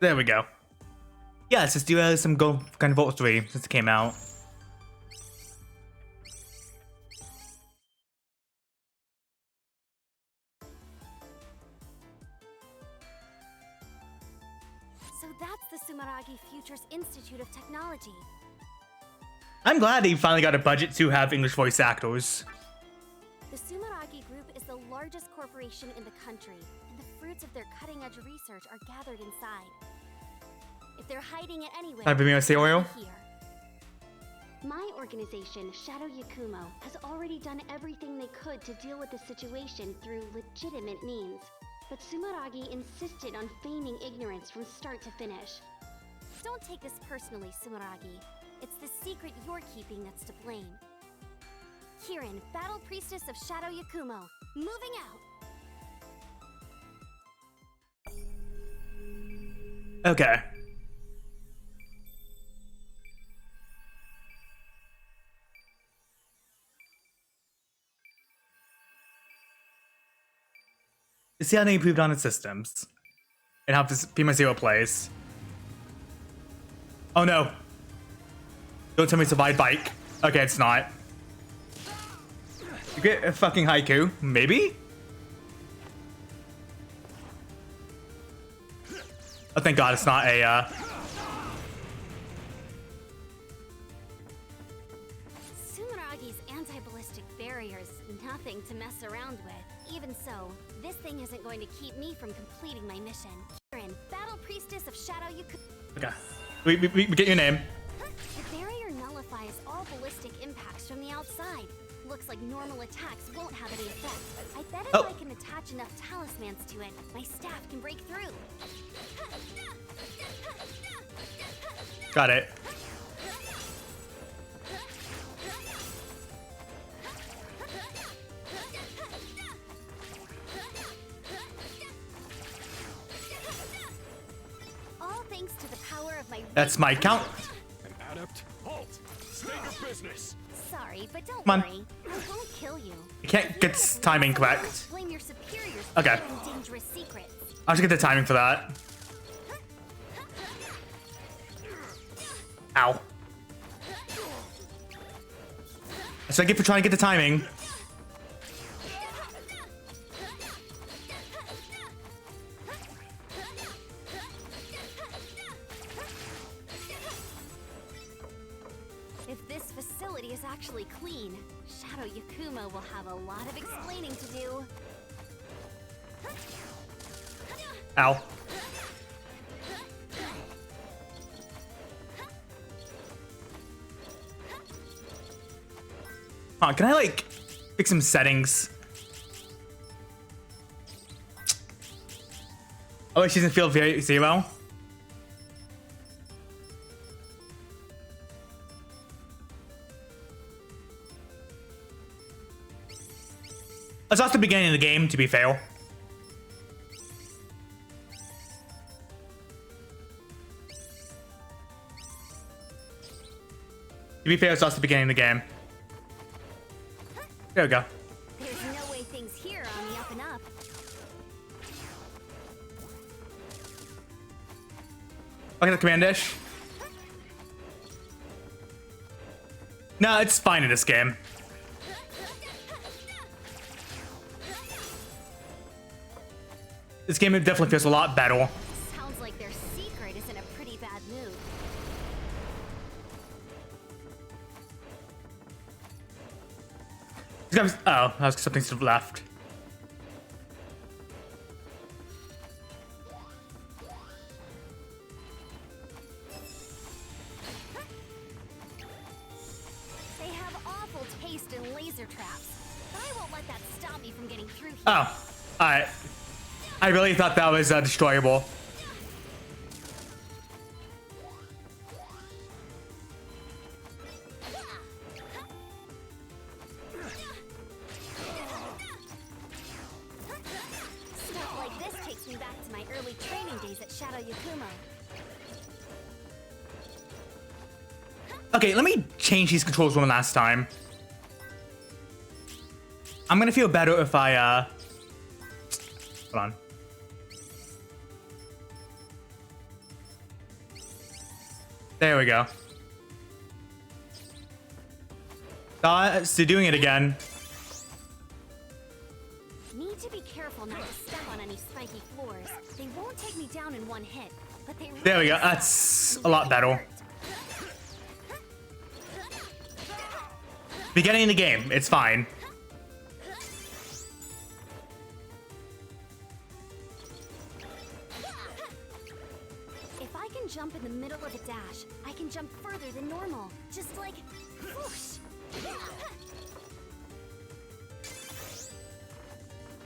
There we go. Yeah, let's just do some Gunvolt 3 since it came out. So that's the Sumeragi Futures Institute of Technology. I'm glad they finally got a budget to have English voice actors. The Sumeragi Group is the largest corporation in the country, and the fruits of their cutting-edge research are gathered inside. If they're hiding it anywhere, Have you seen oil? here. My organization, Shadow Yakumo, has already done everything they could to deal with the situation through legitimate means. But Sumeragi insisted on feigning ignorance from start to finish. Don't take this personally, Sumeragi. It's the secret you're keeping that's to blame. Kirin, Battle Priestess of Shadow Yakumo, moving out! Okay. To see how they improved on its systems. And how this Pima Zero plays. Oh no. Don't tell me it's a wide bike. Okay, it's not. You get a fucking haiku? Maybe? Oh, thank God it's not a, Sumeragi's anti-ballistic barrier is nothing to mess around with. Even so, this thing isn't going to keep me from completing my mission. Kirin, Battle Priestess of Shadow Yakumo. Okay. We get your name. The barrier nullifies all ballistic impacts from the outside. Looks like normal attacks won't have any effect. I bet if I can attach enough talismans to it, my staff can break through. Got it. All thanks to the power of my... That's my count. An adept? Halt! State your business! Sorry, but don't Come on. worry. I won't kill you. You can't get this timing correct. Blame your superiors for Okay. keeping dangerous secrets. I should get the timing for that. Ow. That's what I get for trying to get the timing. If this facility is actually clean, Shadow Yakumo will have a lot of explaining to do. Ow. Can I, like, fix some settings? Oh, she's in field 0. That's not the beginning of the game, to be fair. To be fair, it's also the beginning of the game. There we go. There's no way things here are on the up and up. Look at the command dish. No, it's fine in this game. This game definitely feels a lot better. Sounds like their secret is in a pretty bad mood. This guy's, oh, that's something to the left. They have awful taste in laser traps, but I won't let that stop me from getting through here. Oh, alright. I really thought that was destroyable. Stuff like this takes me back to my early training days at Shadow Yakumo. Okay, let me change these controls one last time. I'm gonna feel better if I, hold on. There we go. So doing it again. Need to be careful not to step on any spiky floors. They won't take me down in one hit, but they There we go. really That's a lot better. Beginning of the game, it's fine. If I can jump in the middle of a dash, I can jump further than normal. Just like whoosh.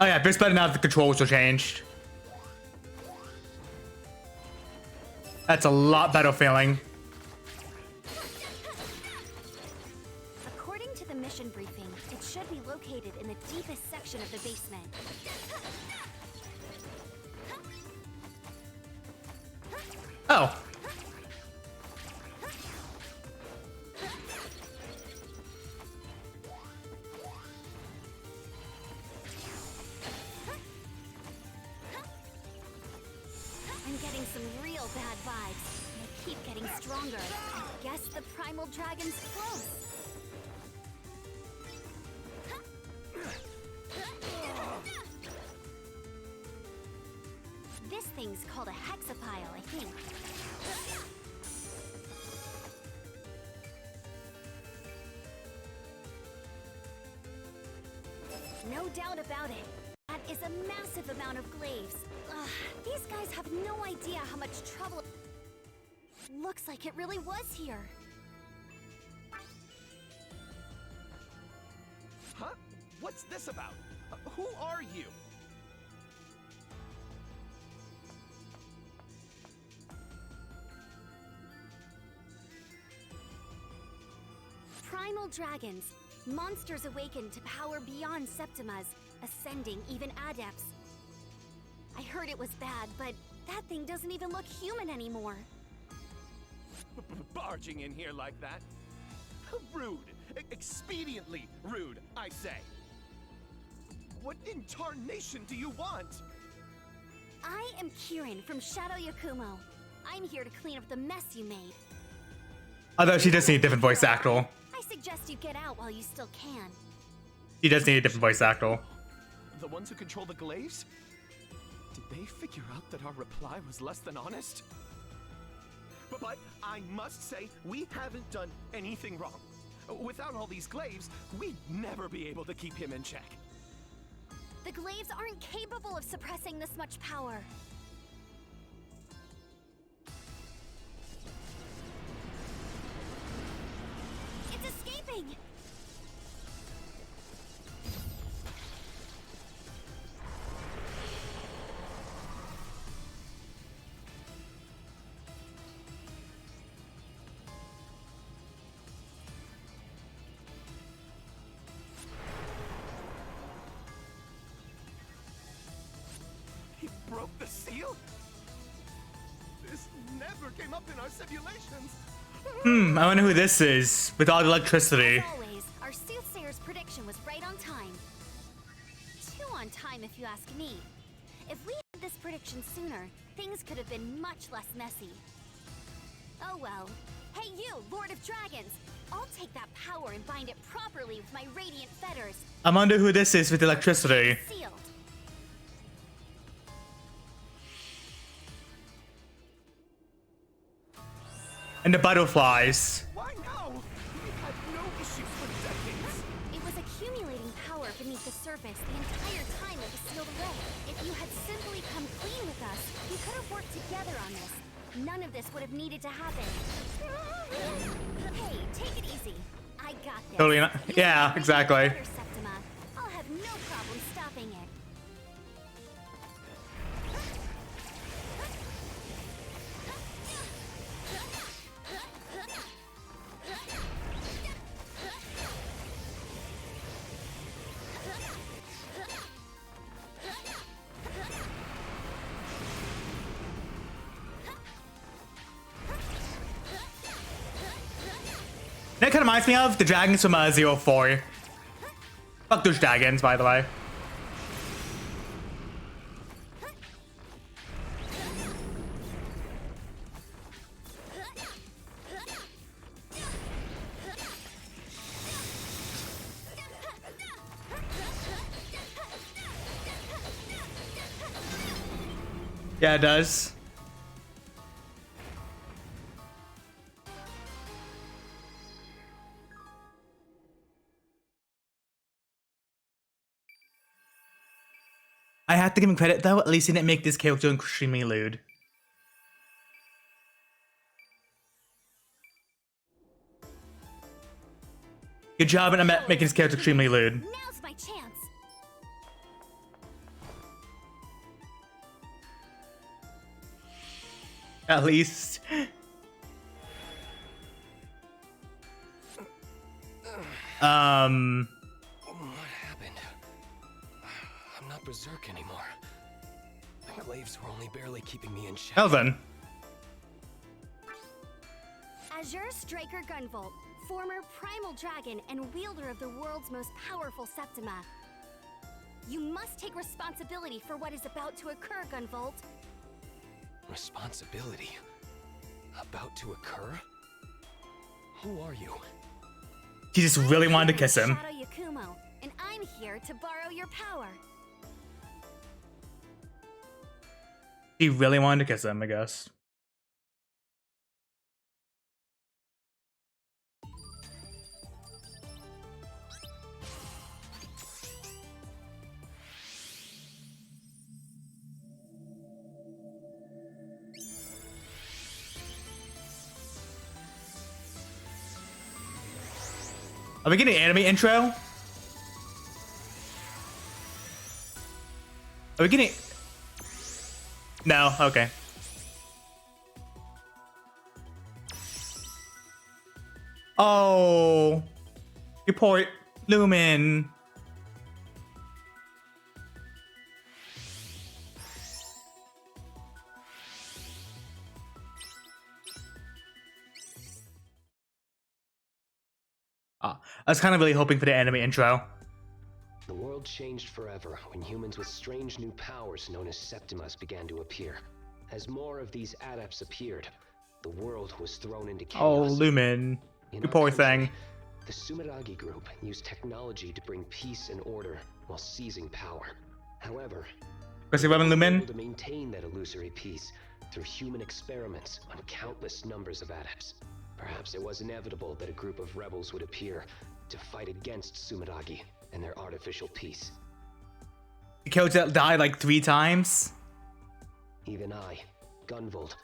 Oh yeah, it's better now that the controls are changed. That's a lot better feeling. According to the mission briefing, it should be located in the deepest section of the basement. Oh. I'm getting some real bad vibes. They keep getting stronger. I guess the primal dragon's close. This thing's called a hexapile, I think. No doubt about it. That is a massive amount of glaives. Ugh, these guys have no idea how much trouble. Looks like it really was here. Huh? What's this about? Who are you? Primal dragons. Monsters awakened to power beyond Septimas, ascending even adepts. I heard it was bad, but that thing doesn't even look human anymore. Barging in here like that? Rude. Expediently rude, I say. What in tarnation do you want? I am Kirin from Shadow Yakumo. I'm here to clean up the mess you made. Although she does need a different voice actor. I suggest you get out while you still can. She does need a different voice actor. The ones who control the glaives? Did they figure out that our reply was less than honest? But I must say, we haven't done anything wrong. Without all these glaives, we'd never be able to keep him in check. The glaives aren't capable of suppressing this much power. It's escaping! He broke the seal? This never came up in our simulations. I wonder who this is with all the electricity. As always, our soothsayer's prediction was right on time. Too on time if you ask me. If we had this prediction sooner, things could have been much less messy. Oh well. Hey you, Lord of Dragons! I'll take that power and bind it properly with my radiant fetters. I wonder who this is with electricity. Sealed. And the butterflies. Why now? We've had no issues for decades. It was accumulating power beneath the surface the entire time it was sealed away. If you had simply come clean with us, we could have worked together on this. None of this would have needed to happen. Hey, take it easy. I got this. Totally not. You Yeah, can exactly. better, Septima. I'll have no problem stopping it. That kind of reminds me of the dragons from 04. Fuck those dragons, by the way. Yeah, it does. I have to give him credit though, at least he didn't make this character extremely lewd. Good job in making his character extremely lewd. Now's my chance. At least. What happened? I'm not berserk anymore. The glaives were only barely keeping me in check. Well then. Azure Striker Gunvolt, former primal dragon and wielder of the world's most powerful Septima. You must take responsibility for what is about to occur, Gunvolt. Responsibility? About to occur? Who are you? He just really wanted to kiss him. Shadow Yakumo, and I'm here to borrow your power. He really wanted to kiss him, I guess. Are we getting an anime intro? Are we getting... No, okay. Oh, you poor Lumen. I was kind of really hoping for the anime intro. The world changed forever when humans with strange new powers known as Septimas began to appear. As more of these adepts appeared, the world was thrown into chaos. Oh, Lumen. In You our poor country, thing. The Sumeragi group used technology to bring peace and order while seizing power. However, Because you weapon they were Lumen? able to maintain that illusory peace through human experiments on countless numbers of adepts. Perhaps it was inevitable that a group of rebels would appear to fight against Sumeragi and their artificial peace. The character died like 3 times. Even I, Gunvolt,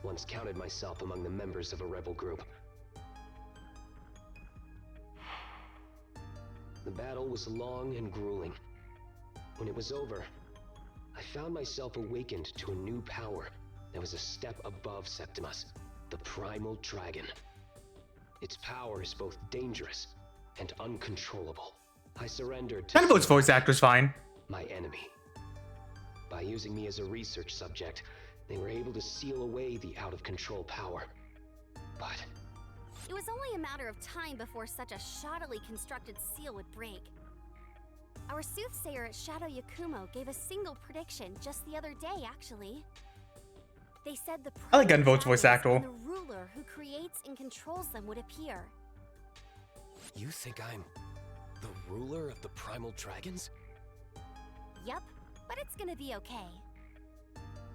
once counted myself among the members of a rebel group. The battle was long and grueling. When it was over, I found myself awakened to a new power that was a step above Septimus, the Primal Dragon. Its power is both dangerous and uncontrollable. I surrendered to Gunvolt's voice actor's fine. my enemy. By using me as a research subject, they were able to seal away the out-of-control power. But It was only a matter of time before such a shoddily constructed seal would break. Our soothsayer at Shadow Yakumo gave a single prediction just the other day, actually. They said the I like primal Gunvolt's voice dragons actor. and the ruler who creates and controls them would appear. You think I'm the ruler of the Primal Dragons? Yup, but it's gonna be okay.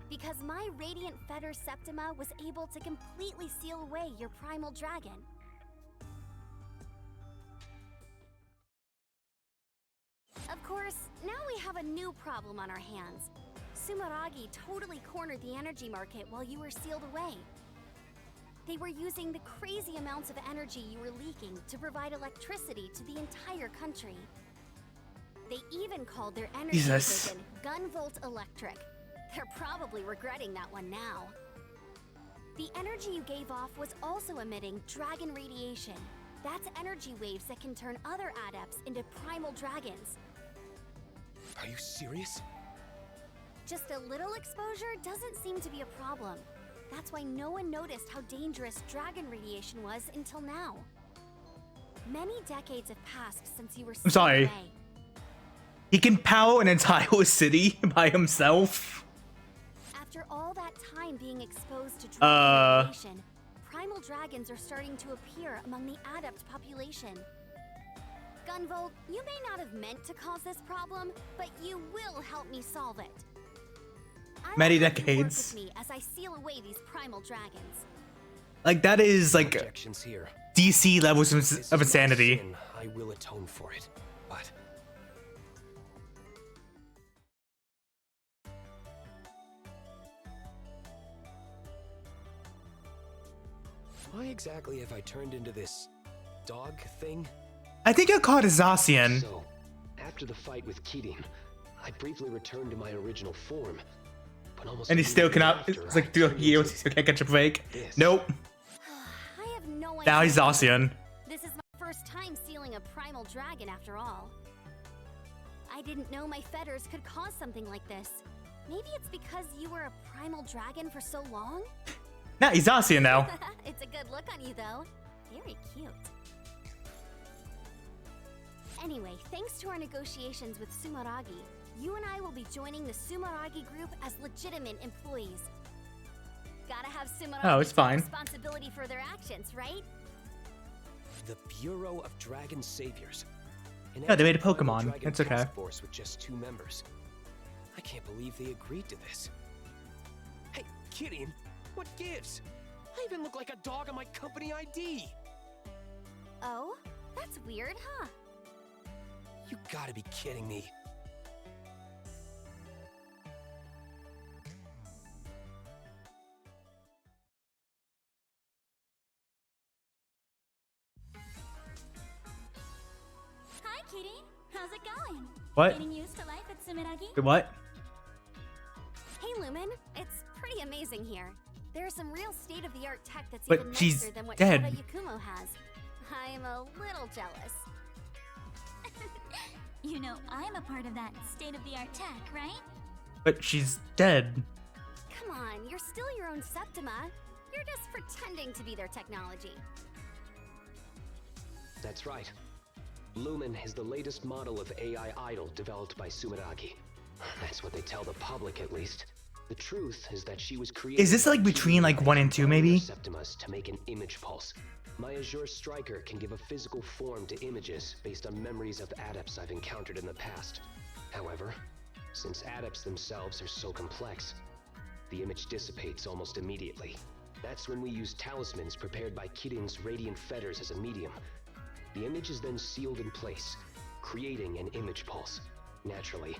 Because my Radiant Fetter Septima was able to completely seal away your Primal Dragon. Of course, now we have a new problem on our hands. Sumeragi totally cornered the energy market while you were sealed away. They were using the crazy amounts of energy you were leaking to provide electricity to the entire country. They even called their energy Jesus. division Gunvolt Electric. They're probably regretting that one now. The energy you gave off was also emitting dragon radiation. That's energy waves that can turn other adepts into primal dragons. Are you serious? Just a little exposure doesn't seem to be a problem. That's why no one noticed how dangerous dragon radiation was until now. Many decades have passed since you were sealed sorry. away. He can power an entire city by himself. After all that time being exposed to dragon radiation, primal dragons are starting to appear among the adept population. Gunvolt, you may not have meant to cause this problem, but you will help me solve it. Many will have you work decades. with me as I seal away these primal dragons. Like, that is like Objections here. DC levels This of is my insanity. sin. I will atone for it. But why exactly have I turned into this dog thing? I think you're called Zacian. So, after the fight with Kirin, I briefly returned to my original form. But almost And he still immediately cannot. after, It's like I 2 turned years. into He still can't catch a break. this. Nope. I have no idea. Now he's Zacian. This is my first time sealing a primal dragon after all. I didn't know my fetters could cause something like this. Maybe it's because you were a primal dragon for so long? Now he's Zacian now. It's a good look on you though. Very cute. Anyway, thanks to our negotiations with Sumeragi, you and I will be joining the Sumeragi group as legitimate employees. Gotta have Sumeragi Oh, it's take fine. responsibility for their actions, right? The Bureau of Dragon Saviors. An Yeah, they made a active primal Pokemon. dragon It's okay. task force with just 2 members. I can't believe they agreed to this. Hey, Kirin, what gives? I even look like a dog on my company ID. Oh, that's weird, huh? You gotta be kidding me. Hi, Kitty. How's it going? What? Getting used to life at Sumeragi? Wait, what? Hey, Lumen. It's pretty amazing here. There's some real state-of-the-art tech that's But even she's nicer than what dead. Shadow Yakumo has. I'm a little jealous. You know, I'm a part of that state-of-the-art tech, right? But she's dead. Come on, you're still your own Septima. You're just pretending to be their technology. That's right. Lumen is the latest model of AI idol developed by Sumeragi. That's what they tell the public, at least. The truth is that she was created. Is this like by between Kirin like 1 and 2 and maybe? Septimas to make an image pulse. My Azure striker can give a physical form to images based on memories of adepts I've encountered in the past. However, since adepts themselves are so complex, the image dissipates almost immediately. That's when we use talismans prepared by Kirin's radiant fetters as a medium. The image is then sealed in place, creating an image pulse. Naturally,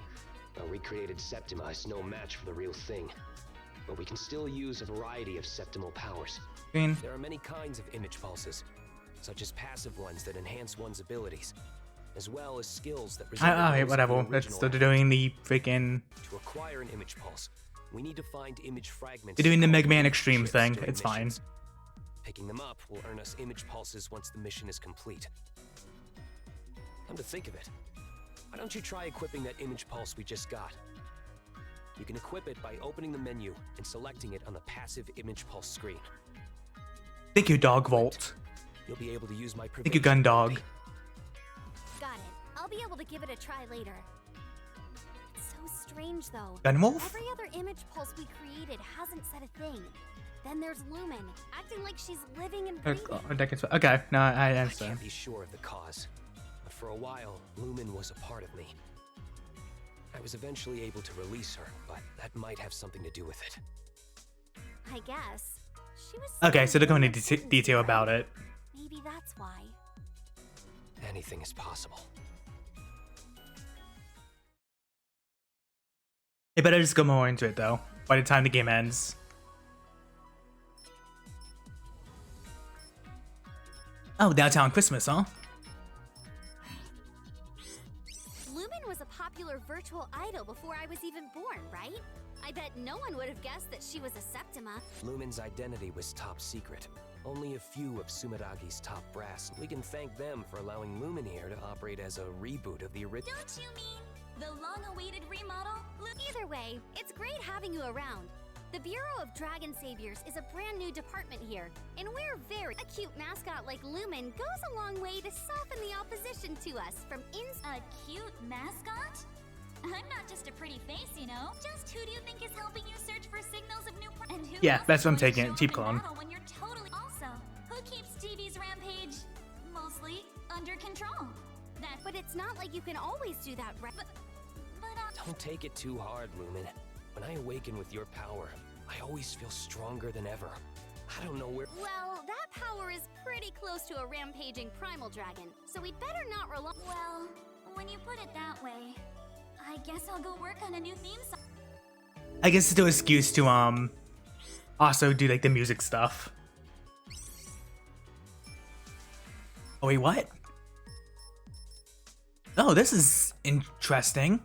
a recreated Septima is no match for the real thing. But we can still use a variety of septimal powers. Green. There are many kinds of image pulses, such as passive ones that enhance one's abilities, as well as skills that resemble Alright, those of the whatever. original That's they're actor. doing the freaking. To acquire an image pulse, we need to find image fragments. They're doing the called Mega Man image Extreme chips thing. during It's fine. missions. Picking them up will earn us image pulses once the mission is complete. Come to think of it, why don't you try equipping that image pulse we just got? You can equip it by opening the menu and selecting it on the passive image pulse screen. Thank you, Gunvolt. You'll be able to use my Thank you, Gundog. Got it. I'll be able to give it a try later. It's so strange, though. Gunwolf? Every other image pulse we created hasn't said a thing. Then there's Lumen, acting like she's living and breathing. Okay, no, I I understand. can't be sure of the cause, but for a while, Lumen was a part of me. I was eventually able to release her, but that might have something to do with it. I guess. She was Okay, so they're going into into detail about it. Maybe that's why. Anything is possible. They better just go more into it though, by the time the game ends. Oh, downtown Christmas, huh? Lumen was a popular virtual idol before I was even born, right? I bet no one would have guessed that she was a Septima. Lumen's identity was top secret. Only a few of Sumeragi's top brass. We can thank them for allowing Lumen here to operate as a reboot of the original. Don't you mean the long-awaited remodel? Either way, it's great having you around. The Bureau of Dragon Saviors is a brand new department here, and we're very... A cute mascot like Lumen goes a long way to soften the opposition to us from A cute mascot? I'm not just a pretty face, you know. Just who do you think is helping you search for signals of new and who Yeah, else that's is what I'm going to taking it, show up Cheap in Clone. battle when you're totally... Also, who keeps TV's rampage mostly under control? But it's not like you can always do that, right? But Don't take it too hard, Lumen. When I awaken with your power, I always feel stronger than ever. I don't know where. Well, that power is pretty close to a rampaging primal dragon, so we'd better not rely. Well, when you put it that way, I guess I'll go work on a new theme song. I guess it's no excuse to also do like the music stuff. Oh wait, what? Oh, this is interesting.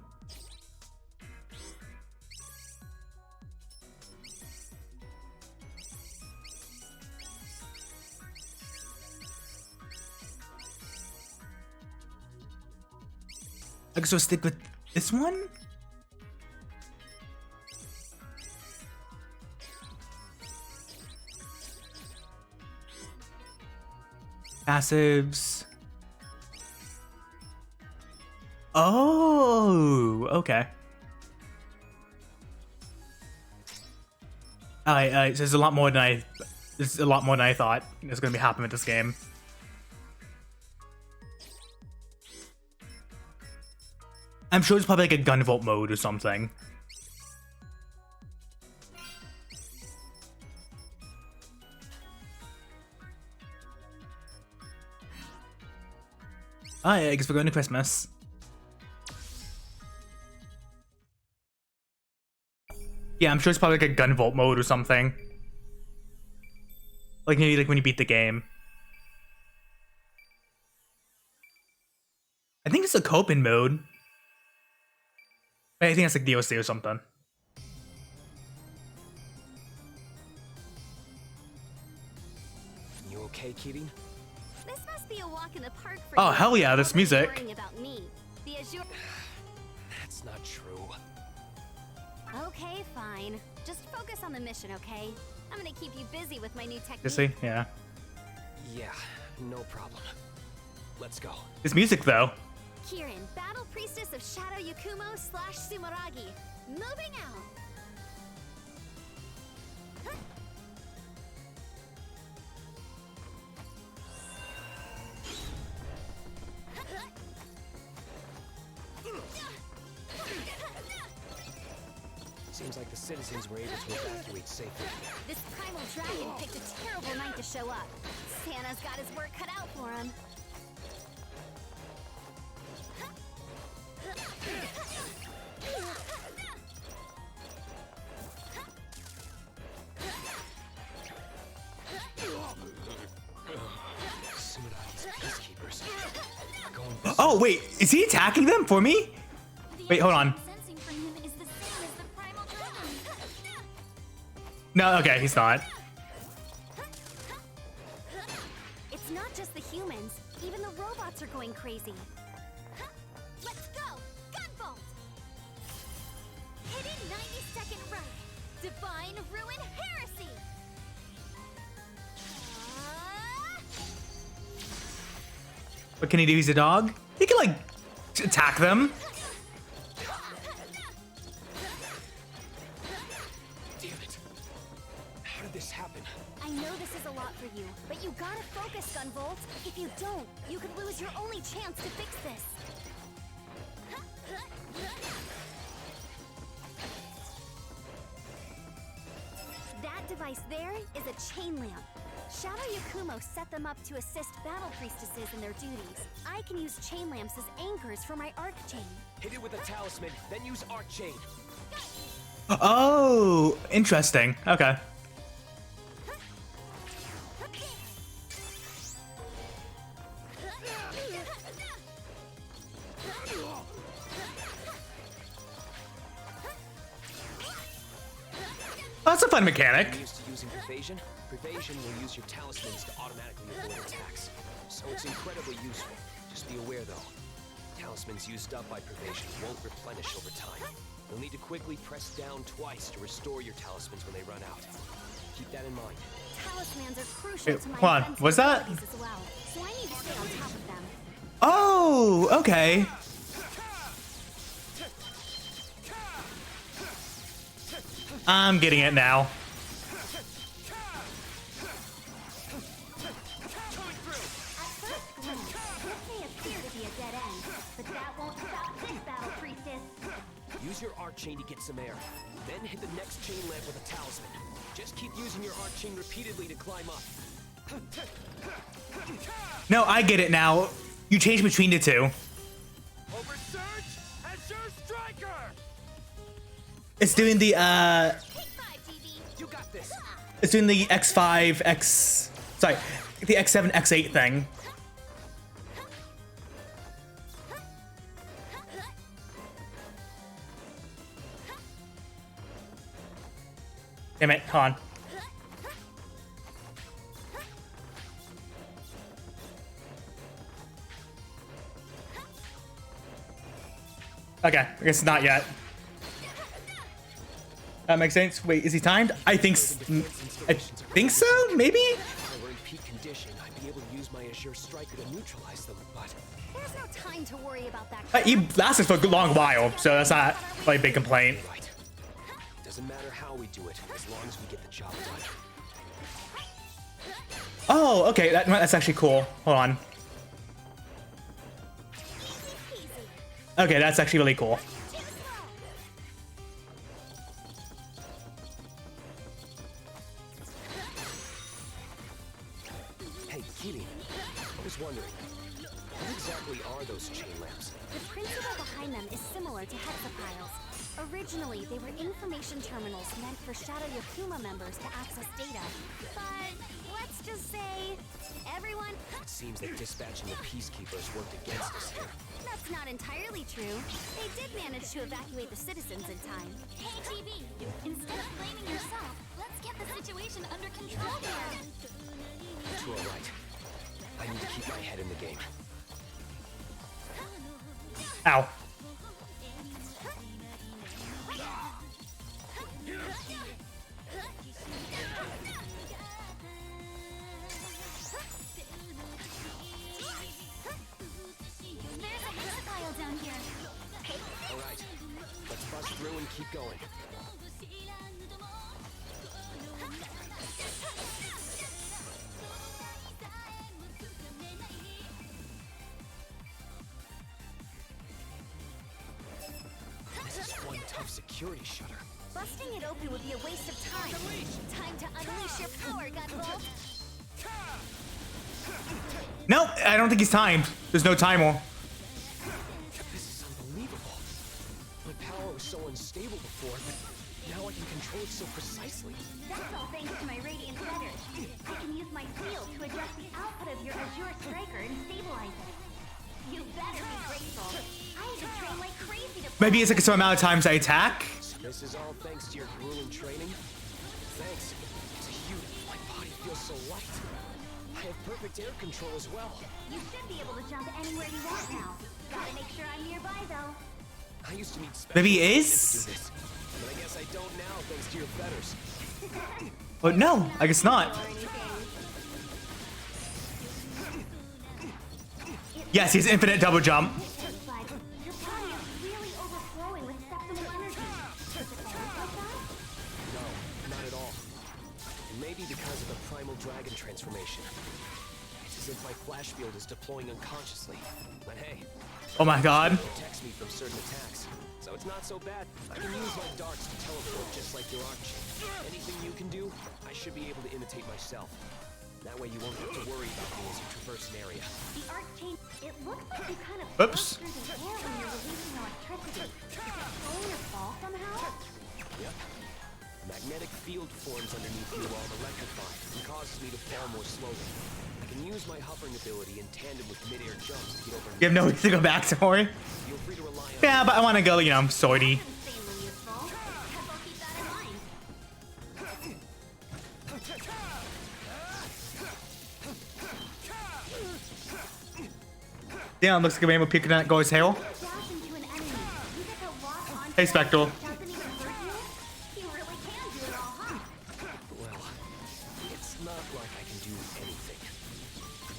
I guess we'll stick with this one? Passives. Oh, okay. Alright, so there's a lot more than I thought is gonna be happening with this game. I'm sure it's probably like a Gunvolt mode or something. Alright, I guess we're going to Christmas. Yeah, I'm sure it's probably like a Gunvolt mode or something. Like maybe like when you beat the game. I think it's a coping mode. I think it's like DLC or something. You okay, Kitty? This must be a walk in the park for Oh, you. hell yeah, this Always music. worrying about me. The Azure. That's not true. Okay, fine. Just focus on the mission, okay? I'm gonna keep you busy with my new technique. You see? Yeah. Yeah, no problem. Let's go. This music though. Kirin, Battle Priestess of Shadow Yakumo / Sumeragi. Moving out. Seems like the citizens were able to evacuate safely. This primal dragon picked a terrible night to show up. Santa's got his work cut out for him. Sumeragi's peacekeepers are going berserk. Oh wait, is he attacking them for me? The Wait, hold on. sensing from him is the same as the primal dragon. No, okay, he's not. It's not just the humans. Even the robots are going crazy. Let's go! Gunvolt! Hidden 90-second run. Divine Ruin Heresy! What can he do? He's a dog? He can like attack them. Damn it. How did this happen? I know this is a lot for you, but you gotta focus, Gunvolt. If you don't, you could lose your only chance to fix this. That device there is a chain lamp. Shadow Yakumo set them up to assist battle priestesses in their duties. I can use chain lamps as anchors for my arc chain. Hit it with a talisman, then use Arc Chain. Oh, interesting. Okay. Oh, that's a fun mechanic. When used to using Pervasion, Pervasion will use your talismans to automatically avoid attacks. So it's incredibly useful. Just be aware though, talismans used up by Pervasion won't replenish over time. You'll need to quickly press down twice to restore your talismans when they run out. Keep that in mind. Talismans are crucial Wait, to my hold on, defensive what's that? abilities as well, so I need to stay on top of them. Oh, okay. I'm getting it now. At first glance, this may appear to be a dead end, but that won't stop this battle priestess. Use your Arc arc chain to get some air. Then hit the next chain lamp with a talisman. Just keep using your arc chain repeatedly to climb up. No, I get it now. You change between the two. Oversurge, Azure Striker! It's doing the You got this. it's doing the X5, sorry, the X7, X8 thing. Damn it, hold on. Okay, I guess not yet. That makes sense. Wait, is he timed? I think so, maybe? If I were in peak condition, I'd be able to use my Azure Striker to neutralize them, but There's no time to worry about that. He lasted for a long while, so that's not like a big complaint. right. Doesn't matter how we do it, as long as we get the job done. Oh, okay, that's actually cool. Hold on. Okay, that's actually really cool. Hey, Keely, I was wondering, what exactly are those chain lamps? The principle behind them is similar to hexapiles. Originally, they were information terminals meant for Shadow Yakuma members to access data. But let's just say, everyone... It seems that dispatching the peacekeepers worked against us here. That's not entirely true. They did manage to evacuate the citizens in time. Hey, GB, instead of blaming yourself, let's get the situation under control here. You're right. I need to keep my head in the game. Ow. There's a hexapile down here. All right, let's bust through and keep going. This is one tough security shutter. Busting it open would be a waste of time. Time to unleash your power, Gunvolt. No, I don't think he's timed. There's no timer. This is unbelievable. My power was so unstable before, but now I can control it so precisely. That's all thanks to my radiant feathers. I can use my field to adjust the output of your Azure Striker and stabilize it. You better be grateful. I had to train like crazy to... Maybe it's like a certain amount of times I attack. This is all thanks to your grueling training. Thanks. To you, my body feels so light. I have perfect air control as well. You should be able to jump anywhere you want now. Gotta make sure I'm nearby, though. I used to need special Maybe he equipment is? to do this, but I guess I don't now thanks to your feathers. But no, I guess not. Or anything. Yes, he's infinite double jump. Looks like your body is really overflowing with septimal energy. Is it always like that? No, not at all. And maybe because of the primal dragon transformation. It's as if my flash field is deploying unconsciously. But hey, Oh my god. it protects me from certain attacks. So it's not so bad. I can use my darts to teleport just like your arch. Anything you can do, I should be able to imitate myself. That way you won't have to worry about me as you traverse an area. The arc chain, it looks like you kind of Oops. float through the air when you're releasing electricity. Is it slowing your fall somehow? Yep. A magnetic field forms underneath you while I'm electrified and causes me to fall more slowly. I can use my hovering ability in tandem with mid-air jumps to get over. You have no reason to go back, sorry. Feel free to rely on Yeah, but I want to go, you know, swordy. Insanely useful. Guess I'll keep that in mind. Damn, looks like a rainbow peeking at Go's hair. Dash into an enemy. You get to lock onto Hey, it. Spectral. Doesn't even hurt you? You really can do it all, huh? Well, it's not like I can do anything.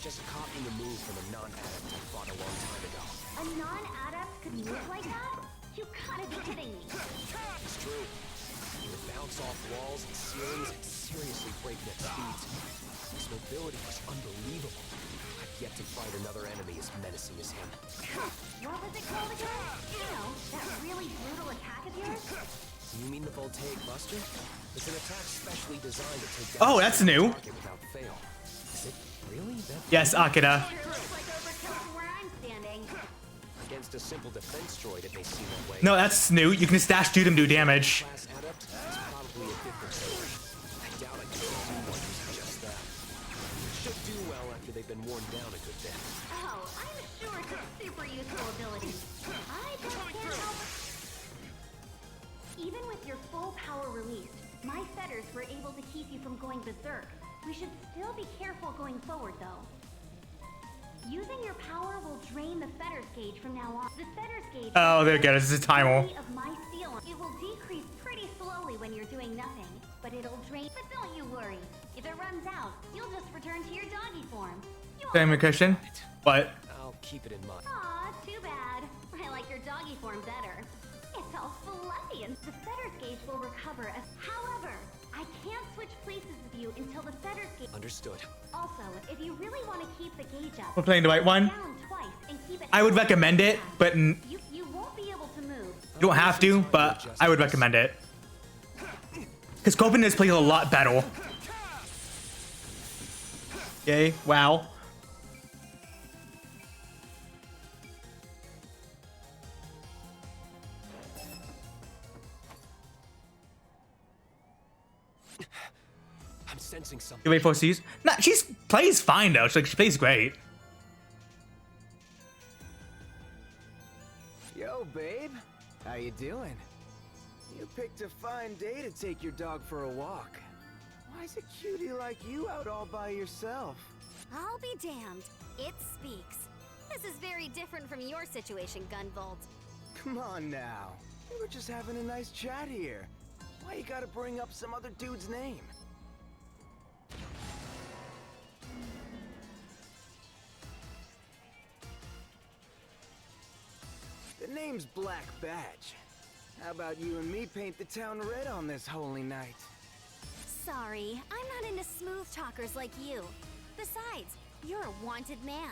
Just copying a move from a non-adept I fought a long time ago. A non-adept could move like that? You gotta be kidding me. It's true. He would bounce off walls and ceilings and seriously breakneck speeds. His mobility was unbelievable. I've yet to fight another enemy as menacing as him. What was it called again? You know, that really brutal attack of yours? You mean the Voltaic Buster? It's an attack specially designed to take down Oh, that's new. target without fail. Is it really that? Yes, Akira. Sure looks like overkill from where I'm standing. Against a simple defense droid, it may seem that way. No, that's new. You can stash do them do damage. Class adept is probably a different story. I doubt I can do one who's just that. Should do well after they've been worn down a good bit. Oh, I'm sure it's a super useful ability. I just can't help it. Even with your full power released, my fetters were able to keep you from going berserk. We should still be careful going forward, though. Using your power will drain the fetters gauge from now on. The fetters gauge. Oh, there we go. This is a timer. Of my seal. It will decrease pretty slowly when you're doing nothing, but it'll drain. But don't you worry. If it runs out, you'll just return to your doggy form. You won't. Same question. But I'll keep it in mind. Aw, too bad. I like your doggy form better. It's all fluffy and the fetters gauge will recover as. However, I can't switch places with you until the fetters gauge. Understood. Also, if you really want to keep the gauge up, we're playing the right one. down twice and keep it. I would recommend it, but you You won't be able to move. don't have to. But I would recommend it because Copen is playing a lot better. Yay! Wow. I'm sensing something. You wait for C's. Nah, she plays fine though. She plays great. Yo, babe. How you doing? You picked a fine day to take your dog for a walk. Why is a cutie like you out all by yourself? I'll be damned. It speaks. This is very different from your situation, Gunvolt. Come on now. We were just having a nice chat here. Why you gotta bring up some other dude's name? The name's Black Badge. How about you and me paint the town red on this holy night? Sorry, I'm not into smooth talkers like you. Besides, you're a wanted man.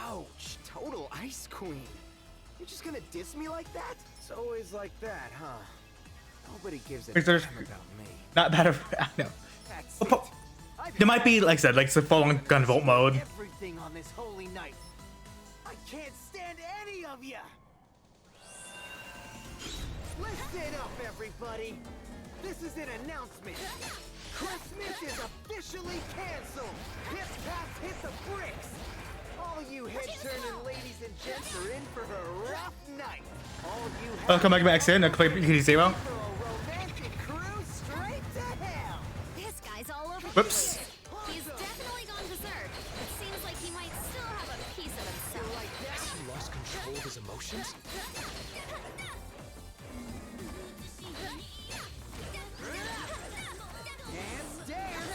Ouch! Total ice queen. You're just gonna diss me like that? It's always like that, huh? Nobody gives a Is damn there- about me. Not bad. I know. That's Well, it. I've There might be, like I said, like some full-on Gunvolt mode. everything on this holy night. I can't stand any of you. Listen up, everybody. This is an announcement. Christmas is officially canceled. Hip pass hit the bricks. All you head-turning ladies and gents are in for a rough night. All you Welcome back to Accident. No click Zero. for a romantic cruise straight to hell. This guy's all over. Whoops. He's definitely gone berserk. It seems like he might still have a piece of himself. Has he lost control of his emotions? Dance, dance.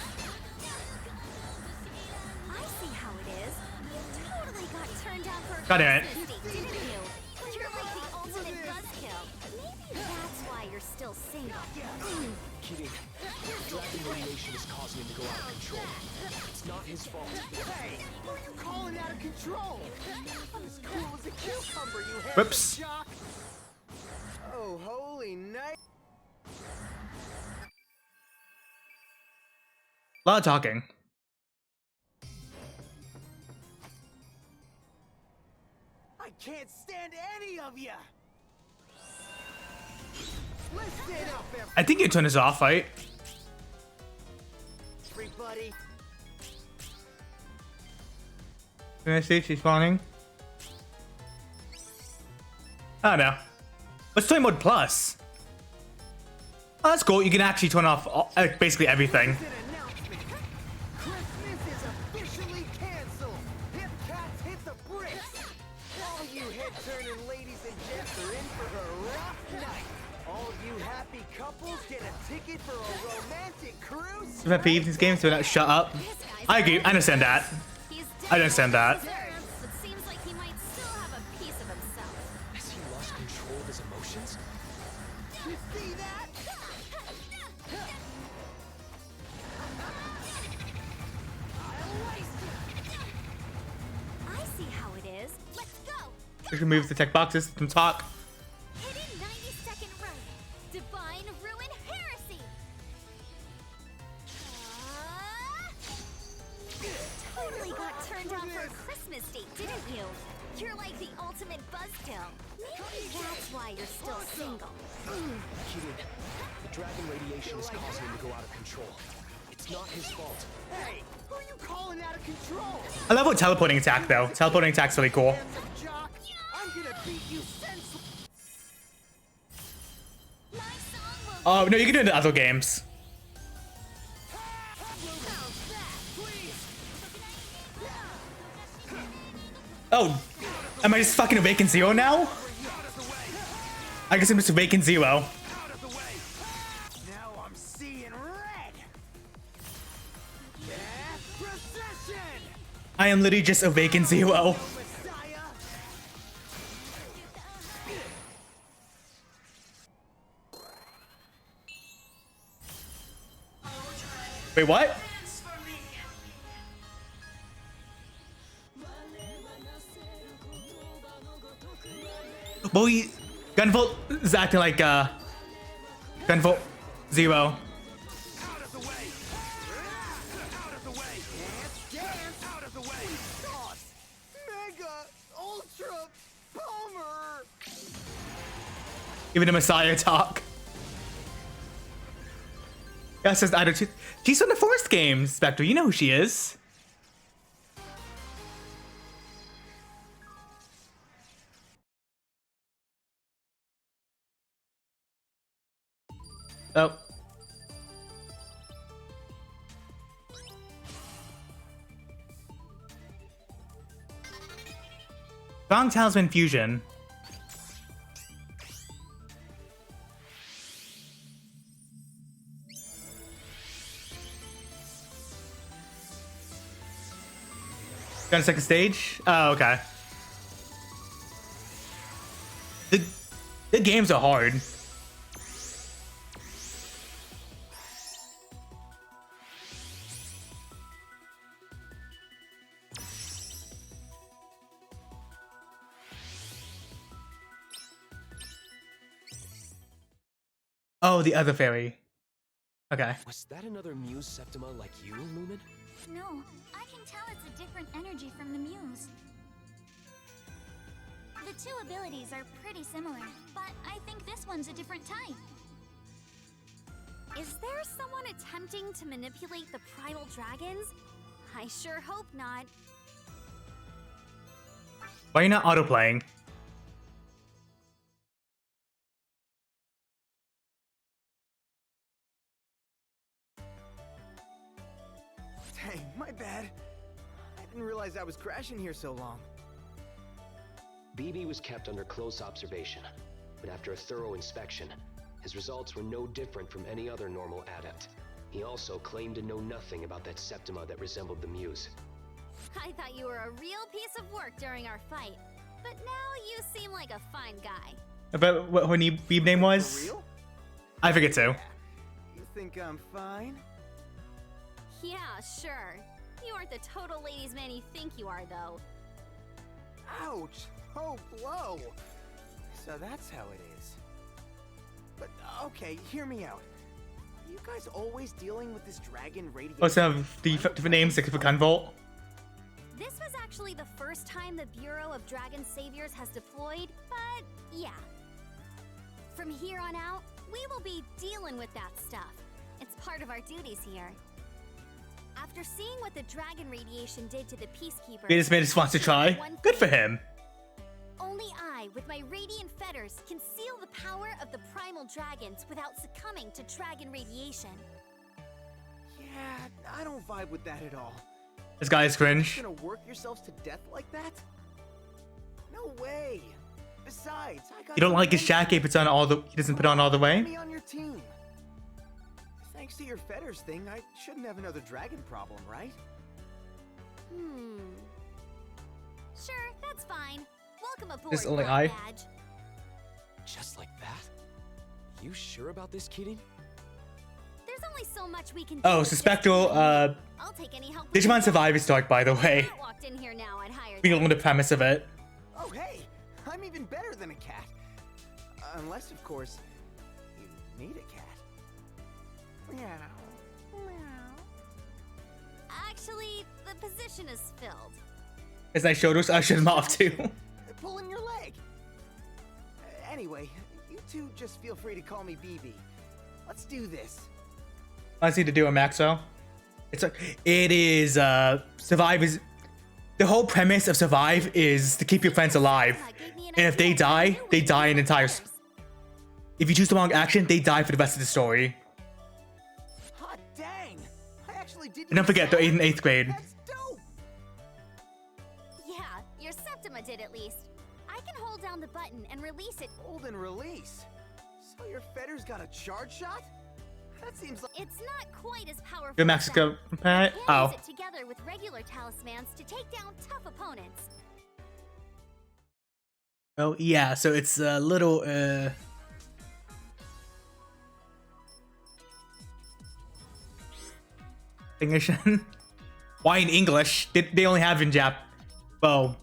I see how it is. You totally got turned down for a God damn it. Christmas date, didn't you? You're like the ultimate buzzkill. Maybe that's why you're still single. Kidding. Dragon radiation is causing him to go out of control. It's not his fault. Hey, who are you calling out of control? I'm as cool as a cucumber, you head Whoops. jock. Oh, holy night. A lot of talking. I can't stand any of you. Listen up, I think you turn this off, right? everybody. Can I see she's spawning? Oh no. Let's play mode plus. Oh, that's cool. You can actually turn off basically everything. It's an announcement. Christmas is officially canceled. Hip cats hit the bricks. All you head-turning ladies and gents are in for a rough night. All you happy couples get a ticket for a romantic cruise. My peeve these games, so not shut up. I agree. I understand that. He's I understand that. berserk, but seems like he might still have a piece of himself. Has he lost control of his emotions? You see that? Just remove the tech boxes and talk. Hidden 90-second run. Divine Ruin Heresy. Totally got turned on for a Christmas date, didn't you? You're like the ultimate buzzkill. Maybe that's why you're still single. Kidding. The dragon radiation is causing him to go out of control. It's not his fault. Hey, who are you calling out of control? I love what teleporting attack though. Teleporting attack's really cool. Handsome jock, I'm gonna beat you senseless. My song will Oh no, you can do it in other games. Oh, am I just fucking Awaken Zero now? I guess I'm just Awaken Zero. Out of the way. Now I'm seeing red. Yeah, procession. I am literally just Awaken Zero. Messiah. Wait, what? Boy, Gunvolt is acting like Gunvolt Zero. Out of the way. Out of the way. Dance. Out of the way. Sauce. Mega. Ultra. Palmer. Even the Messiah talk. Yeah, says I don't. She's from the Forest games, Spectre. You know who she is. Oh. Strong Talisman Fusion. Got a second stage? Oh, okay. The games are hard. Oh, the other fairy. Okay. Was that another Muse Septima like you, Lumen? No, I can tell it's a different energy from the Muse. The two abilities are pretty similar, but I think this one's a different type. Is there someone attempting to manipulate the primal dragons? I sure hope not. Why are you not auto-playing? Dang, my bad. I didn't realize I was crashing here so long. BB was kept under close observation, but after a thorough inspection, his results were no different from any other normal adept. He also claimed to know nothing about that Septima that resembled the Muse. I thought you were a real piece of work during our fight, but now you seem like a fine guy. About what her name For was? real? I forget too. You think I'm fine? Yeah, sure. You aren't the total ladies' man you think you are, though. Ouch! Oh, blow! So that's how it is. But, okay, hear me out. Are you guys always dealing with this dragon radiation? Oh, some of the different names like for Gunvolt. This was actually the first time the Bureau of Dragon Saviors has deployed, but yeah. From here on out, we will be dealing with that stuff. It's part of our duties here. After seeing what the dragon radiation did to the Peacekeepers... He just made his wants to try. Good for him. Only I, with my radiant fetters, can seal the power of the primal dragons without succumbing to dragon radiation. Yeah, I don't vibe with that at all. This guy is cringe. You're gonna work yourselves to death like that? No way! Besides, I got You don't some like his friends jacket if it's on all the he doesn't put on all the Put way? me on your team. Thanks to your fetters thing, I shouldn't have another dragon problem, right? Sure, that's fine. Welcome aboard, This only Black I? Badge. Just like that? You sure about this, Kirin? There's only so much we can do. Oh, with so this Spectral, team. I'll take any help we Digimon can get. Survivor Dark, by the way. If I walked in here now, I'd hire We them. don't know the premise of it. Oh, hey! even better than a cat. Unless, of course, you need a cat. Meow. Actually, the position is filled. As I showed us, I should have off too. Pulling your leg. Anyway, you two just feel free to call me BB. Let's do this. I need to do a Maxo. It's like it is. Survive is the whole premise of Survive is to keep your friends alive, and if they die an entire. If you choose the wrong action, they die for the rest of the story. Hot dang! I actually did. And don't forget, they're in 8th grade. That's dope. Yeah, your Septima did at least. I can hold down the button and release it. Hold and release. So your fetter's got a charge shot? That seems like. It's not quite as powerful. Good as Mexico that, pet. but I can Oh. use it together with regular talismans to take down tough opponents. Oh yeah, so it's a little English. Why in English? They only have in Jap. Well,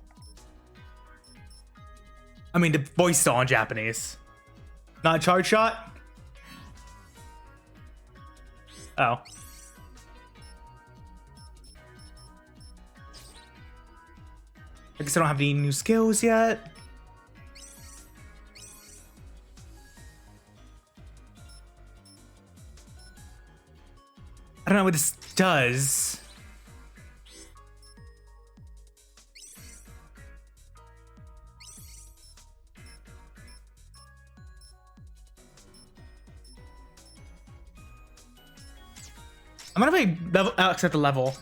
I mean the voice is all in Japanese. Not a charge shot. Oh. I guess I don't have any new skills yet. I don't know what this does. I'm gonna play level, accept the level.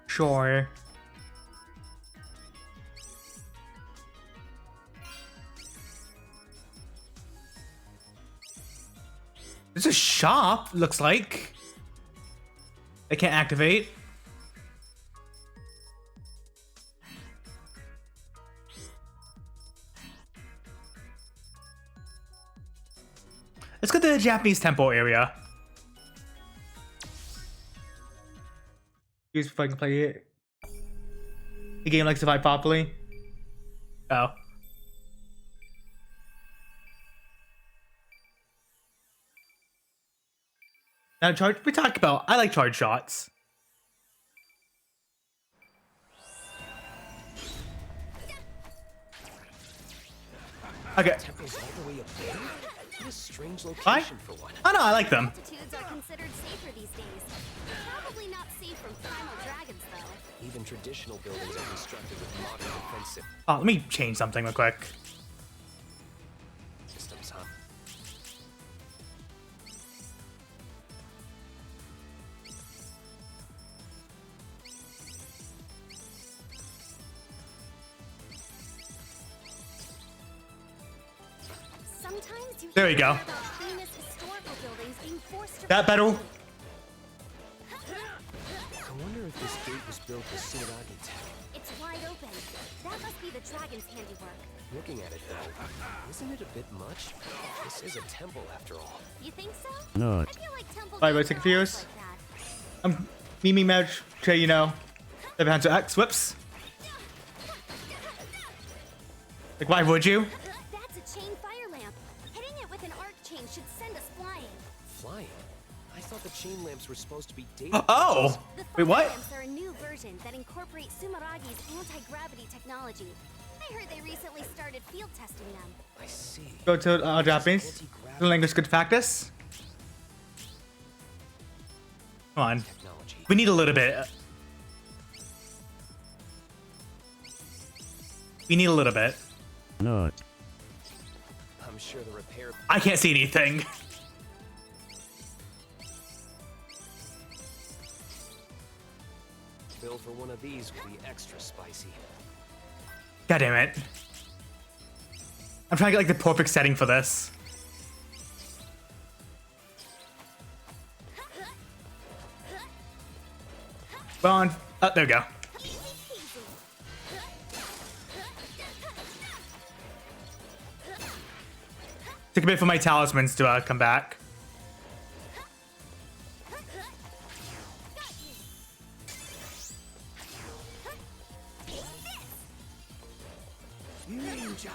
Sure. There's a shop, looks like. I can't activate. Let's go to the Japanese temple area. Here's if I can play it. The game likes to fight properly. Oh. Now, charge. We talk about. I like charge shots. Okay. Temple's all the way up there? What a strange Hi. location for one. Oh no, I like them. Altitudes are considered safer these days. Probably not safe from primal dragons, though. Even traditional buildings are constructed with modern defensive Oh, let me change something real quick. systems, huh? Sometimes you There we hear go. about famous historical buildings being forced to That better. I wonder if this gate was built with Tsunaragi tech. It's wide open. That must be the dragon's handiwork. Looking at it though, isn't it a bit much? This is a temple after all. You think so? No. I feel like temple Bye, gates bye, are confused. always like that. I'm Mimi Match, you know. Left hand to X, whoops. Like, why would you? That's a chain fire lamp. Hitting it with an arc chain should send us flying. Flying? I thought the chain lamps were supposed to be data. Oh! The Wait, fire what? lamps are a new version that incorporate Sumaragi's anti-gravity technology. I heard they recently started field testing them. I see. Go to Japanese. The language good practice. Come on. Technology. We need a little bit. We need a little bit. No. I'm sure the repair. I can't see anything. Bill for one of these will be extra spicy. God damn it. I'm trying to get like the perfect setting for this. Well, on. Oh, there we go. Took a bit for my talismans to come back. Ninja!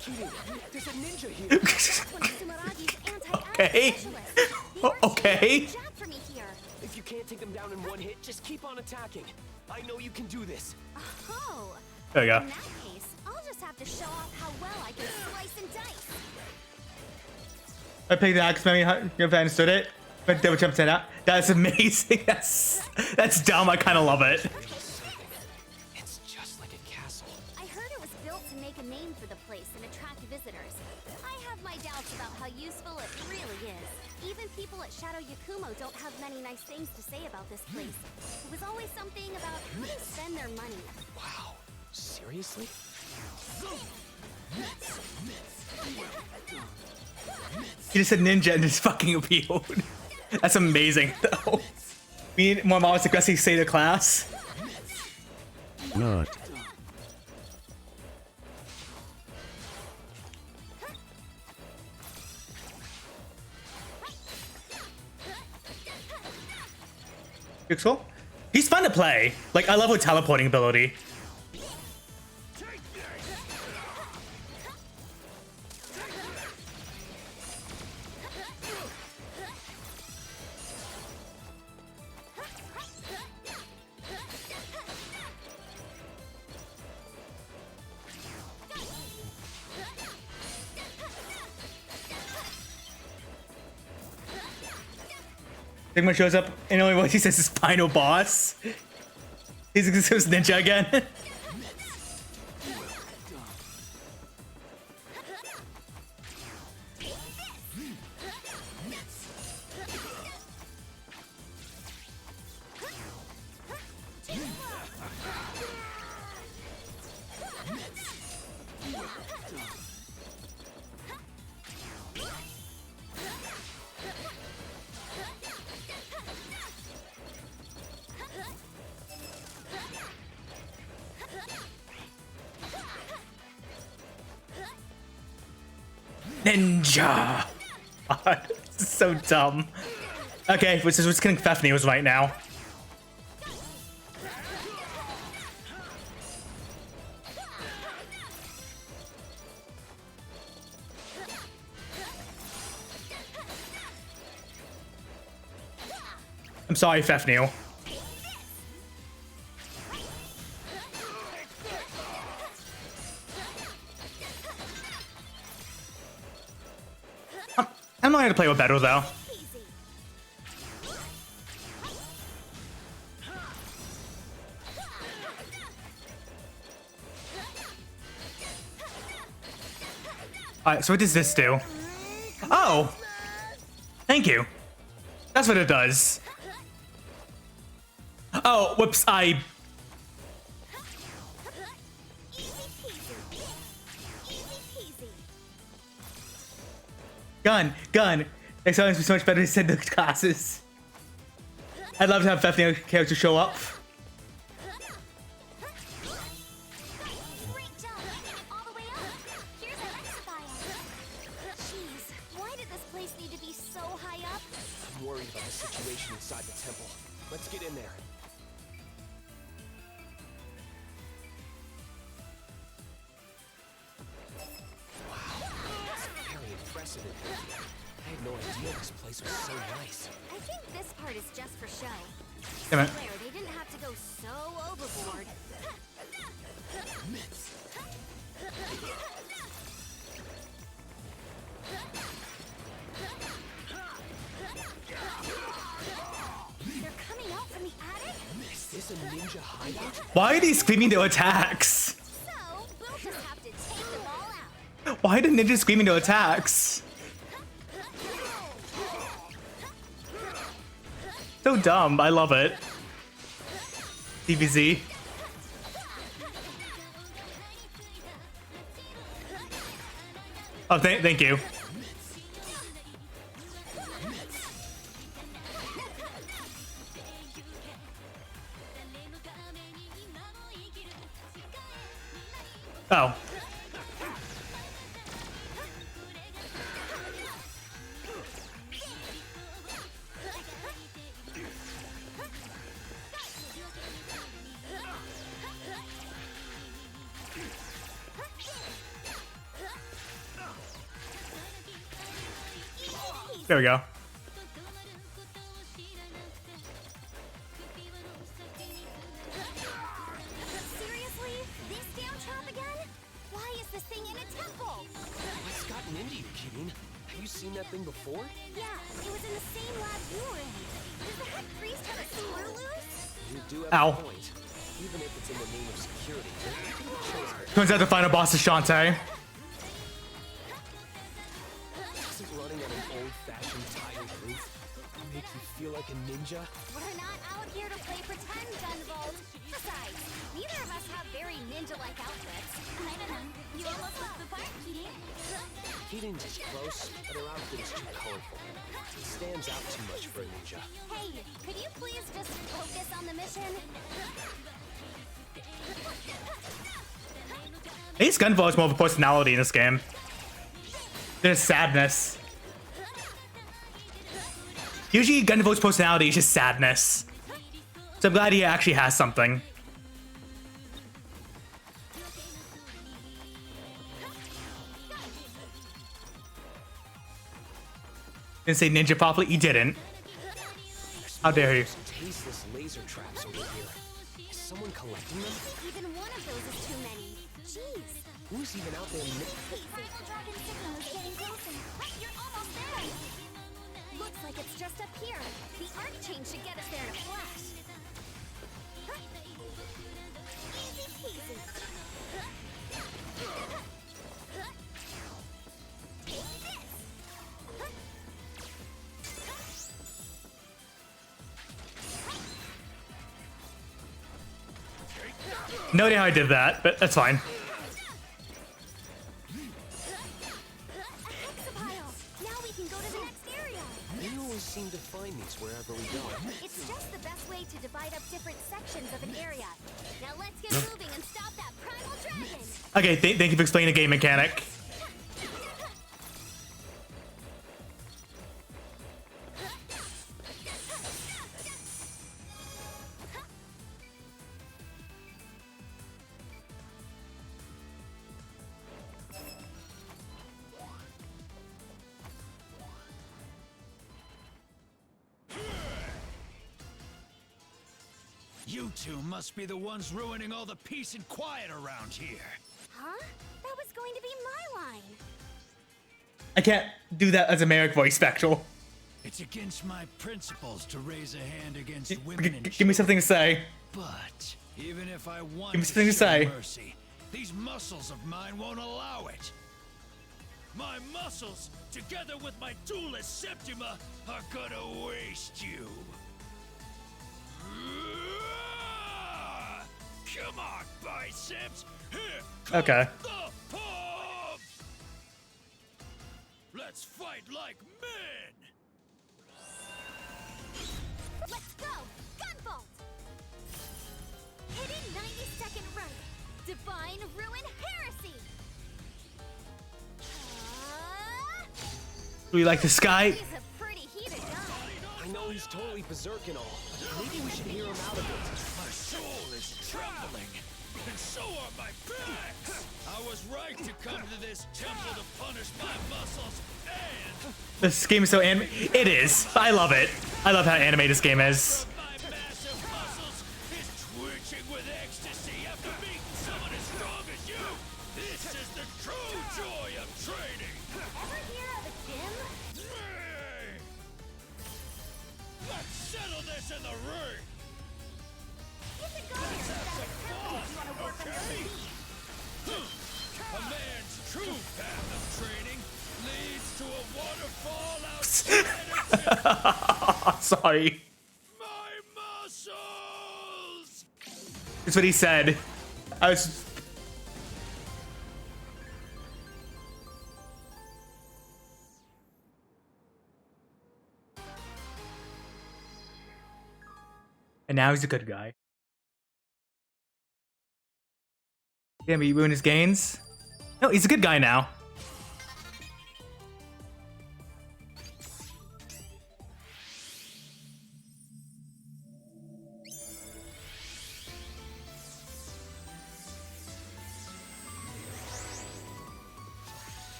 Kidding. There's a ninja here. That's one of Sumeragi's Okay. anti-specialists. The Okay. Jack for me here. If you can't take him down in one hit, just keep on attacking. I know you can do this. Oh. There we go. In that case, I'll just have to show off how well I can slice and dice. I picked the axe, maybe if I understood it. But double jump to that. That's amazing. That's dumb. I kind of love it. It's just like a castle. I heard it was built to make a name for the place and attract visitors. I have my doubts about how useful it really is. Even people at Shadow Yakumo don't have many nice things to say about this place. It was always something about how to spend their money. Wow. Seriously? He just said ninja and just fucking appealed. That's amazing, though. We need more models aggressively say to class. Not. Pixel? He's fun to play. Like, I love her teleporting ability. Sigma shows up and only what he says is final boss. He's just ninja again. Ninja! God, this is so dumb. Okay, which is what's killing Fafnir was right now. I'm sorry, Fafnir. I'm not gonna play with better though. Alright, so what does this do? Oh! Thank you. That's what it does. Oh, whoops, I... Gun. Next time it's so much better to send the classes. I'd love to have Fafnir character show up. Great job making it all the way up. Here's our next file. Jeez, why did this place need to be so high up? I'm worried about the situation inside the temple. Let's get in there. Wow, it's very impressive in here. I had no idea this place was so nice. I think this part is just for show. Damn it. Swear, they didn't have to go so overboard. They're coming out from the attic? Is this a ninja hideout? Why are they screaming their attacks? So, we'll just have to take them all out. Why did ninjas screaming their attacks? So dumb, I love it. DBZ. Oh, thank you. Oh. There we go. Seriously? This damn trap again? Why is this thing in a temple? What's gotten into you, Kirin? Have you seen that thing before? Yeah, it was in the same lab you were in. Does the head priest have a screw loose? You do have Ow. a point. Even if it's in the name of security, there can be choice. Turns out the final boss is Shantae. Doesn't running on an old-fashioned tile roof make you feel like a ninja? We're not out here to play pretend, Gunvolt. Besides, neither of us have very ninja-like outfits. I don't know. You almost look the part, Kirin. Kirin's is close, but her outfit is too colorful. It stands out too much for a ninja. Hey, could you please just focus on the mission? At least Gunvolt has more of a personality in this game. There's sadness. Usually Gunvolt's personality is just sadness. So I'm glad he actually has something. Didn't say ninja properly? You didn't. How dare you? Tasteless laser traps over here. Is someone collecting them? Even one of those is too many. Jeez. Who's even out there? Final dragon signal is getting closer. Wait, you're almost there. Looks like it's just up here. The arc chain should get us there in a flash. Easy peasy. Take this. No idea how I did that, but that's fine. Hexapile. Now we can go to the next area. We always seem to find these wherever we go. It's just the best way to divide up different sections of an area. Now let's get moving and stop that primal dragon. Okay, thank you for explaining the game mechanic. You two must be the ones ruining all the peace and quiet around here. Huh? That was going to be my line. I can't do that as a Merrick voice, Spectral. It's against my principles to raise a hand against women and Give me something to say. But even if I want Give me something to say. mercy, these muscles of mine won't allow it. My muscles, together with my toolless Septima, are gonna waste you. Come on, biceps! Here comes Okay. the pump! Let's fight like men! Let's go! Gunvolt! Hidden 90-second run. Divine Ruin Heresy! Do we like this guy? He's a pretty heated guy. I know he's totally berserk and all. Maybe we should hear him out a bit. My soul is trembling, and so are my backs. I was right to come to this temple to punish my muscles, and This game is so it is. I love it. I love how animated this game is. my massive muscles is twitching with ecstasy after meeting someone as strong as you. This is the true joy of training. Ever hear of a gym? Hey! Let's settle this in the ring. You could go there instead of temple if you want to work on your feet. A man's true path of training leads to a waterfall outside of Sorry. my muscles! That's what he said. I was. And now he's a good guy. Damn, he ruined his gains? No, he's a good guy now.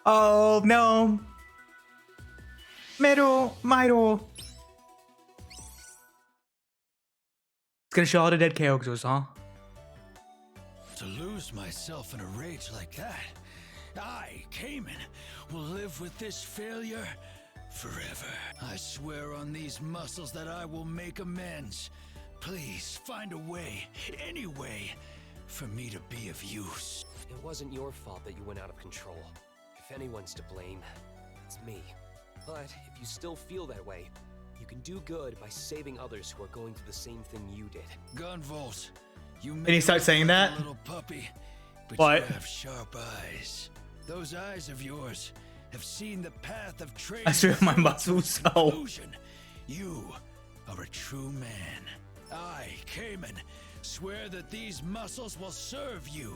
Oh no. Middle. It's gonna show all the dead characters, huh? To lose myself in a rage like that, I, Cayman, will live with this failure forever. I swear on these muscles that I will make amends. Please find a way, any way, for me to be of use. It wasn't your fault that you went out of control. If anyone's to blame, it's me. But if you still feel that way, you can do good by saving others who are going through the same thing you did. Gunvolt, you And he starts saying that? a little puppy, but What? you have sharp eyes. Those eyes of yours have seen the path of trade. I swear my muscles. Oh. Illusion. You are a true man. I, Cayman, swear that these muscles will serve you.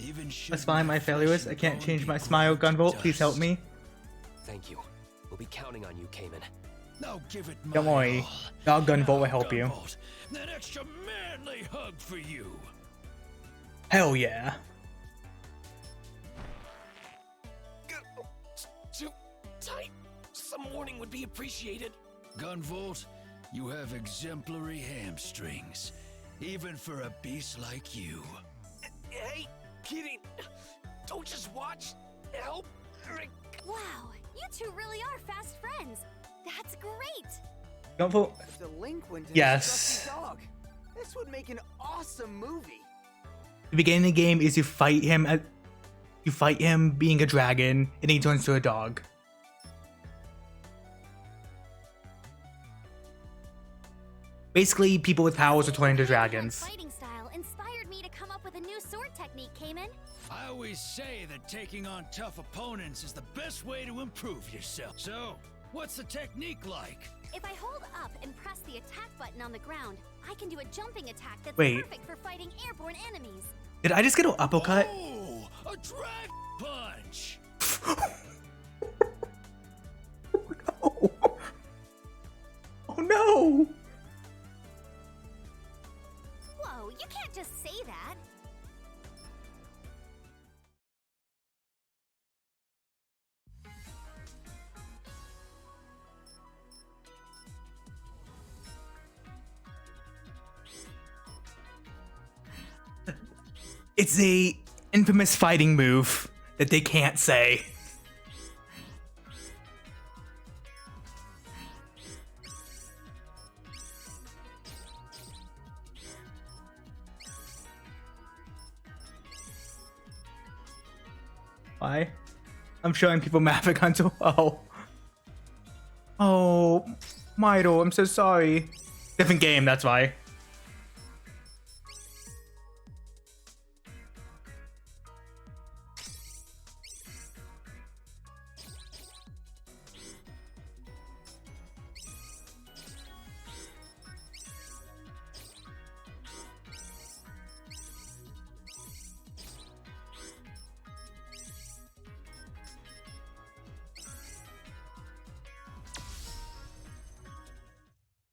Even should That's fine, my failures. I can't change my smile, Gunvolt. Please help me. Thank you. We'll be counting on you, Cayman. Now give it my Don't worry. all. Our Gunvolt will help you. Gunvolt, that extra manly hug for you. Hell yeah. Too tight. Some warning would be appreciated. Gunvolt, you have exemplary hamstrings, even for a beast like you. Hey, kidding. Don't just watch. Help. Wow, you two really are fast friends. That's great. Gunvolt. Delinquent and Yes. a trusty dog. This would make an awesome movie. The beginning of the game is you fight him being a dragon, and he turns to a dog. Basically, people with powers are turning into dragons. Fighting style inspired me to come up with a new sword technique, Cayman. I always say that taking on tough opponents is the best way to improve yourself. So, what's the technique like? If I hold up and press the attack button on the ground, I can do a jumping attack that's Wait. perfect for fighting airborne enemies. Did I just get an uppercut? Oh, a drag punch! Oh no! Oh no! Whoa, you can't just say that. It's a infamous fighting move that they can't say. Why? I'm showing people Maverick Hunter. Oh. Oh, Mito, I'm so sorry. Different game, that's why.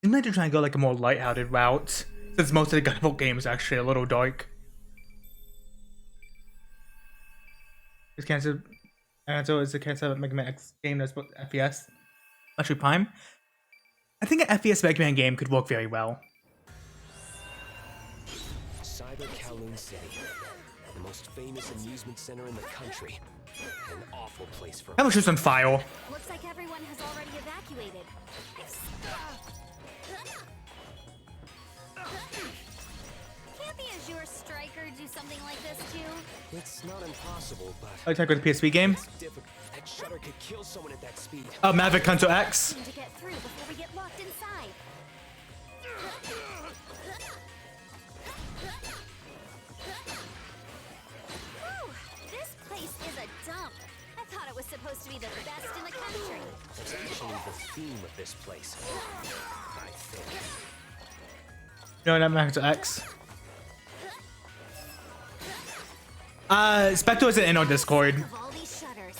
I might try and go like a more lighthearted route, since most of the Gunvolt games are actually a little dark. Is Cancer Anzo is the Cancer Mega Man X game that's FPS? Actually Prime? I think an FPS Mega Man game could work very well. Cyber Kowloon City, the most famous amusement center in the country. An awful place for. How much is on file? Looks like everyone has already evacuated. Can't the Azure Striker do something like this too? It's not impossible, but I check with the PSP game. it's difficult. That shutter could kill someone at that speed. Oh, Maverick Hunter X. To get through before we get locked inside. Whew, this place is a dump. I thought it was supposed to be the best in the country. That's actually the theme of this place. I think. No, not Maverick Hunter X. Spectre isn't in our Discord. Of all these shutters,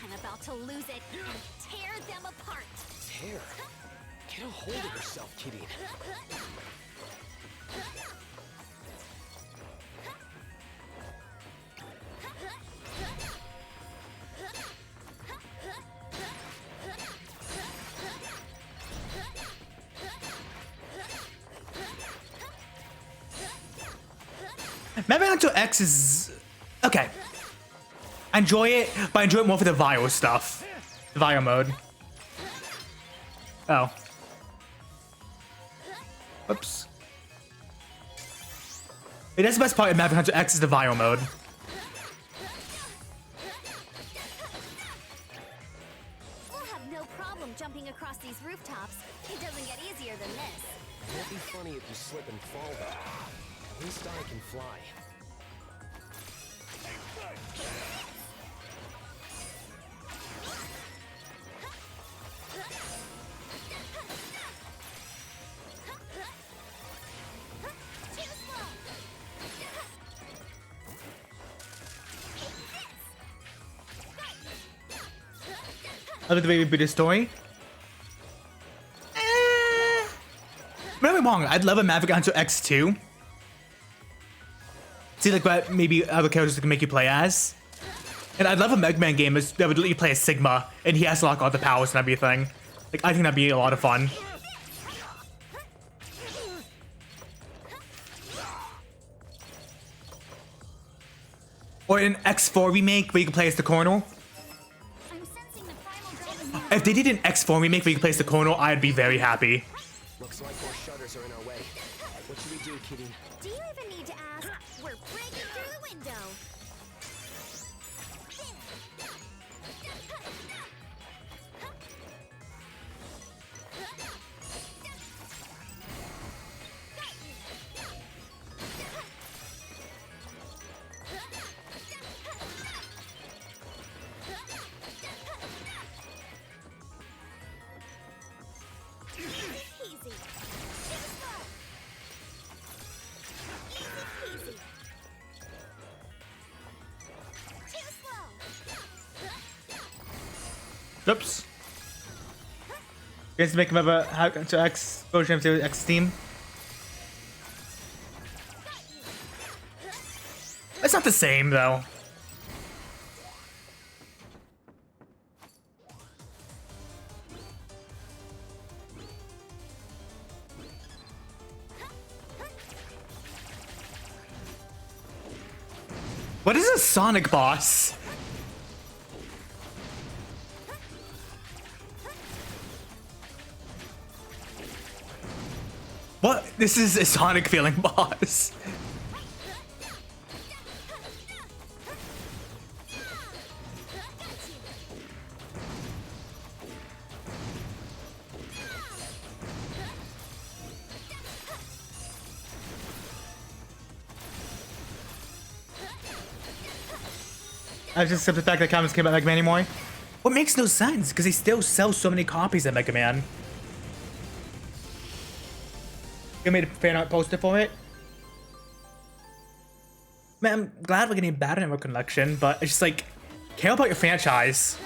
I'm about to lose it and tear them apart. Tear. Get a hold of yourself, Kitty. Mega Man Hunter X is okay. I enjoy it, but I enjoy it more for the viral stuff. The viral mode. Oh. Oops. That's the best part of Mega Man Hunter X is the viral mode. We'll have no problem jumping across these rooftops. It doesn't get easier than this. It won't be funny if you slip and fall, though. At least I can fly. Other the way we beat the story. Don't get me wrong, I'd love a Maverick Hunter X2. See, like, what maybe other characters can make you play as. And I'd love a Mega Man game that would let you play as Sigma, and he has to lock all the powers and everything. Like, I think that'd be a lot of fun. Or an X4 remake where you can play as the Colonel. If they did an X4 remake where you can play as the Colonel, I'd be very happy. Looks like more shutters are in our way. What should we do, kitty? Do you even need to ask? We're breaking through the window. Oops. Guys, to make him have a Hack to X version of X Steam. It's not the same though. What is a Sonic boss? What? This is a Sonic feeling boss. I just accept the fact that comics came out like Mega Man. What makes no sense, because they still sell so many copies of Mega Man. You made a fan art poster for it? Man, I'm glad we're getting a Battle Network collection, but it's just like, care about your franchise.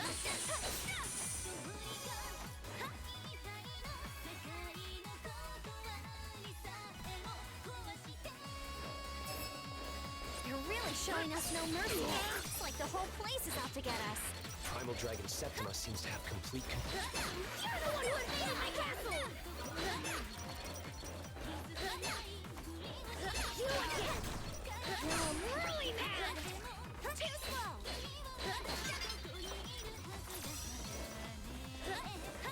You're really showing us no mercy. It's like the whole place is out to get us. Primal Dragon Septima seems to have complete control. You're the one who invaded my castle! You again! You're really mad! Too slow!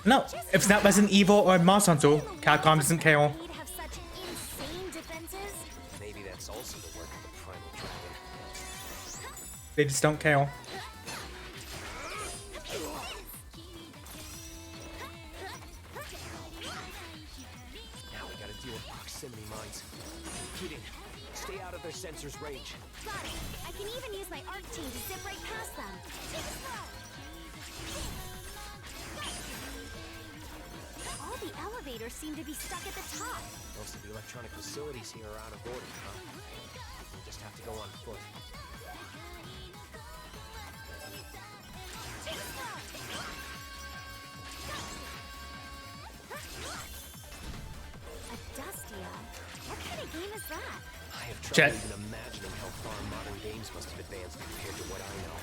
No, if it's not Resident Evil or Monster Hunter, Capcom doesn't care. We'd have such insane defenses. Maybe that's also the work of the Primal Dragon. They just don't care. Now we gotta deal with proximity mines. Kidding. Stay out of their sensors' range. Got it. I can even use my arc team to zip right past them. Too slow! All the elevators seem to be stuck at the top. Most of the electronic facilities here are out of order, huh? We'll just have to go on foot. A Dustia? What kind of game is that? I have trouble Chat. even imagining how far modern games must have advanced compared to what I know.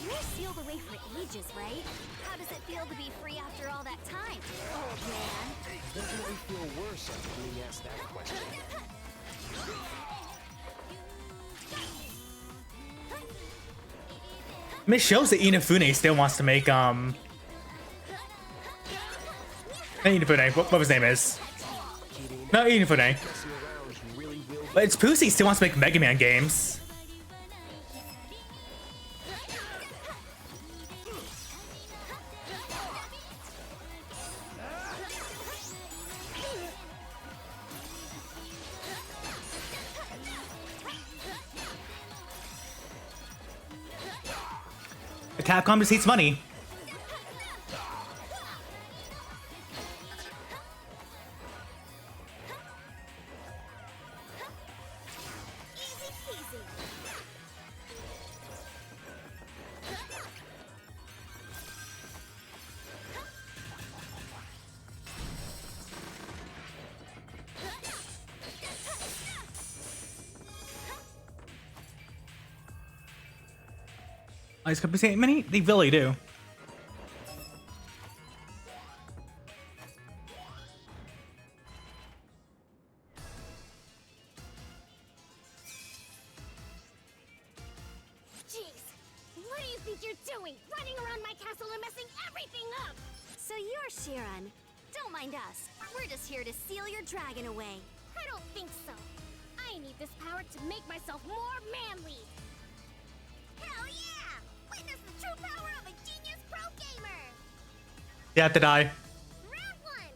You were sealed away for ages, right? How does it feel to be free after all that time, old man? Definitely feel worse after being asked that question. mean, it shows that Inafune still wants to make not Inafune, what his name is. Not Inafune. But it's Pussy still wants to make Mega Man games. The Capcom just hates money. These companies hate money? They really do. Jeez, what do you think you're doing? Running around my castle and messing everything up! So you're Shiran. Don't mind us. We're just here to seal your dragon away. I don't think so. I need this power to make myself more manly. Hell yeah! Witness the true power of a genius pro gamer! They have to die. Round one!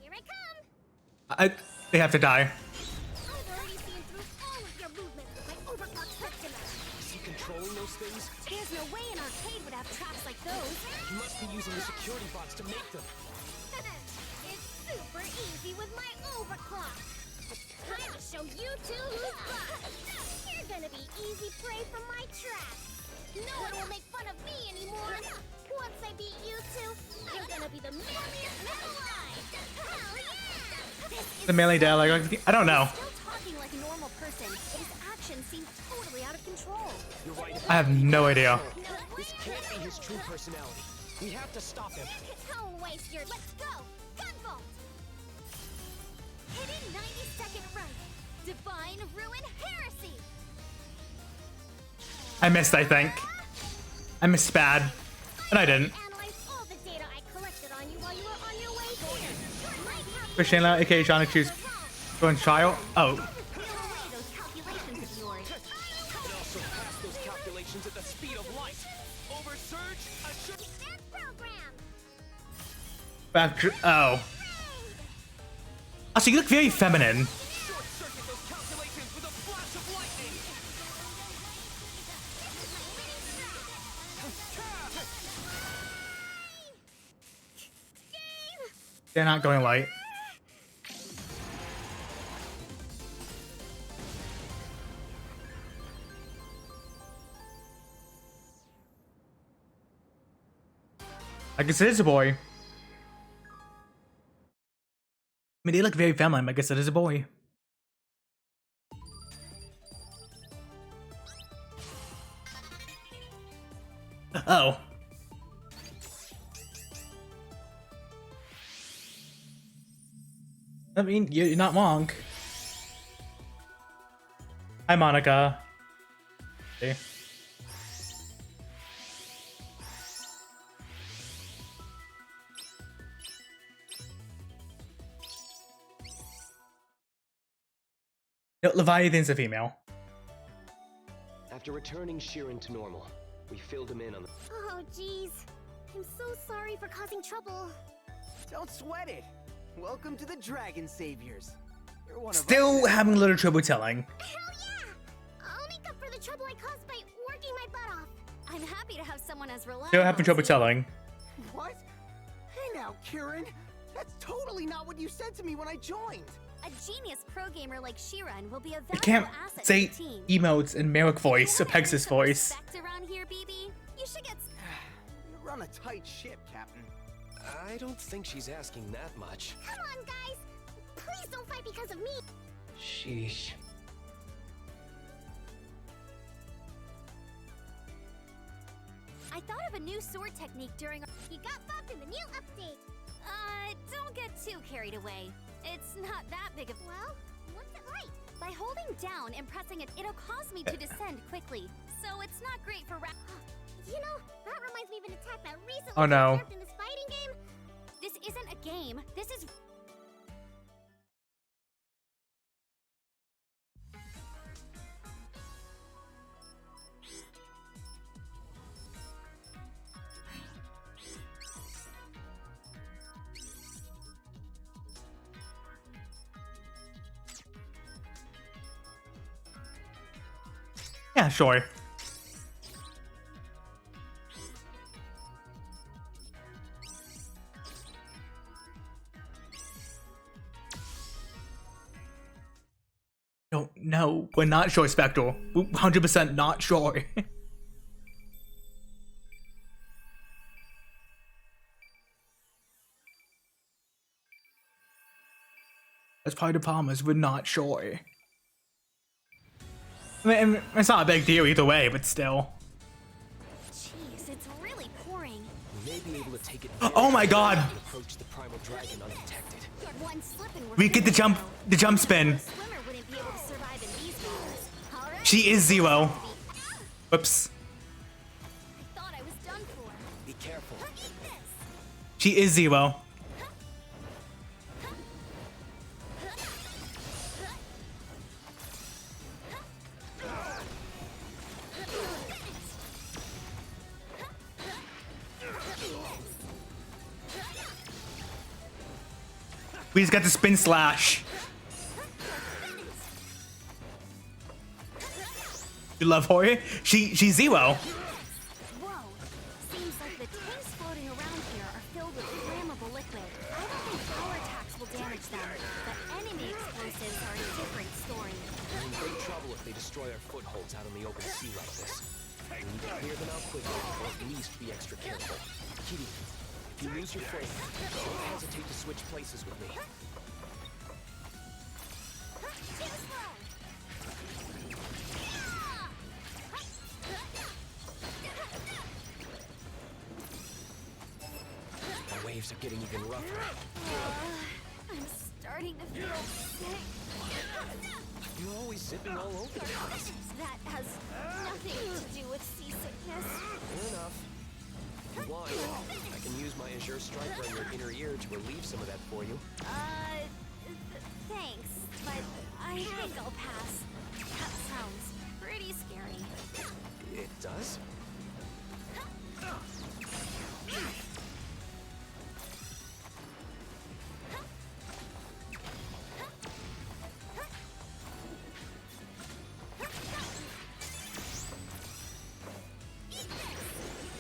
Here I come! They have to die. I've already seen through all of your movements with my overclocked Septima. Is he controlling those things? There's no way an arcade would have traps like those. He must be using the security bots to make them. It's super easy with my overclock. Time to show you two who's boss. You're gonna be easy prey for my traps. No one will make fun of me anymore. Once I beat you two, I'm gonna be the manliest man alive. Hell yeah! This is The melee dialogue. I don't know. still talking like a normal person. His actions seem totally out of control. You're right. I have no idea. This can't be his true personality. We have to stop him. Don't waste your. Let's go! Gunvolt! Hidden 90-second run. Divine Ruin Heresy! I missed, I think. I missed bad. And I didn't. Analyze all the data I collected on you while you were on your way here. My calculations Christiana, aka Shauna, choose going trial. Oh. peel away those calculations of yours. And also pass those calculations at the speed of light. Over surge, assure. That program! Back. Oh. Also, you look very feminine. Short circuit those calculations with a flash of lightning. They're not going light. I guess it is a boy. I mean, they look very feminine. I guess it is a boy. Oh. I mean, you're not Monk. Hi, Monica. Hey. No, Leviathan's a female. After returning Shiran to normal, we filled him in on the. Oh, jeez. I'm so sorry for causing trouble. Don't sweat it. Welcome to the Dragon Saviors. You're one of Still us. having a little trouble telling. Hell yeah! I'll make up for the trouble I caused by working my butt off. I'm happy to have someone as reliable. Still having trouble as you. telling. What? Hey now, Kieran. That's totally not what you said to me when I joined. A genius pro gamer like Shiran will be a I valuable can't asset say to the team. emotes in Merrick voice or Pegasus Some voice. respect around here, BB. You should get. You run a tight ship, Captain. I don't think she's asking that much. Come on, guys. Please don't fight because of me. Sheesh. I thought of a new sword technique during. You got buffed in the new update. Don't get too carried away. It's not that big of. Well, what's it like? By holding down and pressing it, it'll cause me to descend quickly. So it's not great for You know, an attack that recently Oh, no. observed in this fighting game? This isn't a game. This is... Yeah, sure. No, we're not sure, Spectral. We're 100% not sure. That's probably the problem, is we're not sure. I mean, it's not a big deal either way, but still. Jeez, it's really pouring. We may be able to take it. Oh my god! And approach the primal dragon undetected. One slip and we're We get the jump spin. A swimmer wouldn't be able to survive in these waters. All right. She is Zero. Whoops. I thought I was done for. Be careful. Eat this. She is Zero. We just got the spin slash. You love horror? She's Zero. Whoa. Seems like the tanks floating around here are filled with flammable liquid. I don't think power attacks will damage them, but enemy explosives are a different story. We're in great trouble if they destroy our footholds out on the open sea like this. We need to clear them out quickly, or at least be extra careful. Kitty, if you lose your flame, don't hesitate to switch places with me. Too slow. The waves are getting even rougher. I'm starting to feel sick. You're always zipping all over the place. That has nothing to do with seasickness. Fair enough. If you want, I can use my Azure striker on your inner ear to relieve some of that for you. Thanks, but I think I'll pass. That sounds pretty scary. It does?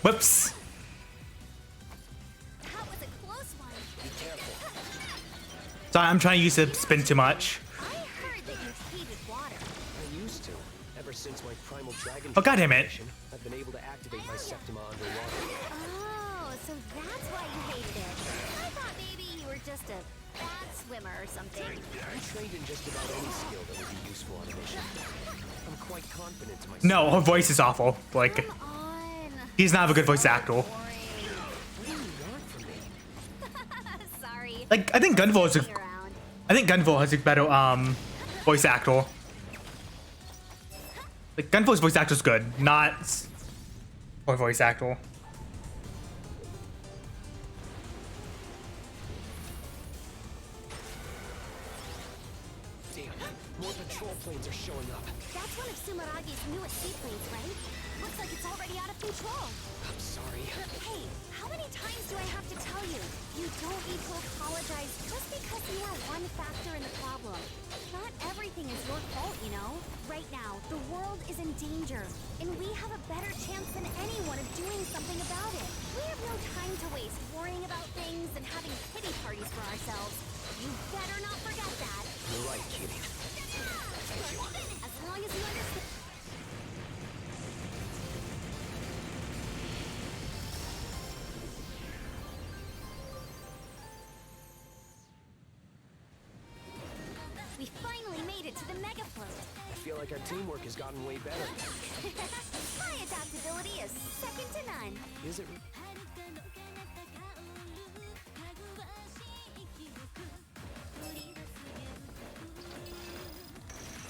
Whoops. That was a close one. Be careful. Sorry, I'm trying to use the spin too much. I heard that you hated water. I used to. Ever since my primal dragon Oh, goddammit. transformation, I've been able to activate my Septima underwater. Oh, so that's why you hated it. I thought maybe you were just a bad swimmer or something. I'm trained in just about any skill that would be useful on a mission. I'm quite confident in myself. No, her voice is awful. Like, Come on. he's not a good voice actor. Boring. What do you want from me? Sorry. Like, I think Gunvolt is Around. I think Gunvolt has a better voice actor. Like, Gunvolt's voice actor's good, not her voice actor. Damn, more patrol planes are showing up. That's one of Sumeragi's newest seaplanes, right? Looks like it's already out of control. I'm sorry. Hey, how many times do I have to tell you? You don't need to apologize just because you are one factor in the problem. Not everything is your fault, you know? Right now, the world is in danger, and we have a better chance than anyone of doing something about it. We have no time to waste worrying about things and having pity parties for ourselves. You better not forget that. You're right, Kitty. Thank you. As long as you understand. We finally made it to the mega float. I feel like our teamwork has gotten way better. My adaptability is second to none. Is it?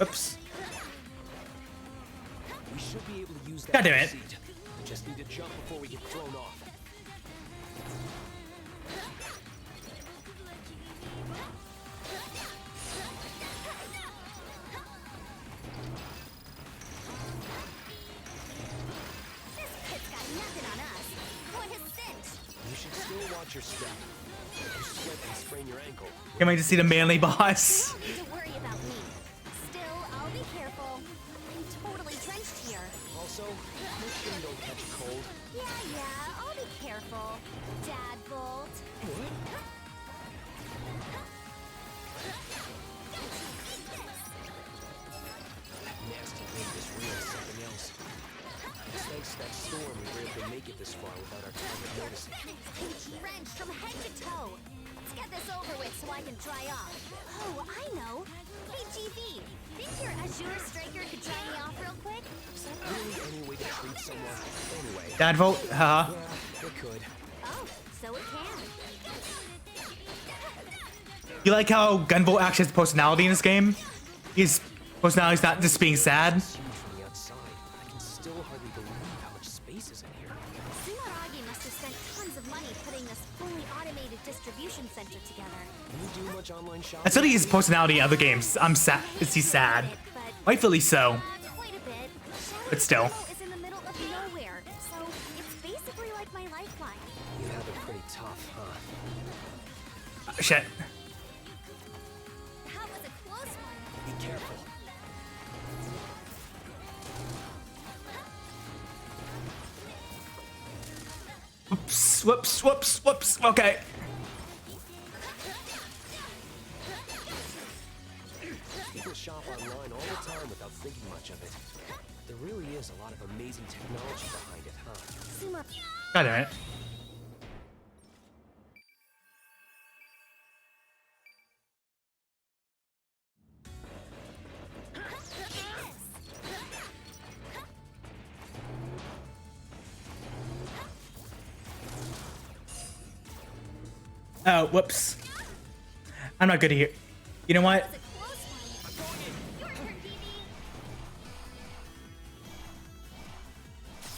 Oops. We should be able to use that God damn it. seat. Just need to jump before we get thrown off. This pit's got nothing on us. What a cinch. You should still watch your step. If you slip and sprain your ankle, Can't wait to see the manly boss. You don't need to worry about me. Still, I'll be careful. I'm totally drenched here. also, make sure you don't catch a cold. Yeah, I'll be careful. Dad Volt. That nasty wind is real as something else. It's thanks to that storm we were able to make it this far without our target noticing. I'm drenched from head to toe. Let's get this over with so I can dry off. Oh, I know. Hey, GV, think your Azure Striker could dry me off real quick? Is that really any way to treat someone? Anyway, Dad vote, haha. yeah, it could. Oh, so it can. You like how Gunvolt actually has personality in this game? His personality's not just being sad. Huge from the outside. I can still hardly believe how much space is in here. Sumeragi must have spent tons of money putting this fully automated distribution center together. Do you do much online shopping? That's really his personality in other games. I'm sad. Is he sad? Rightfully so. Quite a bit. But still. Shadow is in the middle of nowhere, so it's basically like my lifeline. You have it pretty tough, huh? Shit. That was a close one. Be careful. Whoops, whoops, whoops, whoops. Okay. People shop online all the time without thinking much of it. There really is a lot of amazing technology behind it, huh? Sumer. God damn it. Oh, whoops. I'm not good here. You know what?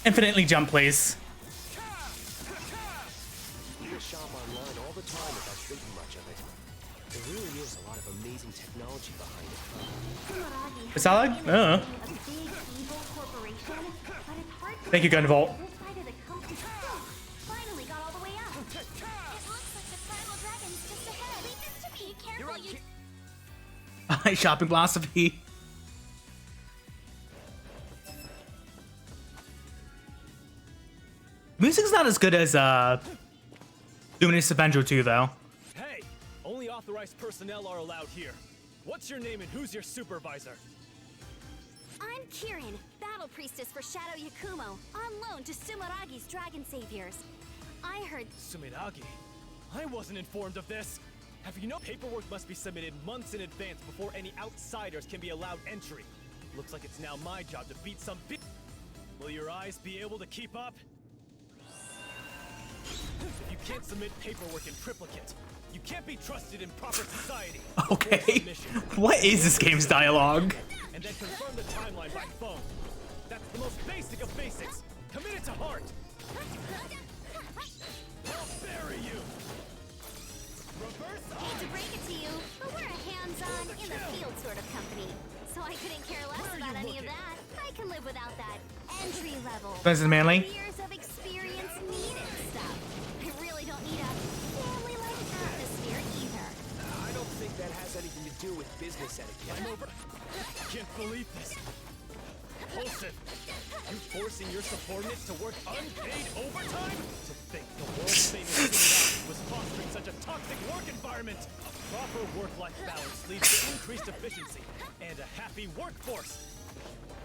Infinitely jump, please. People shop online all the time without thinking much of it. There really is a lot of amazing technology behind it, huh? Sumeragi Is that like? a big evil corporation, but it's hard to Thank you, Gunvolt. this side of the company. Finally got all the way out. It looks like the primal dragon's just ahead. Leave this to me. Careful, you. Shopping philosophy. Music's not as good as Luminous Avenger 2 though. Hey! Only authorized personnel are allowed here. What's your name and who's your supervisor? I'm Kirin, Battle Priestess for Shadow Yakumo, on loan to Sumeragi's Dragon Saviors. I heard Sumiragi? I wasn't informed of this. Have you know paperwork must be submitted months in advance before any outsiders can be allowed entry? Looks like it's now my job to beat some Will your eyes be able to keep up? If you can't submit paperwork in triplicate, you can't be trusted in proper society. Okay. What is this game's dialogue? And then confirm the timeline by phone. That's the most basic of basics. Commit it to heart. I'll bury you. Reverse hate to break it to you, but we're a hands-on, in-the-field sort of company. So I couldn't care less about any of that. I can live without that entry level. This is Manly. Years of experience needed stuff. I really don't need a family-like atmosphere either. I don't think that has anything to do with business etiquette. I'm over. Can't believe this. Impulsive. You forcing your subordinates to work unpaid overtime? To think the world-famous Sumiragi was fostering such a toxic work environment. A proper work-life balance leads to increased efficiency and a happy workforce.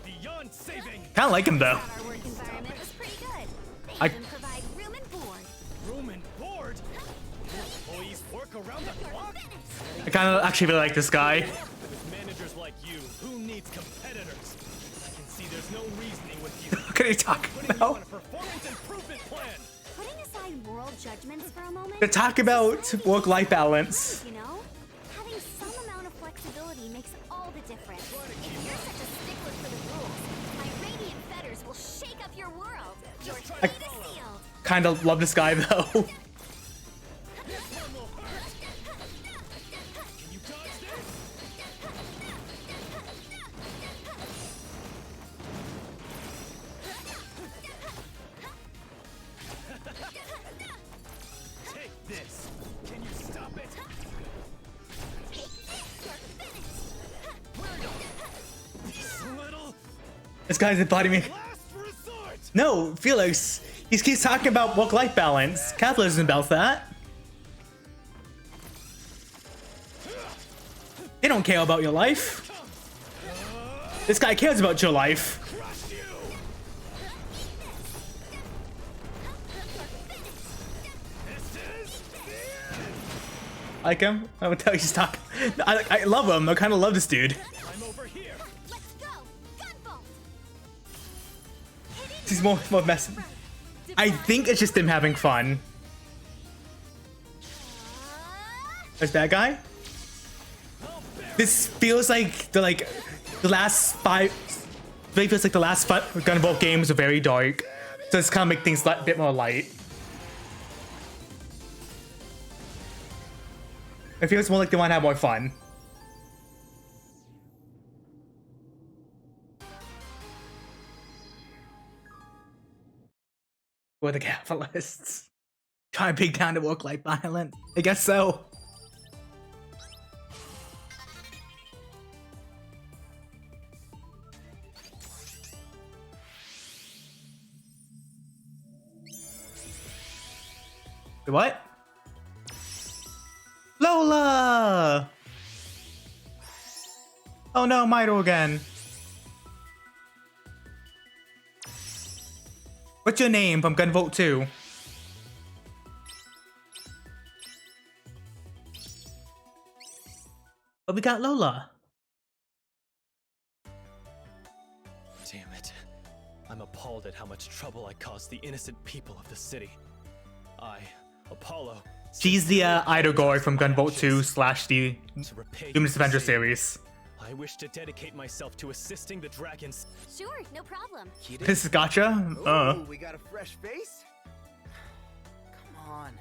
Beyond saving. Kinda like him though. Our work environment was pretty good. They I- even provide room and board. Room and board? Employees work around the clock? I kinda actually really like this guy. With managers like you, who needs competitors? I can see there's no reasoning with you. What are you talking Putting you on about? a performance improvement plan. Putting aside moral judgments for a moment. To talk about work-life balance. You know, having some amount of flexibility makes all the difference. If you're such a stickler for the rules, my radiant fetters barriers will shake up your world. Your fate is sealed. Kind of love this guy though. Can you dodge this? Take this. Can you stop it? Little This guy's embodying me. last resort. No, Felix. He keeps talking about work-life balance. Capitalism about that. They don't care about your life. This guy cares about your life. Crush you. This is the end. Like him? I would tell you stop. I love him. I kind of love this dude. I'm over here. Let's go! Gunvolt! He's more messy. I think it's just him having fun. There's that guy. This feels like the last five. It feels like the last Gunvolt games are very dark, so it's kind of make things a bit more light. It feels more like they want to have more fun. We're the capitalists. Try to big down to work-life balance. I guess so. What? Lola! Oh no, Mito again. What's your name from Gunvolt 2? Oh, we got Lola. Damn it. I'm appalled at how much trouble I caused the innocent people of the city. I, Apollo... She's the Idogore from Gunvolt 2 / the to repay Luminous your Avenger favor. series. I wish to dedicate myself to assisting the dragons. Sure, no problem. This is gotcha? Ooh, we got a fresh face? Come on.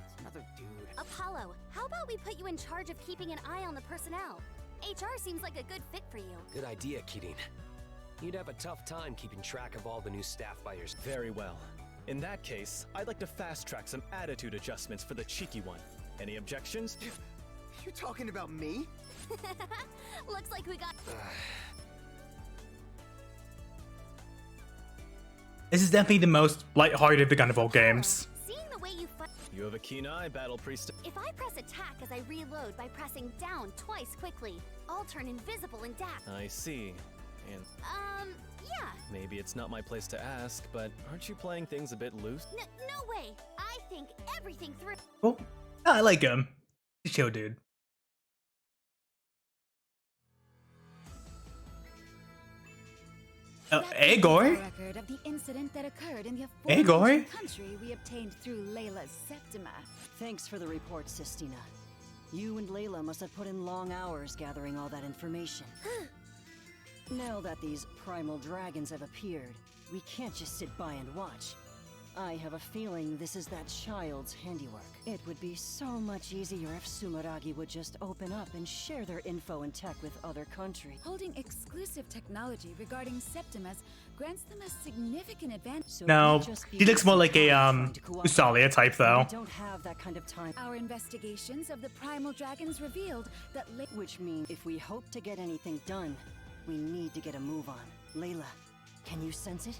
It's another dude. Apollo, how about we put you in charge of keeping an eye on the personnel? HR seems like a good fit for you. Good idea, Kirin. You'd have a tough time keeping track of all the new staff by yourself. Very well. In that case, I'd like to fast-track some attitude adjustments for the cheeky one. Any objections? You talking about me? Looks like we got... This is definitely the most lighthearted of the Gunvolt games. Seeing the way you fight... You have a keen eye, Battle Priest. If I press attack as I reload by pressing down twice quickly, I'll turn invisible and dash. I see. And Yeah. maybe it's not my place to ask, but aren't you playing things a bit loose? No way. I think everything through. Oh, I like him. He's a chill dude. Agor? Record of the incident that occurred in the Agor? aforementioned country we obtained through Layla's Septima. Thanks for the report, Sistina. You and Layla must have put in long hours gathering all that information. Now that these primal dragons have appeared, we can't just sit by and watch. I have a feeling this is that child's handiwork. It would be so much easier if Sumeragi would just open up and share their info and tech with other countries. Holding exclusive technology regarding Septimas grants them a significant advantage. So No, we just he looks more like a trying to cooperate. Usalia type though. We don't have that kind of time. Our investigations of the primal dragons revealed that Which means if we hope to get anything done, we need to get a move on. Layla, can you sense it?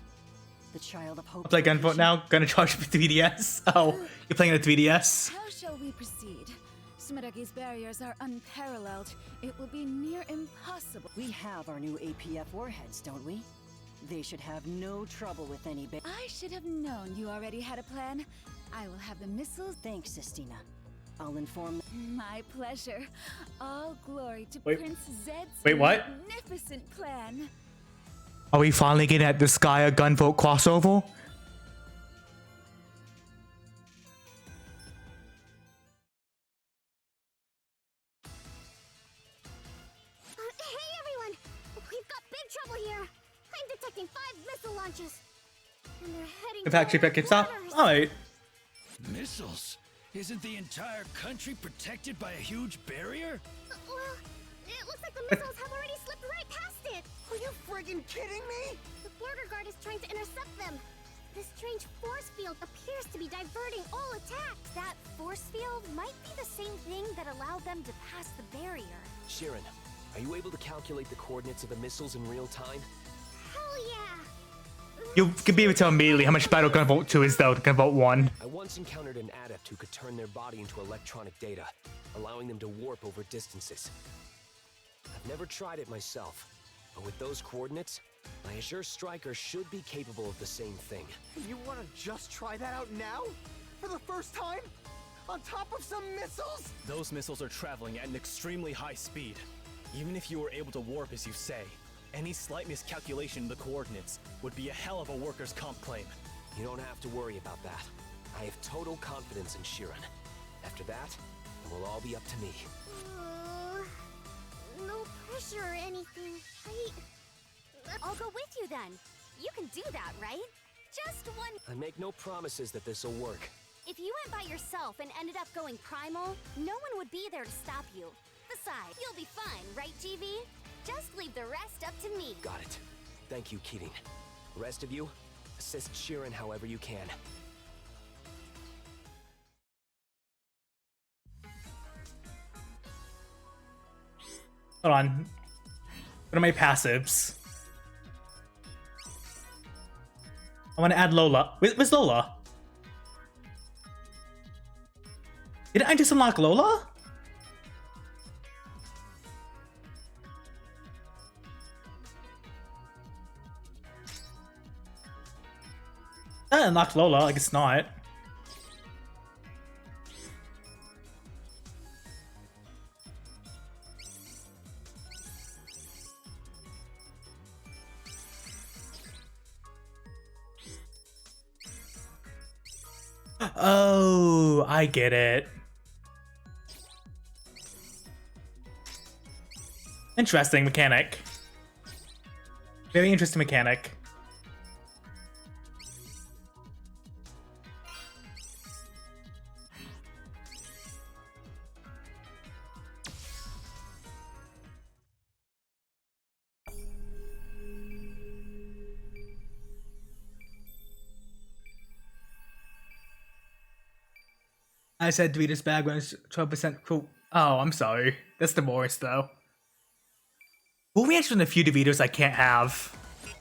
The child of hope. Play Gunvolt now. Gonna charge for 3DS. Oh, you're playing a 3DS. How shall we proceed? Sumeragi's barriers are unparalleled. It will be near impossible. We have our new APF warheads, don't we? They should have no trouble with any I should have known you already had a plan. I will have the missiles. Thanks, Sistina. I'll inform. My pleasure. All glory to Wait. Prince Zed's Wait, what? magnificent plan. Are we finally getting at this Gaia Gunvolt crossover? Hey everyone! We've got big trouble here! I'm detecting 5 missile launches. And they're heading The factory toward pick it up. waters. Alright. Missiles? Isn't the entire country protected by a huge barrier? Well, it looks like the missiles have already slipped right past it. Are you friggin' kidding me? The border guard is trying to intercept them. This strange force field appears to be diverting all attacks. That force field might be the same thing that allowed them to pass the barrier. Sharon, are you able to calculate the coordinates of the missiles in real time? Hell yeah! You can be able to tell immediately how much better Gunvolt 2 is though than Gunvolt 1. I once encountered an adept who could turn their body into electronic data, allowing them to warp over distances. I've never tried it myself, but with those coordinates, my Azure Striker should be capable of the same thing. You wanna just try that out now? For the first time? On top of some missiles? Those missiles are traveling at an extremely high speed. Even if you were able to warp as you say, any slight miscalculation in the coordinates would be a hell of a workers' comp claim. You don't have to worry about that. I have total confidence in Sharon. After that, it will all be up to me. No pressure or anything. I'll go with you then. You can do that, right? Just one. I make no promises that this will work. If you went by yourself and ended up going primal, no one would be there to stop you. Besides, you'll be fine, right, GV? Just leave the rest up to me. Got it. Thank you, Keating. The rest of you, assist Sharon however you can. Hold on. What are my passives? I want to add Lola. Where's Lola? Didn't I just unlock Lola? I unlocked Lola, I guess not. Oh, I get it. Interesting mechanic. Very interesting mechanic. I said to read this bag when it's 12% cool. Oh, I'm sorry. That's the worst though. Cool Ranch is one of the few videos I can't have.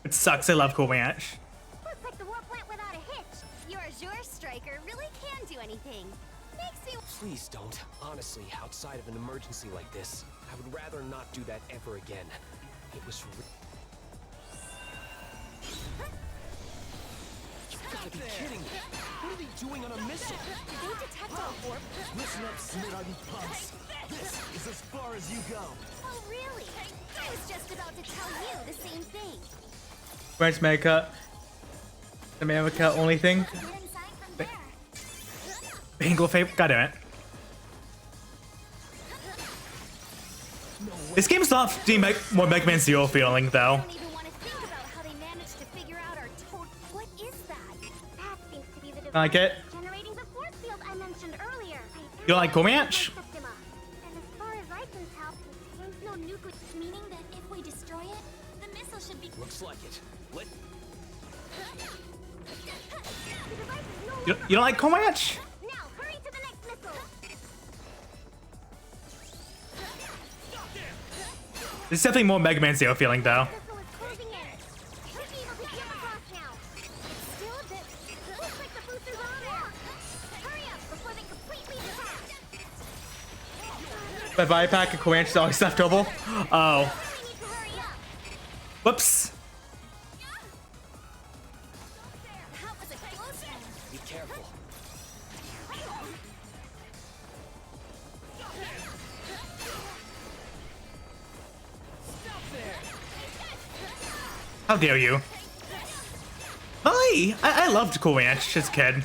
It sucks, I love Cool Ranch. Looks like the warp went without a hitch. Your Azure Striker really can do anything. Makes me... Please don't. Honestly, outside of an emergency like this, I would rather not do that ever again. It was You gotta be kidding me! What are they doing on a missile? Did they detect our warp? Listen up, Smirnogi punks. This is as far as you go. Oh, really? I was just about to tell you the same thing. French America. America only thing. Bingo favorite. God damn it. This game's not doing more Mega Man Zero feeling though. I don't even want to think about how they managed to figure out our total... What is that? That seems to be the device I like it. generating the force field I mentioned earlier. You like Cool Ranch? And as far as I can tell, there's no nuclear... Meaning that if we destroy it, the missile should be... Looks like it. Let... The device is no longer... You don't like Cool Ranch? Now, hurry to the next missile. This is definitely more Mega Man Zero feeling though. Missile is closing in. Should be able to jump across now. It's still a bit... Looks like the boosters are on off. Hurry up before they completely detach. But Body Pack and Cool Ranch is always left over. Oh. We need to hurry up. Whoops. That was a close one. Be careful. How dare you? Hi! I loved Cool Ranch as a kid. We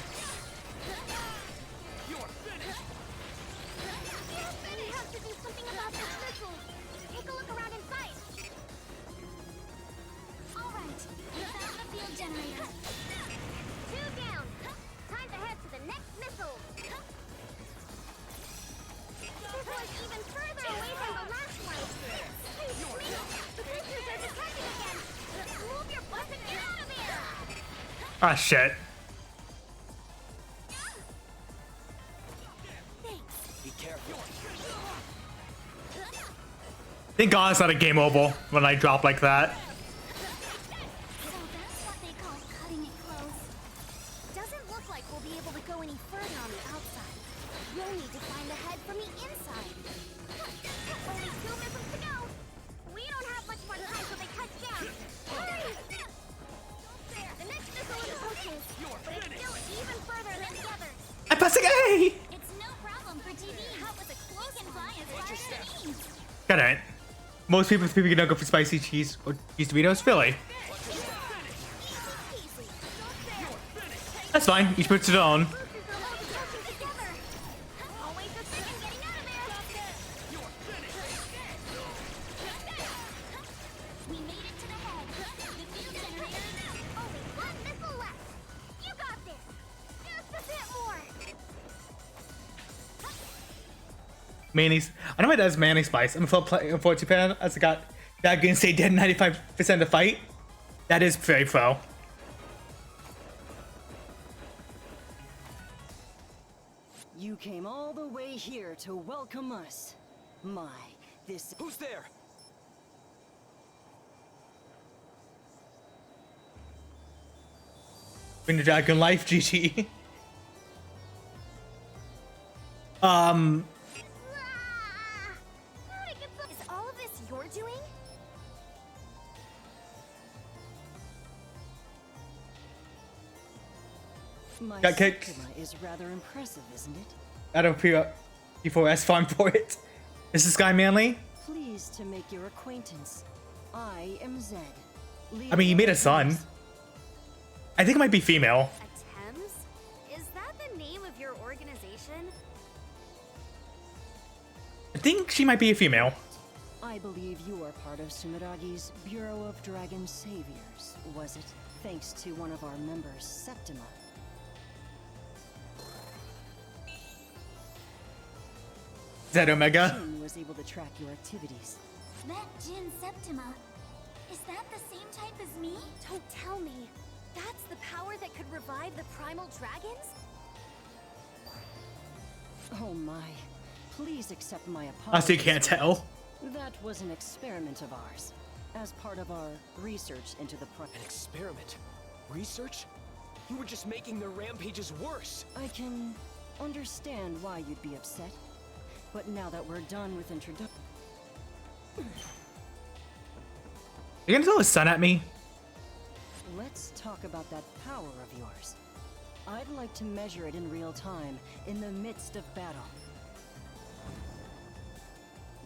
have to do something about this missile. Take a look around inside. Alright, we found the field generator. Ah, shit. Be careful. Thank God it's not a game over when I drop like that. So that's what they call cutting it close. Doesn't look like we'll be able to go any further on the outside. You'll need to find the head from the inside. Only 2 missiles to go. We don't have much more time till they touch down. Hurry! There, the next missile is approaching, but it's still even further than the others. I'm pressing A! It's no problem for TV. That was a close and fly as far as it means. Got it. Most people don't go for spicy cheese or cheese Doritos. Philly. That's fine. Each puts it on. We made it to the head. The fuel generator is out. Only 1 missile left. You got this. Just a bit more. Mayonnaise. I know it does mayonnaise spice. I'm a full 42 fan as I got that gonna stay dead 95% of the fight. That is very pro. You came all the way here to welcome us. This... Who's there? Bring the dragon life, GG. Is all of this your doing? My Got kicked. Septima is rather impressive, isn't it? I don't feel P4S farm for it. Is this guy manly? Pleased to make your acquaintance. I am Zed. I mean, you made a son. I think it might be female. Attempts? Is that the name of your organization? I think she might be a female. I believe you are part of Sumeragi's Bureau of Dragon Saviors, was it? Thanks to one of our members, Septima. Is that Omega? Jin was able to track your activities. That Jin Septima. Is that the same type as me? Don't tell me. That's the power that could revive the primal dragons? Oh my. Please accept my I apologies. still can't tell. That was an experiment of ours, as part of our research into the An experiment? Research? You were just making their rampages worse. I can understand why you'd be upset, but now that we're done with introduction... You gonna throw a sun at me? Let's talk about that power of yours. I'd like to measure it in real time, in the midst of battle.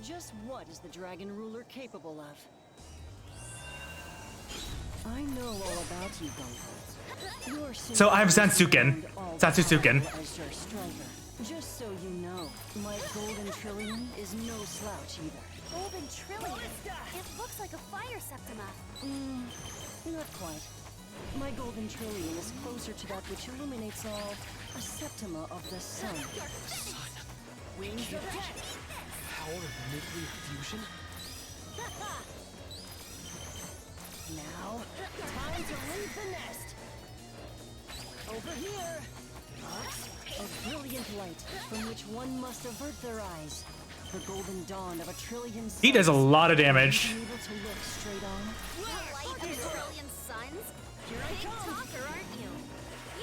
Just what is the Dragon Ruler capable of? I know all about you, Gunvolt. So I have Sansuken. Sansuken. As your striker. Just so you know, my golden trillion is no slouch either. Golden trillion? It looks like a fire Septima. Not quite. My golden trillion is closer to that which illuminates all, a Septima of the sun. Sun. Wings of death. Power of nuclear fusion? Now, time to leave the nest. Over here. A brilliant light from which one must avert their eyes. The golden dawn of a trillion suns. He does a lot of damage. Able to look straight on. The light of a trillion suns? You're a big talker, aren't you?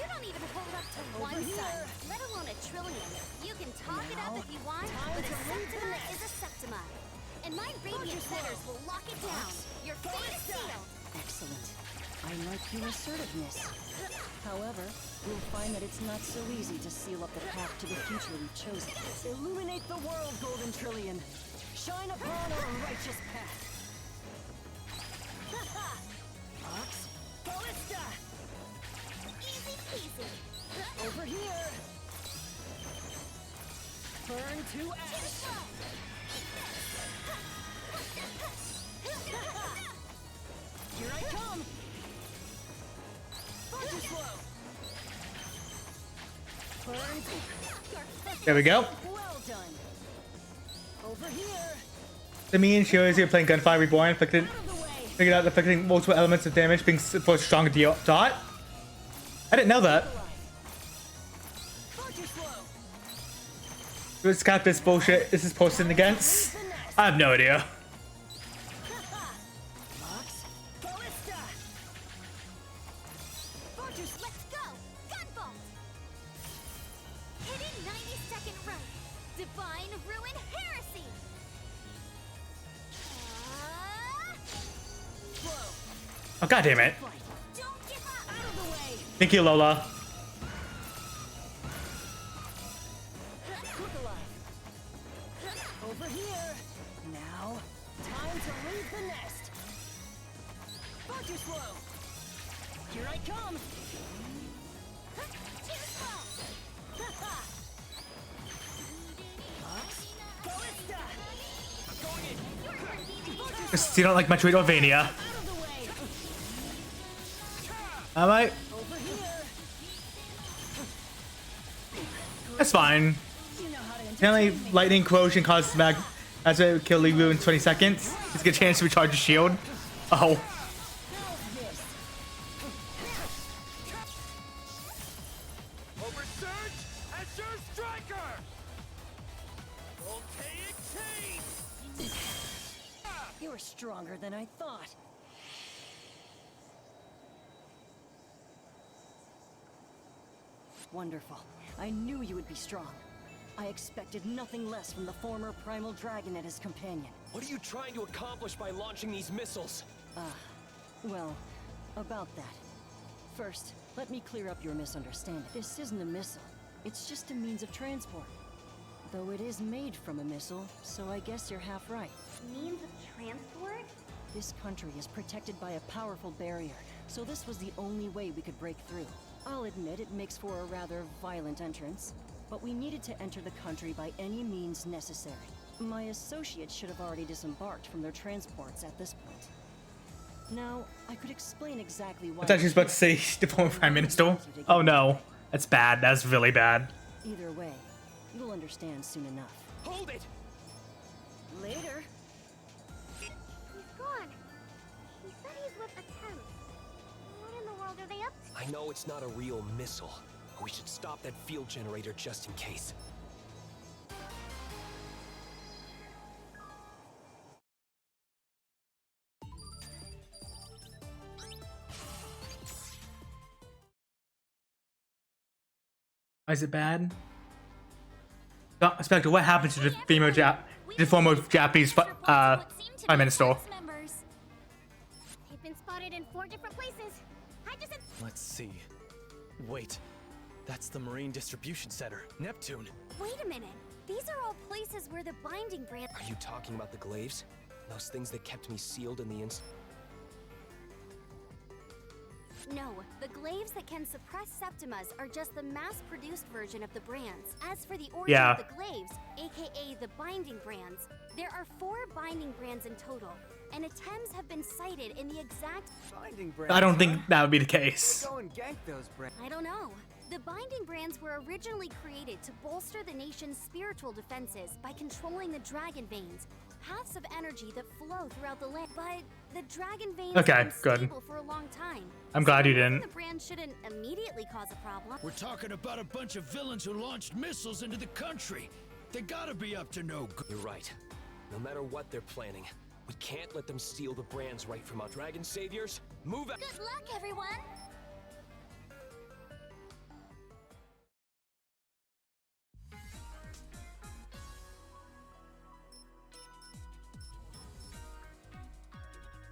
You don't even hold up to one sun, let alone a trillion. You can talk it up if you want, but a Septima is a Septima. And my radiant centers will lock it down. Your fate is sealed. Excellent. I like your assertiveness. However, you'll find that it's not so easy to seal up the path to the future we've chosen. Illuminate the world, Golden Trillion. Shine upon our righteous path. Ox, Ballista! Easy peasy. Over here. Burn to ash. Here I come. Far too slow. Burn to... There we go. Well done. Over here. The me and Shiro here playing Gunfire Reborn, figured out affecting multiple elements of damage, being for a strong dot. I didn't know that. Let's cap this bullshit. This is posting against. I have no idea. Let's go! Gunvolt! Hitting 90-second run. Divine Ruin Heresy! Oh, god damn it. Don't give up! Out of the way! Thank you, Lola. Over here. Now, time to leave the nest. Focus slow. Here I come. Too slow! You don't like Metroidvania. Alright. That's fine. Apparently, lightning corrosion causes mag. That's why it kill Liu in 20 seconds. Just get a chance to recharge your shield. Oh. Oversurge, Azure Striker! Voltaic Chain! You're stronger than I thought. Wonderful. I knew you would be strong. I expected nothing less from the former Primal Dragon and his companion. What are you trying to accomplish by launching these missiles? Well, about that. First, let me clear up your misunderstanding. This isn't a missile. It's just a means of transport. Though it is made from a missile, so I guess you're half right. Means of transport? This country is protected by a powerful barrier, so this was the only way we could break through. I'll admit it makes for a rather violent entrance, but we needed to enter the country by any means necessary. My associates should have already disembarked from their transports at this point. Now, I could explain exactly why— I thought she was about to say the former Prime Minister. Oh no. That's bad. That's really bad. Either way, you'll understand soon enough. Hold it! Later. He's gone. He said he's with Attempt. What in the world are they up to? I know it's not a real missile. We should stop that field generator just in case. Why is it bad? Spectre, what happened to the former Japanese Prime Minister? They've been spotted in 4 different places. Hydrogen. Let's see. Wait. That's the Marine Distribution Center, Neptune. Wait a minute. These are all places where the binding brand— Are you talking about the glaives? Those things that kept me sealed in the No, the glaives that can suppress Septimas are just the mass-produced version of the brands. As for the origin of the glaives, aka the binding brands, there are 4 binding brands in total, and attempts have been cited in the exact— Binding brands, I don't think huh? that would be the case. Go and gank those brands. I don't know. The binding brands were originally created to bolster the nation's spiritual defenses by controlling the dragon veins, paths of energy that flow throughout the land. But the dragon veins have been stable for a long time. I'm glad you didn't. The brand shouldn't immediately cause a problem. We're talking about a bunch of villains who launched missiles into the country. They gotta be up to no good. You're right. No matter what they're planning, we can't let them steal the brands right from our dragon saviors. Move out. Good luck, everyone!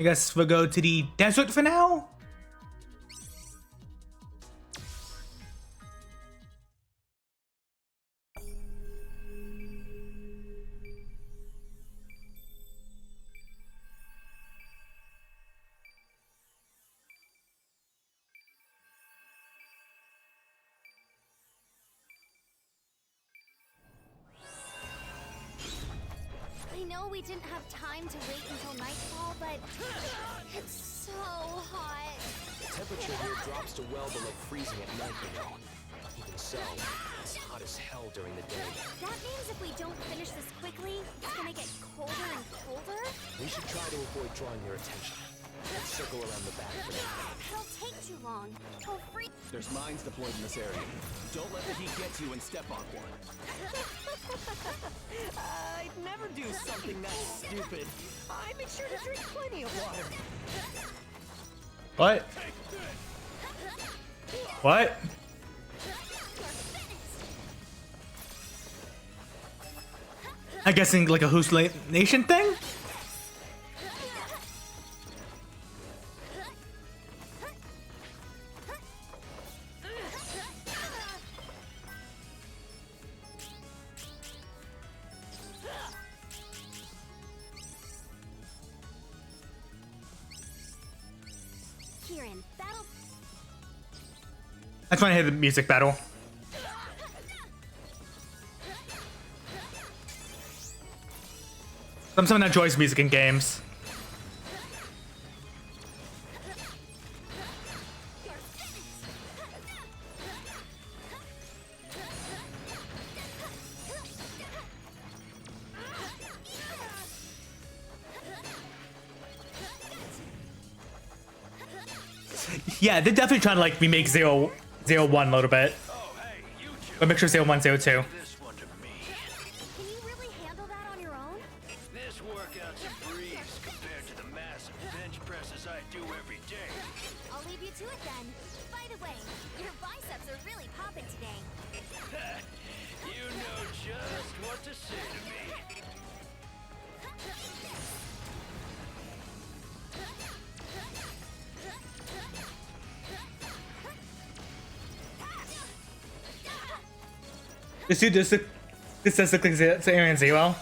I guess we'll go to the desert for now. I know we didn't have time to wait until nightfall, but it's so hot. The temperature here drops to well below freezing at night, you know. Even so, it's hot as hell during the day. That means if we don't finish this quickly, it's gonna get colder and colder? We should try to avoid drawing their attention. Let's circle around the back for now. It'll take too long. Oh, free. There's mines deployed in this area. Don't let the heat get to you and step on one. I'd never do something that stupid. I make sure to drink plenty of water. What? What? I'm guessing like a hallucination thing? Kieran, battle. I just want to hear the music battle. I'm someone that enjoys music in games. Yeah, they're definitely trying to like remake 0-1 a little bit. But make sure 0-1, 0-2. Can you really handle that on your own? This workout's a breeze compared to the massive bench presses I do every day. I'll leave you to it then. By the way, your biceps are really popping today. You know just what to say to me. This dude does look like Aaron Zero.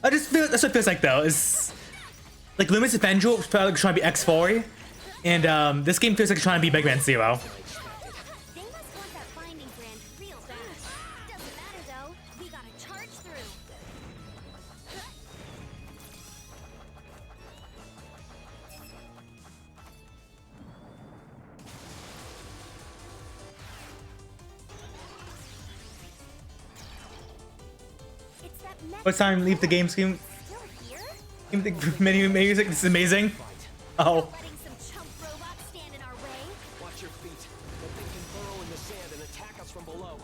I just feel that's what it feels like though. Is like Luminous Avenger was probably trying to be X4, and this game feels like it's trying to be Big Man Zero. They must want that binding brand real bad. Doesn't matter though. We gotta charge through. It's that What time leave the game scheme? still here? The menu music. This is amazing. Oh. Letting some chump robots stand in our way? Watch your feet. That thing can burrow in the sand and attack us from below.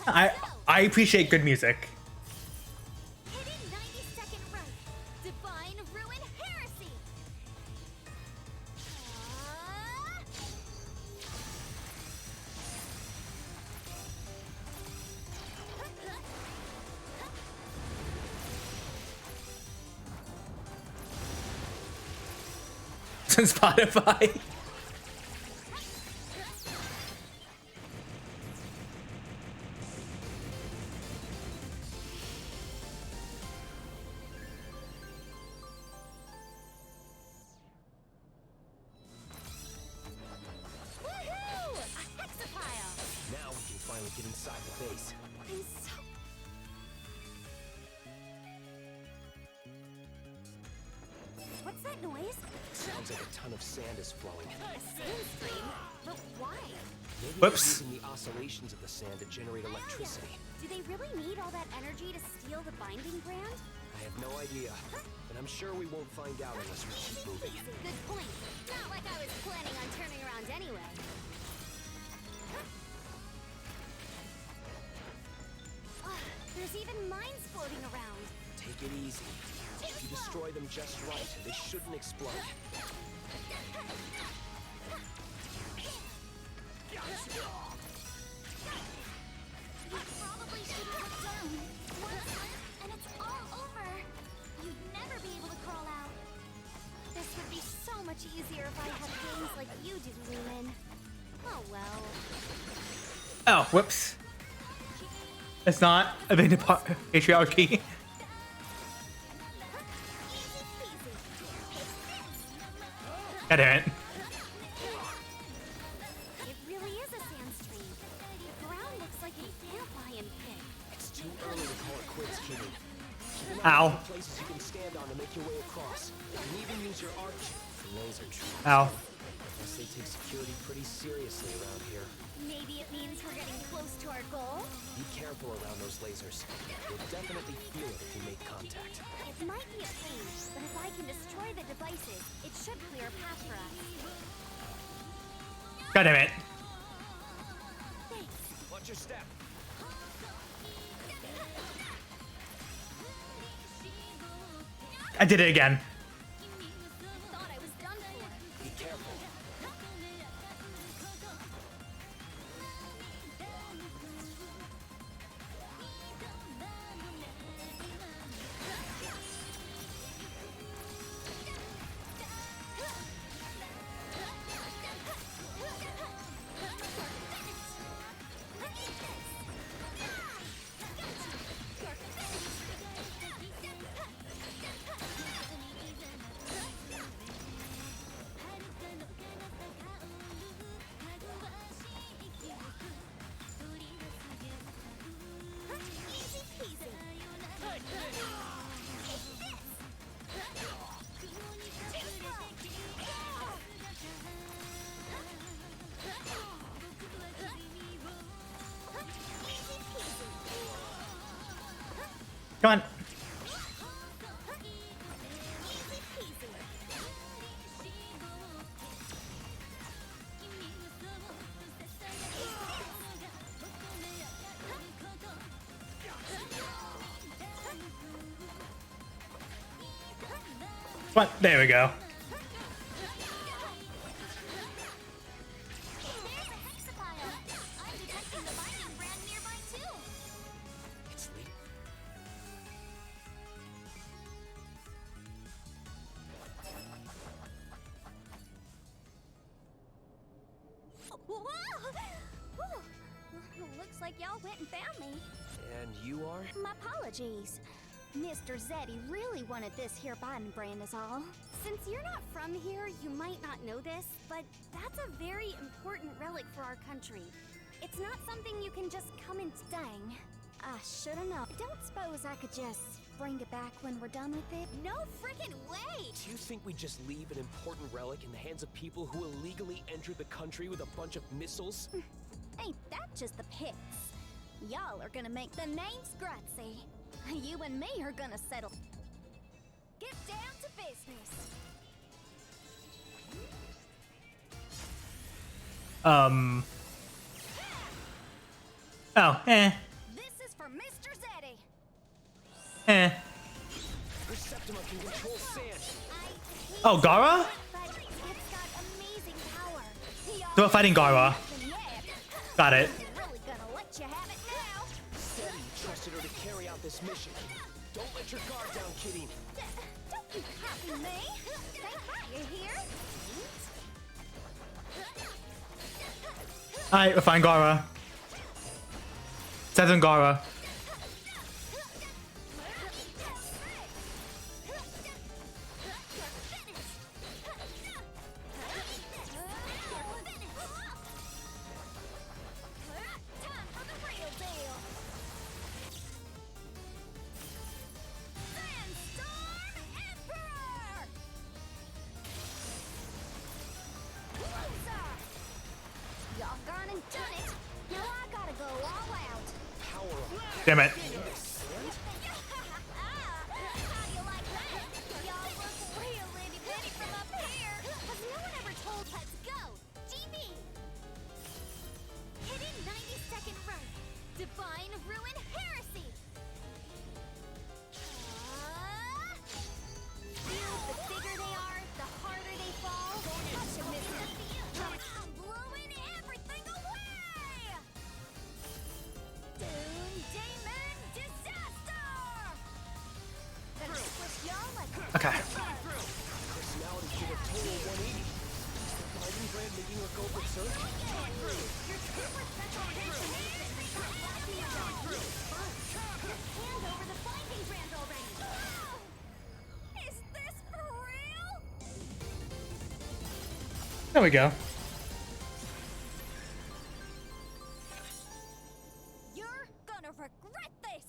I appreciate good music. Hidden 90-second run. Divine Ruin Heresy. It's on Spotify. Woohoo! A hexapile. Now we can finally get inside the base. I'm so... What's that noise? Sounds like a ton of sand is flowing. A sand stream? But why? Maybe Whoops. they're using the oscillations of the sand to generate electricity. Do they really need all that energy to steal the binding brand? I have no idea, but I'm sure we won't find out unless we keep moving. Good point. Not like I was planning on turning around anyway. There's even mines floating around. Take it easy. If you destroy them just right, they shouldn't explode. You probably should have looked down. One slip, and it's all over. You'd never be able to crawl out. This would be so much easier if I had games like you do, Lumen. Oh well. Oh, whoops. It's not a big patriarchy. God damn it. It really is a sand stream. The ground looks like an antlion pit. It's too early to call it quits, Kitty. Keep an eye Ow. on the places you can stand on to make your way across. this. You can even use your arch. Laser troops. Ow. Guess they take security pretty seriously around here. Maybe it means we're getting close to our goal? Be careful around those lasers. You'll definitely feel it if you make contact. It might be a pain, but if I can destroy the devices, it should clear a path for us. God damn it. Watch your step. I did it again. Thought I was done for. Be careful. Come on. What? There we go. It's late. Whoa! Whew. Looks like y'all went and found me. And you are? My apologies. Mr. Zeddy really wanted this here Biden brand is all. Since you're not from here, you might not know this, but that's a very important relic for our country. It's not something you can just come and dang. I shoulda known. Don't suppose I could just bring it back when we're done with it? No frickin' way! Do you think we just leave an important relic in the hands of people who illegally entered the country with a bunch of missiles? Ain't that just the pits? Y'all are gonna make the names grazie. You and me are gonna settle. Get down to business. Oh, This is for Mr. Zeddy. Your Septima can control sand. Oh, Gara? But it's got amazing power. So we're fighting Gara. Got it. Really gonna let you have it now. Zeddy trusted her to carry out this mission. Don't let your guard down, kidding. Don't you copy me. Say hi, you hear? Alright, we're fighting Gara. Seven Gara. Time for the real deal. Sandstorm Emperor! Loser! Y'all gone and done it. Now I gotta go all out. Power up. Damn it. How do you like that? Y'all look real itty-bitty from up here. Has no one ever told let's go? GB! Hidden 90-second run. Divine Ruin Heresy. The bigger they are, the harder they fall. Watch 'em miss it. I'm blowing everything away! Doom Demon Disaster! Gonna switch y'all like a Okay. Personality did a total 180. Is the Biden brand making her go berserk? Your super special attention hand over the binding brand already. Is this for real? There we go. You're gonna regret this.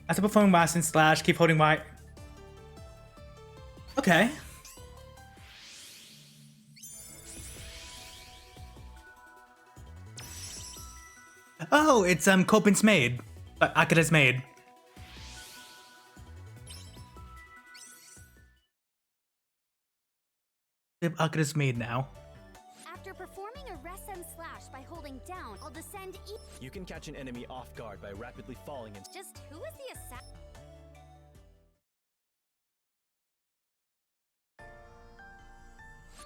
As I perform Blast and Slash, keep holding my... Okay. Oh, it's Copen's maid. Akira's maid. Akira's maid now. After performing a Resem slash by holding down, I'll descend You can catch an enemy off guard by rapidly falling and Just who is the assassin?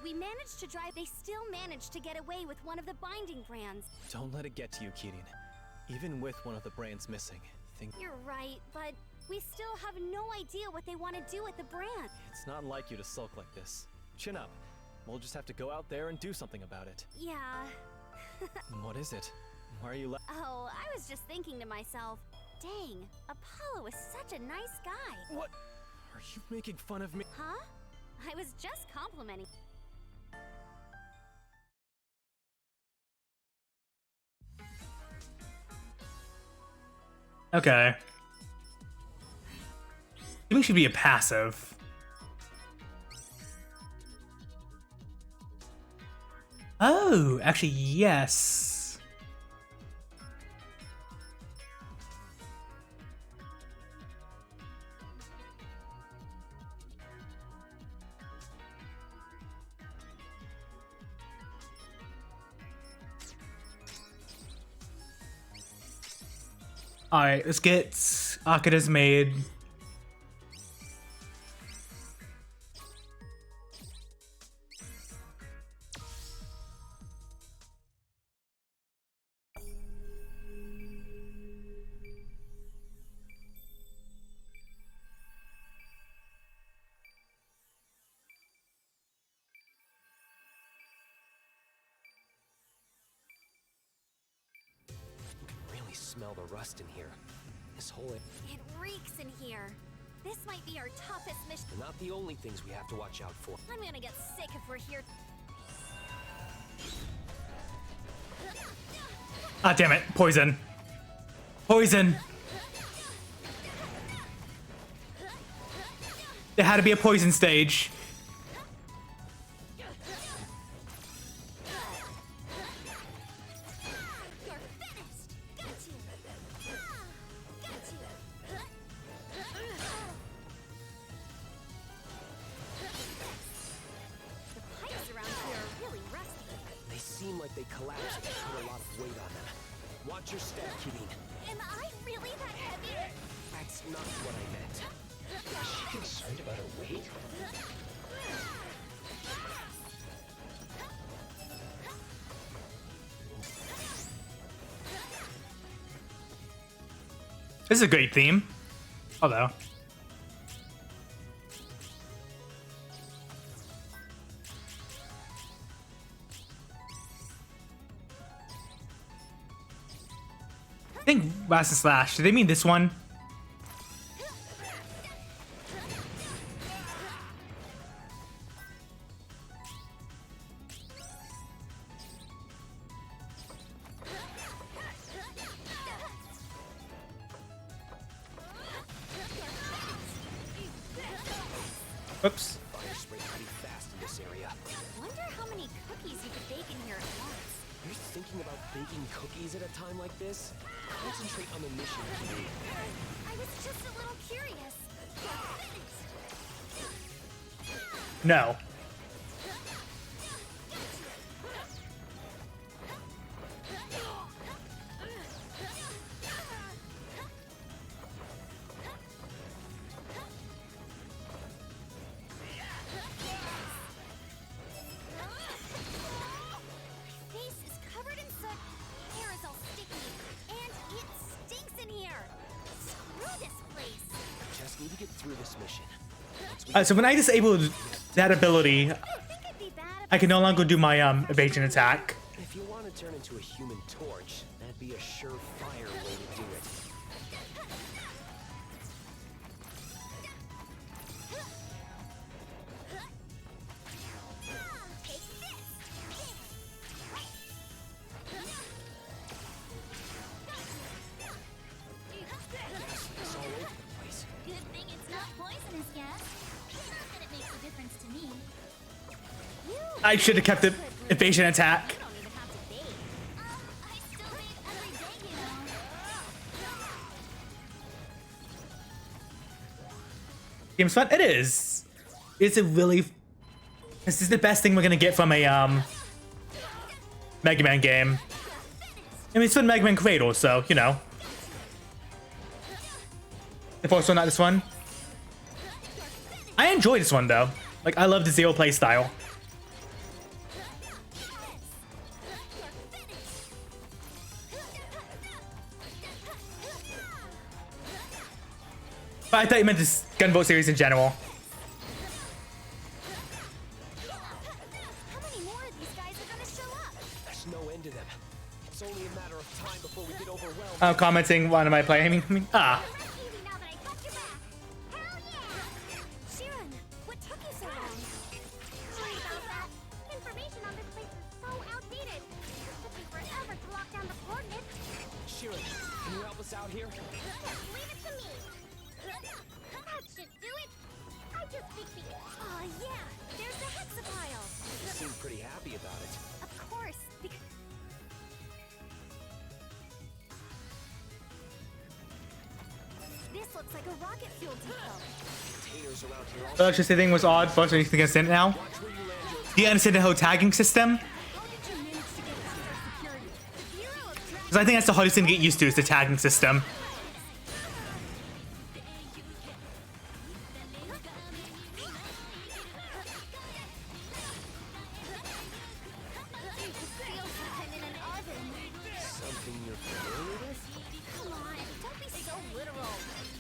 We managed to drive. They still managed to get away with one of the binding brands. don't let it get to you, Kirin. Even with one of the brands missing, You're right, but we still have no idea what they want to do with the brand. it's not like you to sulk like this. Chin up. We'll just have to go out there and do something about it. Yeah. What is it? Why are you Oh, I was just thinking to myself, dang, Apollo is such a nice guy. What? Are you making fun of me? Huh? I was just complimenting. Okay. Maybe should be a passive. Oh, actually, yes. Alright, let's get Akira's maid. Really smell the rust in here. This whole... It reeks in here. This might be our toughest mission. They're not the only things we have to watch out for. I'm gonna get sick if we're here. Ah, damn it. Poison. Poison. There had to be a poison stage. You're finished. Got you. Got you. The pipes around here are really rusty. They seem like they collapsed and put a lot of weight on them. Watch your step, Kirin. Am I really that heavy? That's not what I meant. Is she concerned about her weight? This is a great theme. Although. I think Blast and Slash. Do they mean this one? Oops. Fire spread pretty fast in this area. Wonder how many cookies you could bake in here at once. You're thinking about baking cookies at a time like this? Concentrate on the mission, Kirin. I was just a little curious. You're finished. No. My face is covered in soot. Air is all sticky. And it stinks in here. Screw this place. Just need to get through this mission. So when I disable that ability, I think it'd be bad if I can no longer do my evasion attack. If you want to turn into a human torch, that'd be a surefire way to do it. Take this. Solid. poisonous gas. Not that it makes a difference to me. I should have kept the evasion attack. I still bathe every day, you know. Game's fun. It is. It's a really. This is the best thing we're gonna get from a Mega Man game. I mean, it's been Mega Man Cradle, so you know. The first one, not this one. I enjoy this one though. Like, I love the Zero play style. But I thought you meant this Gunvolt series in general. How many more of these guys are gonna show up? There's no end to them. It's only a matter of time before we get overwhelmed. I'm commenting, what am I playing? I mean, ah. Easy now that I got your back. Hell yeah! Shiran, what took you so long? Sorry about that. Information on this place is so outdated. It took me forever to lock down the coordinates. Shiran, can you help us out here? Just leave it to me. That should do it. I just think the... Oh yeah, there's the hexapile. You seem pretty happy about it. Of course, because... This looks like a rocket fuel depot. Containers around here all The electricity thing was odd, but you can understand it now. Do you understand the whole tagging system? How did you manage to get past our security? Hero of Because I think that's the hardest thing to get used to, is the tagging system. something you're familiar with? Come on, don't be so literal.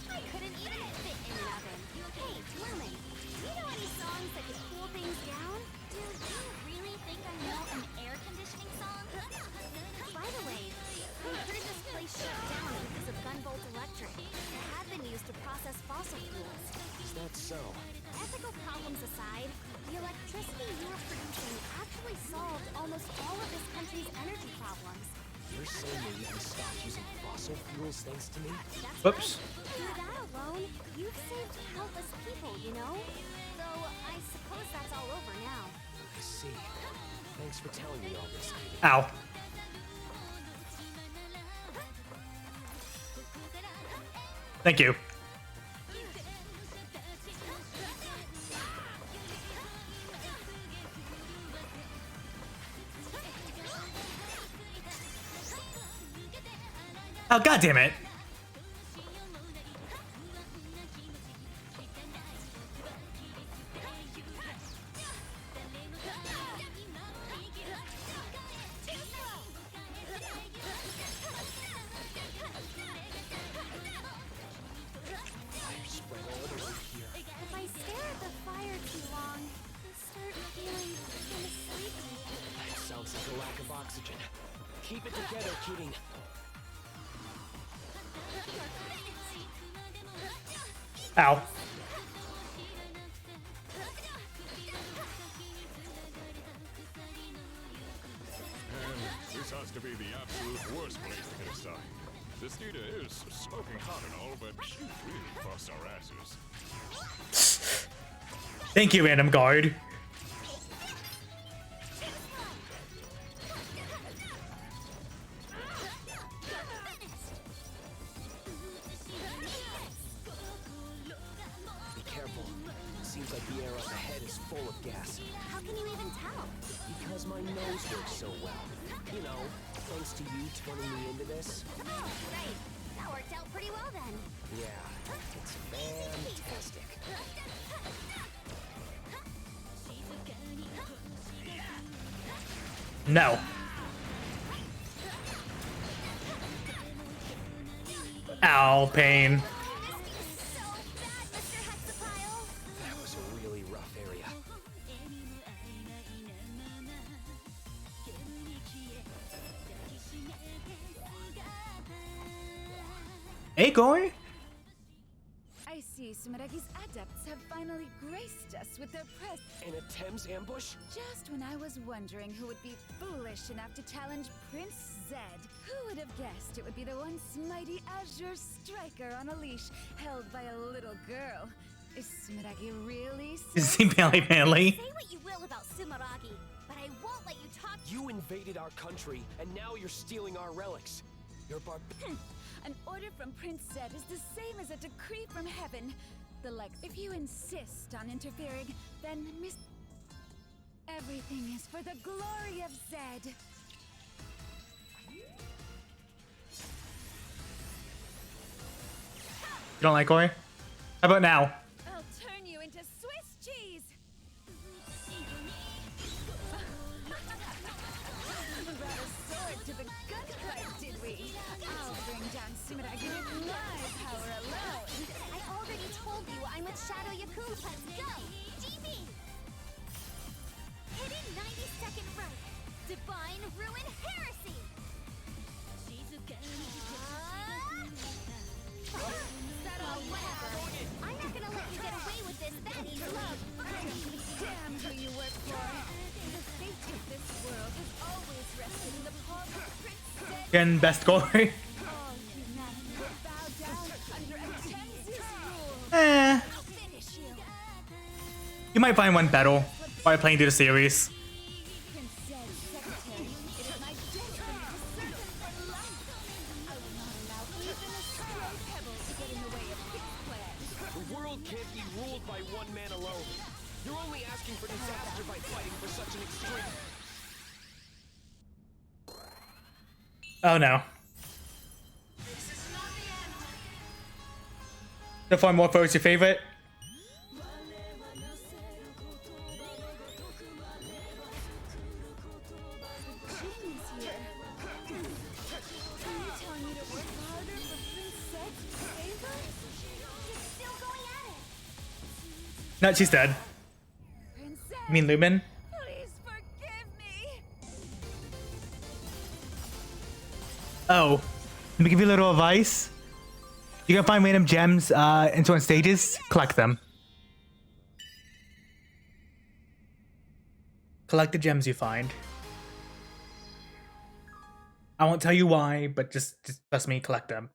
I couldn't even fit in an oven. Hey, Dwellman, do you know any songs that could cool things down? Dude, do you really think I know an air conditioning song? By the way, I heard this place shut down because of Gunvolt Electric. It had been used to process fossil fuels. Is that so? Ethical problems aside, the electricity you were producing actually solved almost all of this country's energy problems. You're saying they even stopped using fossil fuels thanks to me? That's Whoops. right. Through that alone, you've saved countless people, you know? Though, I suppose that's all over now. I see. Thanks for telling me all this. Ow. Thank you. Oh, God damn it. If I stare at the fire too long, I start feeling kind of sleepy. That sounds like a lack of oxygen. Keep it together, Keating. Ow. This has to be the absolute worst place to get a sign. This Nita is smoking hot and all, but she really busts our asses. Thank you, Random Guard. Be careful. Seems like the air up ahead is full of gas. How can you even tell? Because my nose works so well. You know, thanks to you turning me into this. Oh, right. That worked out pretty well then. Yeah, it's fantastic. No. Ow, pain. So bad, Mr. Hexapile. That was a really rough area. Hey, Gory. I see Sumeragi's adepts have finally graced us with their presence. In a Thames ambush? Just when I was wondering who would be foolish enough to challenge Prince Zed. Who would have guessed it would be the once mighty Azure striker on a leash, held by a little girl. Is Sumeragi really Is he manly? Say what you will about Sumeragi, but I won't let you talk. You invaded our country, and now you're stealing our relics. You're An order from Prince Zed is the same as a decree from heaven. If you insist on interfering, then everything is for the glory of Zed. You don't like Ori? How about now? I'll turn you into Swiss cheese. Brought a sword to the gunfight, did we? I'll bring down Sumeragi with my power alone. I already told you I'm with Shadow Yakuma. Let's go! GB! Hidden 90-second right. Divine Ruin Heresy! Whatever. I'm not gonna let you get away with this that easy. Damn who you work for. The fate of this world has always rested in the palm of Prince Zed. Again, best Ori. All humanity will bow down under Atenzu's rule. Eh. Finish you. You might find one battle by playing through the series. Prince Zed's secretary, it is my destiny to serve him for life. I will not allow even a stray pebble to get in the way of his plans. The world can't be ruled by one man alone. You're only asking for disaster by fighting for such an extreme. Oh no. So far, Morpho is your favorite? Jimmy's here. Are you telling me to work harder for Prince Zed's favor? He's still going at it! No, she's dead. Prince Zed, You mean Lumen? please forgive me. Oh. Let me give you a little advice. You can find random gems in certain stages. Collect them. Collect the gems you find. I won't tell you why, but just trust me, collect them.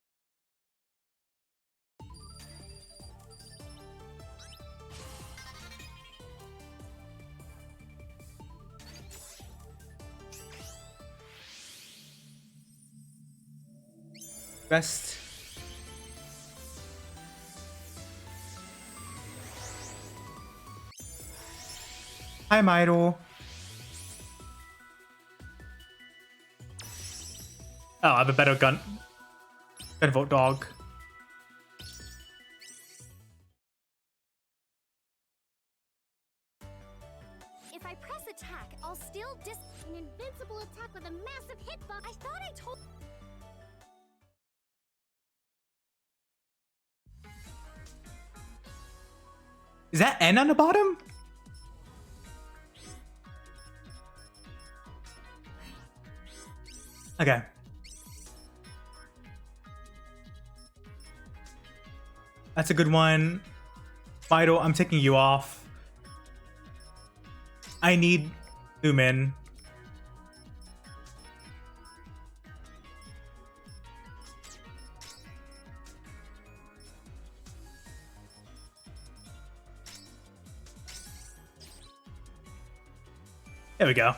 Rest. Hi, Myro. Oh, I have a better Gunvolt dog. If I press attack, I'll still an invincible attack with a massive hitbox. I thought I told. Is that N on the bottom? Okay. That's a good one. Vital, I'm taking you off. I need Lumen. There we go.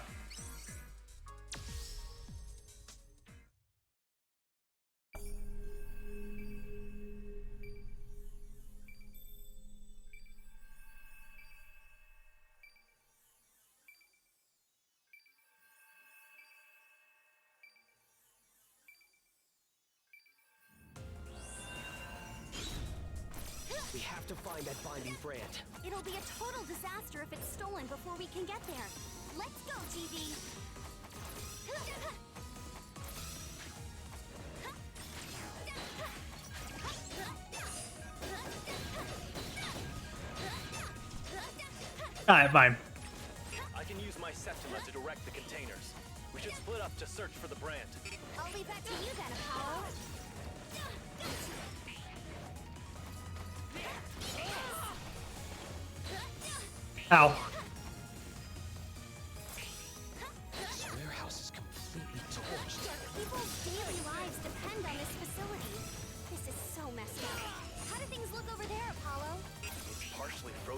We have to find that binding brand. It'll be a total disaster if it's stolen before we can get there. Let's go, GB! Alright, fine. I can use my Septima to direct the containers. We should split up to search for the brand. I'll leave that to you then, Apollo. Ow. This warehouse is completely torched. People's daily lives depend on this facility. This is so messed up. How do things look over there, Apollo?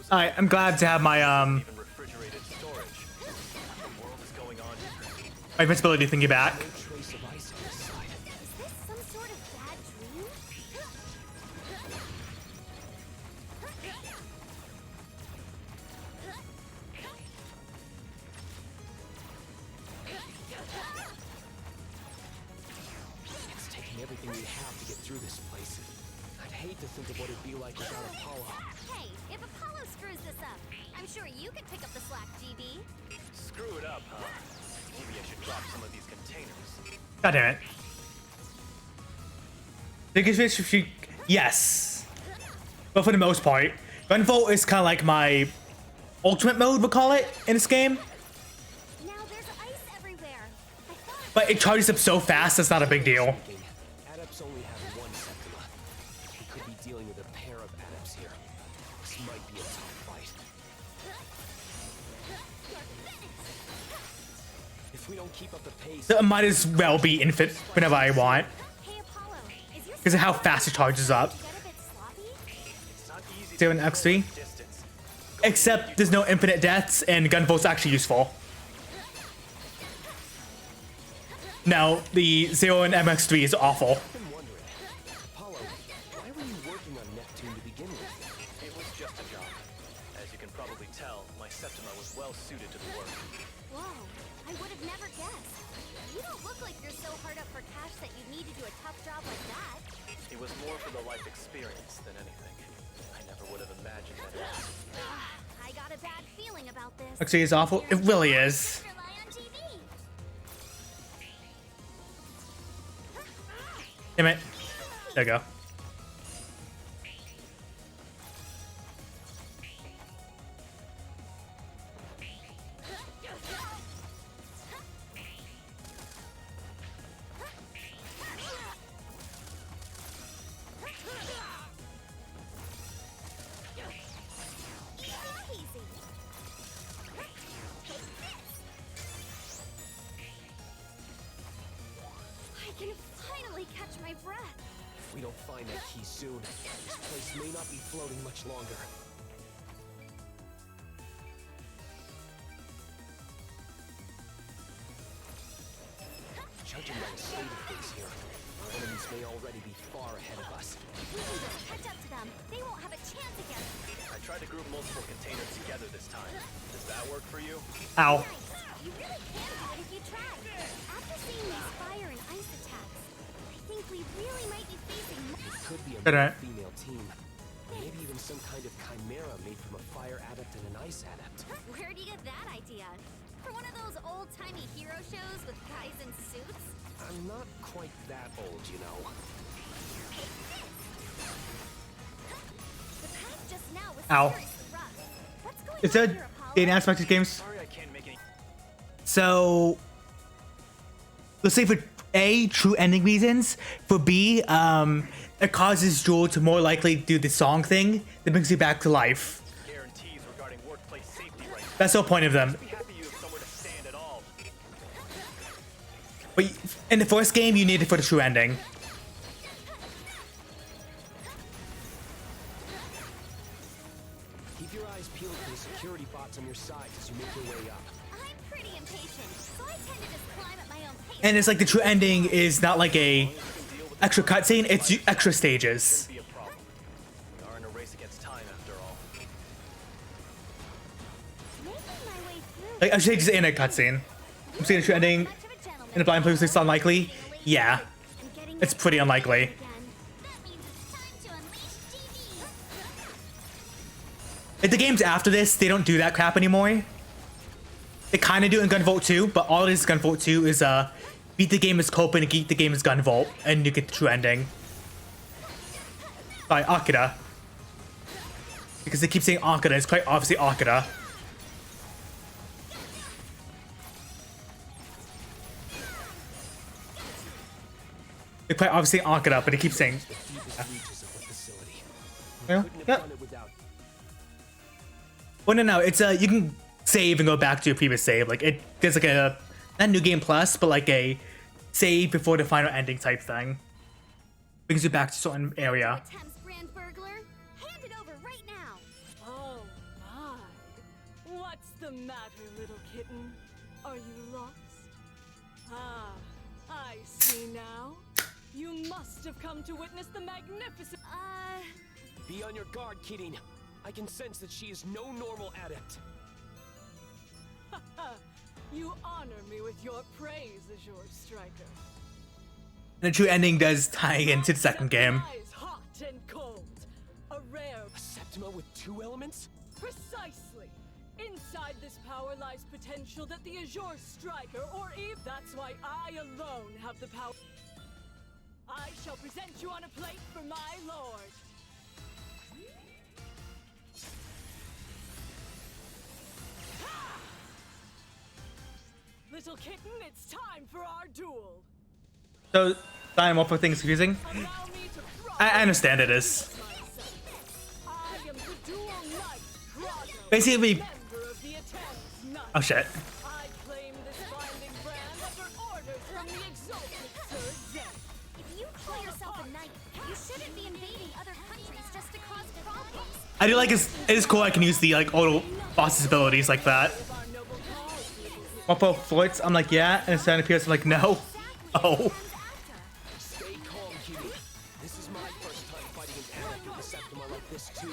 those I'm glad to have my even refrigerated storage. What in the world is going on here? my invincibility thingy back. No trace of ice on this side. Is this some sort of bad dream? It's taking everything we have to get through this place. I'd hate to think of what it'd be like without Apollo. Hey, if Apollo screws this up, I'm sure you could pick up the slack, GB. Screw it up, huh? Maybe I should drop some of these containers. God damn it. Yes. But for the most part, Gunvolt is kind of like my ultimate mode, we'll call it, in this game. Now there's ice everywhere. I thought But it charges up so fast, it's not a big deal. Adepts only have one Septima. We could be dealing with a pair of adepts here. This might be a tough fight. If we don't keep up the pace, So it might as well be infinite whenever I want, Hey Apollo, is your because of how fast it charges up. get a bit sloppy? It's not easy Zero to and X3. control distance. Except there's no infinite deaths, and Gunvolt's actually useful. No, the Zero and MX3 is awful. I've been wondering, Apollo, why were you working on Neptune to begin with? It was just a job. As you can probably tell, my Septima was well suited to the work. Whoa, I would have never guessed. You don't look like you're so hard up for cash that you'd need to do a tough job like that. It was more for the life experience than anything. I never would have imagined that it was. I got a bad feeling about this. Actually, it's awful. It really is. Rely on TV. Damn it. There you go. Easy. I can finally catch my breath. If we don't find that key soon, this place may not be floating much longer. Judging by the state of things here, our enemies may already be far ahead of us. We can just catch up to them. They won't have a chance against us. I tried to group multiple containers together this time. Does that work for you? Ow. You really can do it if you try. After seeing these fire and ice attacks, I think we really might be facing more. It could be a Alright. female team. Maybe even some kind of chimera made from a fire adept and an ice adept. Where'd you get that idea? For one of those old-timey hero shows with guys in suits? I'm not quite that old, you know. The path just now was Ow. seriously rough. What's going Is on there here, Apollo? data aspect of games? Sorry I can't make any... So, let's say for A, true ending reasons. For B, it causes Joel to more likely do the song thing that brings you back to life. guarantees regarding workplace safety right now. That's the whole point of them. Be happy you have somewhere to stand at all. But in the first game, you need it for the true ending. Keep your eyes peeled for the security bots on your sides as you make your way up. I'm pretty impatient, so I tend to just climb at my own pace. And it's like the true ending is not like a extra cutscene, it's extra stages. Be a problem. We are in a race against time after all. Making my way through. Like, I should say just in a cutscene. I'm saying the true ending Much of a gentleman. in a blind place is unlikely. Yeah, And getting it's my pretty feet unlikely. again. That means it's time to unleash TV. If the games after this, they don't do that crap anymore. They kind of do it in Gunvolt 2, but all it is Gunvolt 2 is beat the game as Copen and beat the game as Gunvolt, and you get the true ending. By Akira. Because they keep saying Akira, it's quite obviously Akira. They quite obviously Akira, but they keep saying. The deepest reaches of the facility. Yeah, Couldn't have yeah. done it without. Well, no, it's you can save and go back to your previous save. Like there's like a not new game plus, but like a save before the final ending type thing. Brings you back to a certain area. Thames Grand Burglar, hand it over right now. Oh, the matter, little kitten? Are you lost? Ah, I see now. You must have come to witness the magnificent... Be on your guard, Kidding. I can sense that she is no normal adept. You honor me with your praise, Azure Striker. The true ending does tie into the second game. Eyes hot and cold. A rare... A Septima with 2 elements? Precisely. Inside this power lies potential that the Azure Striker or Eve... That's why I alone have the power... I shall present you on a plate for my lord. Little kitten, it's time for our duel. So, Dynamorpho thing's confusing. I understand it is. I am the dual knight, Grotto, Basically, member of the Attempts Knight. oh shit. I claim this binding brand under orders from the exalted Sir Zen. If you call yourself a knight, you shouldn't be invading other countries just to cause problems. I do like it is cool I can use the like auto boss's abilities like that. Morpho flirts, I'm like, yeah, and then appears like no. Oh. Stay calm, Kitty. This is my first time fighting an adept with a Septima like this too.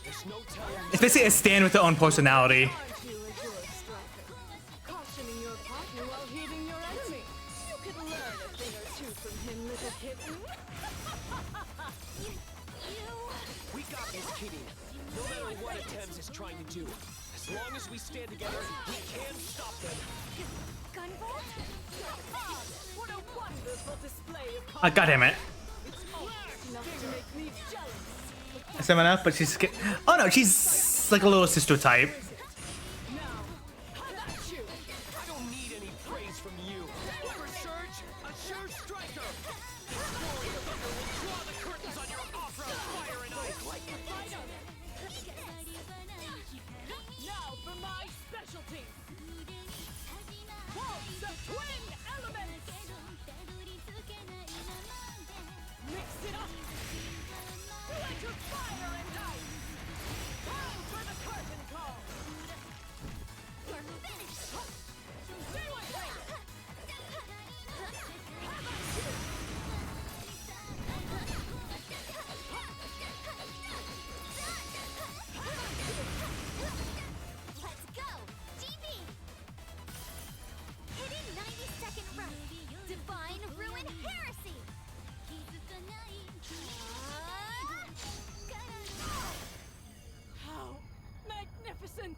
There's no telling. It's basically a stand with their own personality. Aren't you, Azure Striker? Cautioning your partner while heeding your enemy. You could learn a thing or two from him, little kitten. We got this, Kitty. No matter what Attempts is trying to do, as long as we stand together, we can stop them. Gunvolt? What a wonderful display of God damn it. It's almost enough to make me jealous. Someone else, but she's oh no, she's like a little sister type. Now, how about you? I don't need any praise from you. Surge, Azure Striker! Glory of Thunder will draw the curtains on your opera of fire and ice like a fighter! Now for my specialty. Waltz of twin elements. Mix it up. Electric fire and ice. Time for the curtain call. We're finished. Stay with me. How about you? Let's go! GB! Hitting 90-second run. Divine Ruin Heresy! How magnificent.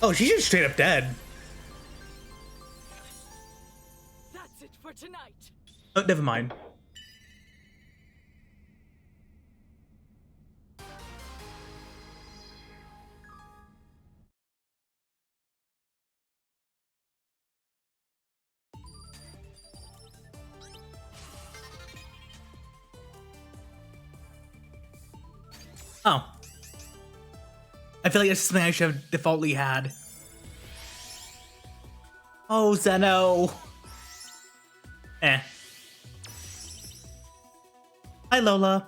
Oh, she's just straight up dead. That's it for tonight. Oh, never mind. Oh. I feel like it's something I should have defaultly had. Oh, Zeno. Eh. Hi, Lola.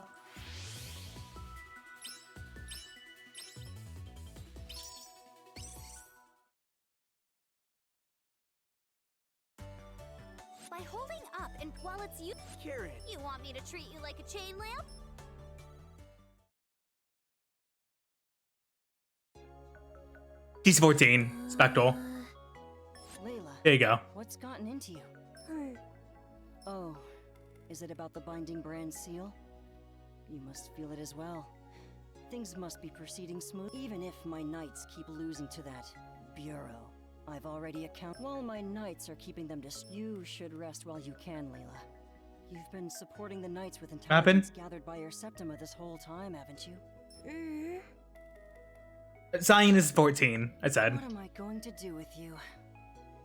By holding up and while it's you... Karen. You want me to treat you like a chain lamp? She's 14. Spectral. Layla, There you go. what's gotten into you? Oh, is it about the binding brand seal? You must feel it as well. Things must be proceeding smooth, even if my knights keep losing to that bureau. I've already while my knights are keeping them you should rest while you can, Layla. You've been supporting the knights with intelligence gathered by your Septima this whole time, haven't you? Zion is 14, I said. What am I going to do with you?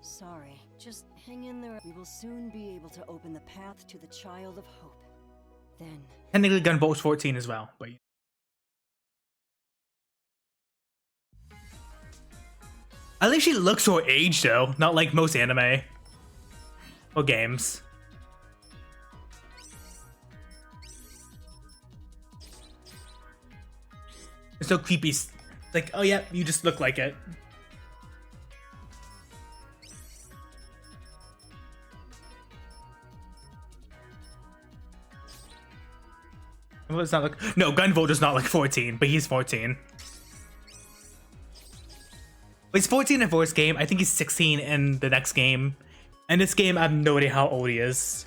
Sorry, just hang in there. We will soon be able to open the path to the Child of Hope. Then... Technically, Gunvolt's 14 as well, but... At least she looks her age, though. Not like most anime. Or games. It's so creepy. It's like, oh yeah, you just look like it. Well, it's not like, no, Gunvolt is not like 14, but he's 14. But he's 14 in the first game. I think he's 16 in the next game. And this game, I have no idea how old he is.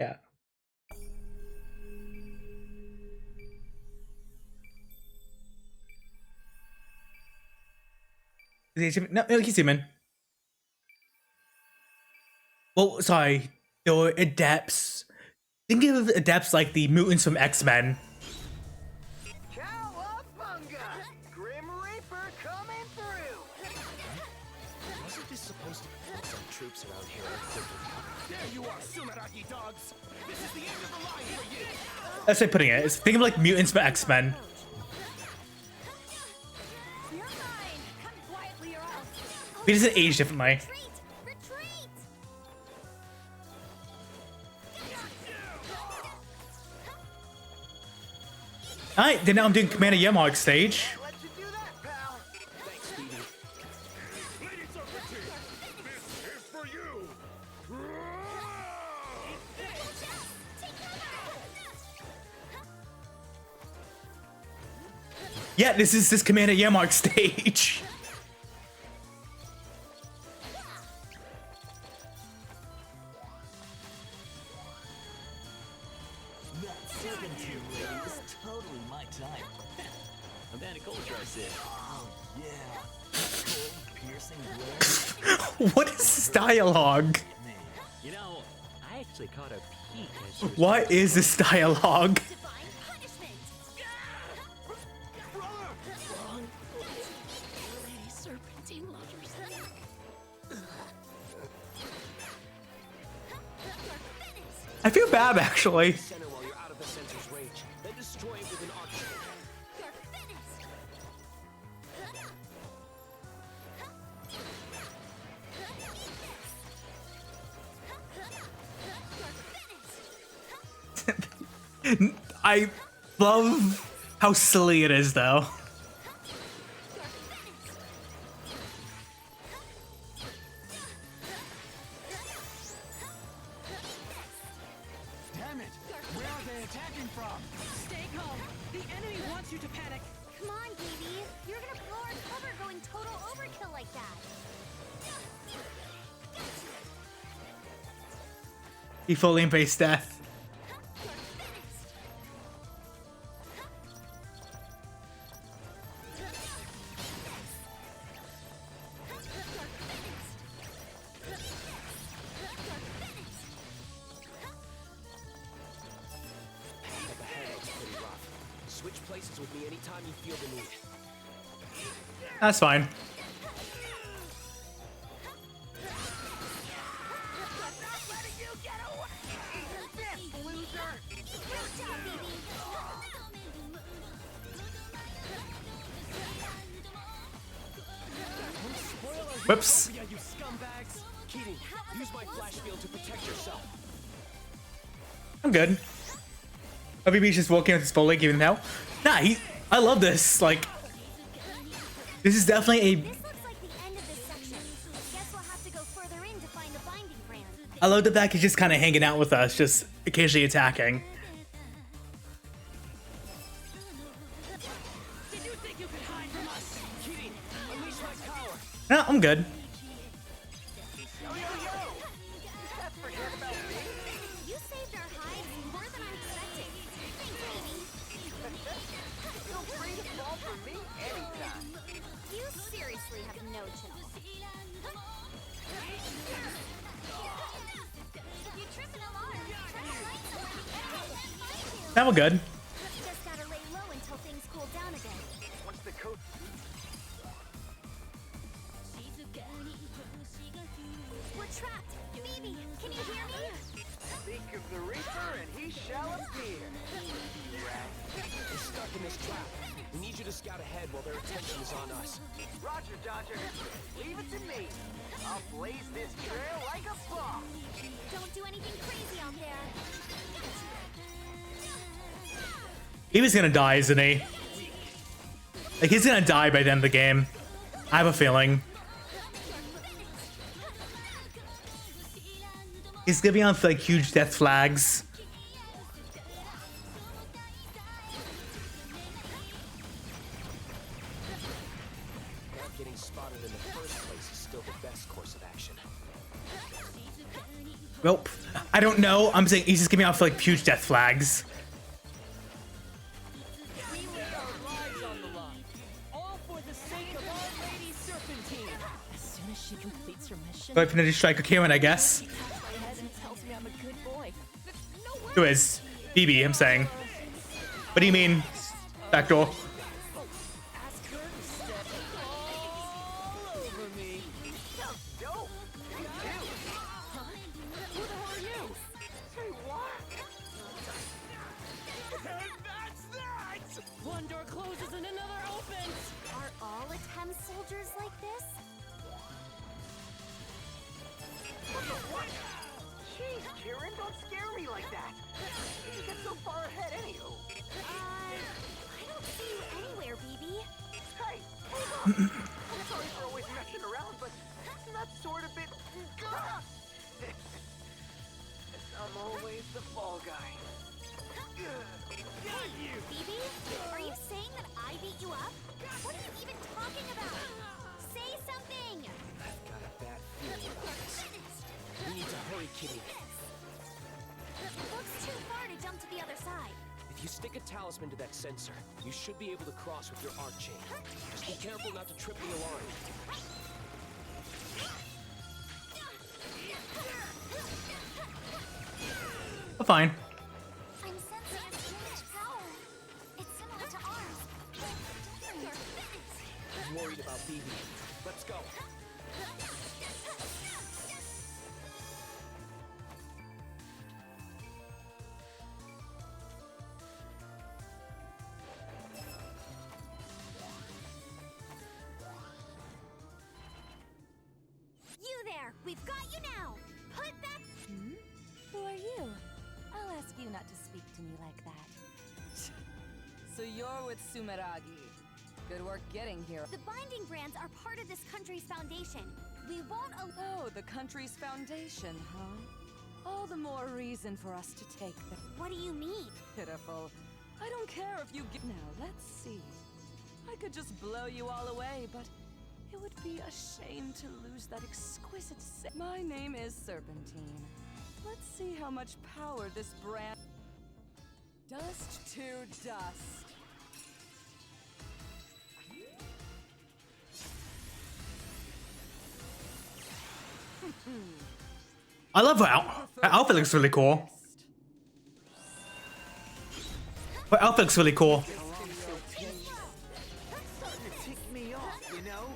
Yeah. Is he human? No, he's human. Well, sorry. There were adepts. Think of adepts like the mutants from X-Men. Cowabunga! Grim Reaper coming through! Wasn't this supposed to be some troops around here? There you are, Sumeragi dogs! This is the end of the line for you! That's how I'm putting it. Think of like mutants from X-Men. He doesn't age differently. Alright, then now I'm doing Commander Yamhawk stage. Let you do that, pal. Thanks, Speedy. Lady Serpentine, this is for you. Yeah, this is this Commander Yamhawk stage. Totally my type. Amanda Coulter said, oh yeah. Cold, piercing glare. What is this dialogue? Man, you know, I actually caught a peek as she was What is this dialogue? Lady Serpentine lovers. I feel bad actually. Center while you're out of the center's range, then destroy it with an arc. I love how silly it is though. Damn it! Where are they attacking from? Stay calm. The enemy wants you to panic. Come on, baby. You're gonna blow our cover going total overkill like that. He fully embraced death. Up ahead looks pretty rough. Switch places with me anytime you feel the need. That's fine. Whoops. Yeah, you scumbags! Keating, use my flash field to protect yourself. I'm good. WB's just walking with his full leg giving him hell. Nah, I love this. Like, this is definitely This looks like the end of this section. Guess we'll have to go further in to find the binding brand. I love the fact he's just kind of hanging out with us, just occasionally attacking. Did you think you could hide from us? Keating, unleash my power! No, I'm good. You saved our hides more than I expected. Thanks, baby. Feel free to fall for me anytime. You seriously have no chill. You trip an alarm. Try to find someone. Now we're good. Just gotta lay low until things cool down a bit. Once the coat We're trapped. Phoebe, can you hear me? speak of the Reaper and he shall appear. We're stuck in this trap. We need you to scout ahead while their attention is on us. Roger, Dodger. Leave it to me. I'll blaze this trail like a bomb. Don't do anything crazy out there. He was gonna die, isn't he? Like, he's gonna die by the end of the game. I have a feeling. He's gonna be on like huge death flags. Not getting spotted in the first place is still the best course of action. Well, I don't know. I'm saying he's just gonna be off like huge death flags. We lay our lives on the line, all for the sake of Our Lady Serpentine. As soon as she completes her mission, Go Infinity Striker Kieran, I guess. she taps my head and tells me I'm a good boy. Who is? BB, I'm saying. What do you mean, backdoor? Ask her to step all over me. Dope. Me too. Who the hell are you? Say what? And that's that! One door closes and another opens. Are all Atem soldiers like this? What? Jeez, Kieran, don't scare me like that. You get so far ahead, anywho. I don't see you anywhere, BB. Hey, hold on. I'm sorry for always messing around, but that sort of bit. I'm always the fall guy. BB, are you saying that I beat you up? What are you even talking about? Say something! I've got a bad feeling about this. We need to hurry, Kitty. It looks too far to jump to the other side. If you stick a talisman to that sensor, you should be able to cross with your arc chain. Just be careful not to trip the alarm. Oh, fine. I'm sensing a strange power. It's similar to ours, but different. I'm worried about BB. Let's go. You there! We've got you now! Put that... Who are you? I'll ask you not to speak to me like that. So you're with Sumeragi. Good work getting here. The binding brands are part of this country's foundation. We won't Oh, the country's foundation, huh? All the more reason for us to take them. What do you mean? Pitiful. I don't care if you get... Now, let's see. I could just blow you all away, but it would be a shame to lose that exquisite... My name is Serpentine. Let's see how much power this brand... Dust to dust. I love her outfit looks really cool. Her outfit looks really cool. Starting to tick me off, you know?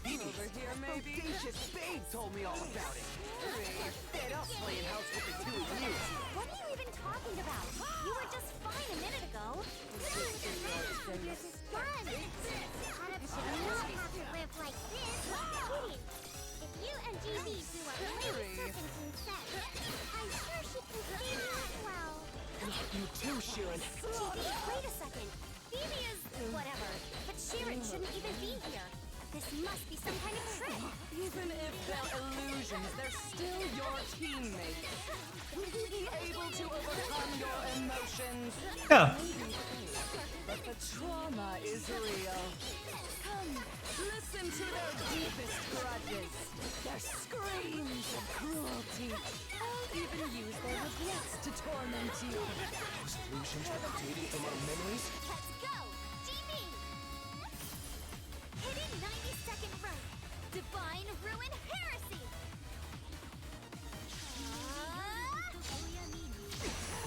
Over here, maybe? Bodacious Babe told me all about it. I'm fed up playing house with the two of you. What are you even talking about? You were just fine a minute ago. This is fun. Adam should not have to live like this. Kidding. If you and GB do what Lady Serpentine said, I'm sure she can see that well. You too, Sheeran. GB, wait a second. Phoebe is whatever, but Sheeran shouldn't even be here. This must be some kind of trick. Even if they're illusions, they're still your teammates. Will you be able to overcome your emotions? Yeah. But the trauma is real. Come, listen to their deepest grudges. Their screams of cruelty. I'll even use their regrets to torment you. Those illusions were created from our memories? Let's go! GB! Hidden 90-second run. Divine Ruin Heresy!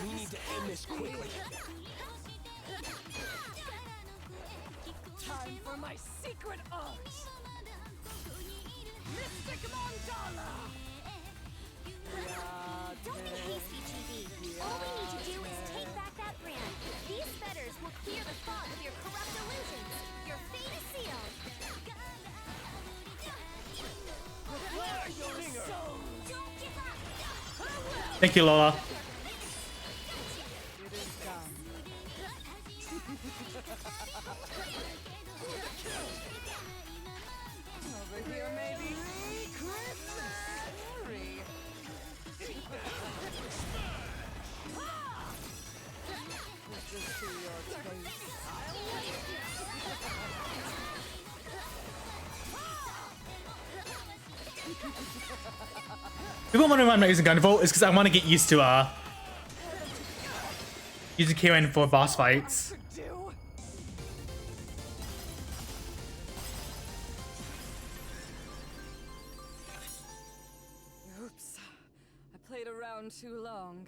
We need to end this quickly. Time for my secret art! Mystic Mandala! Don't be hasty, GB. All we need to do is take back that brand. These fetters will clear the fog of your corrupt illusions. Your fate is sealed. Prepare your souls! Don't give up! Thank you, Lola. It is done. Over here, maybe. People wondering why I'm not using Gunvolt is because I want to get used to using Kieran for boss fights. Oops. I played around too long.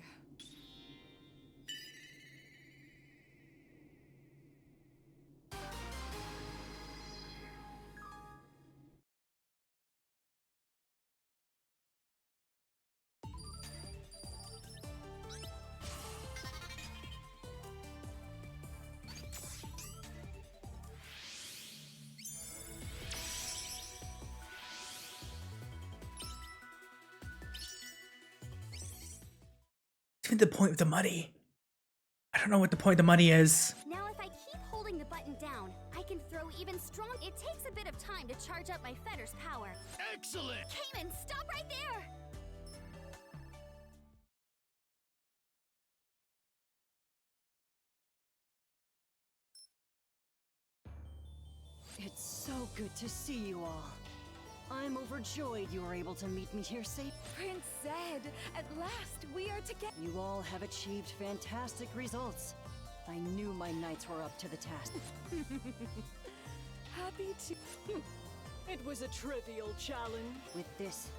What's the point of the money? I don't know what the point of the money is. Now if I keep holding the button down, I can throw even strong. It takes a bit of time to charge up my fetter's power. Excellent! Cayman, stop right there! It's so good to see you all. I'm overjoyed you were able to meet me here safe. Prince Zed, at last we are together. You all have achieved fantastic results. I knew my knights were up to the task. Happy to. It was a trivial challenge. With this,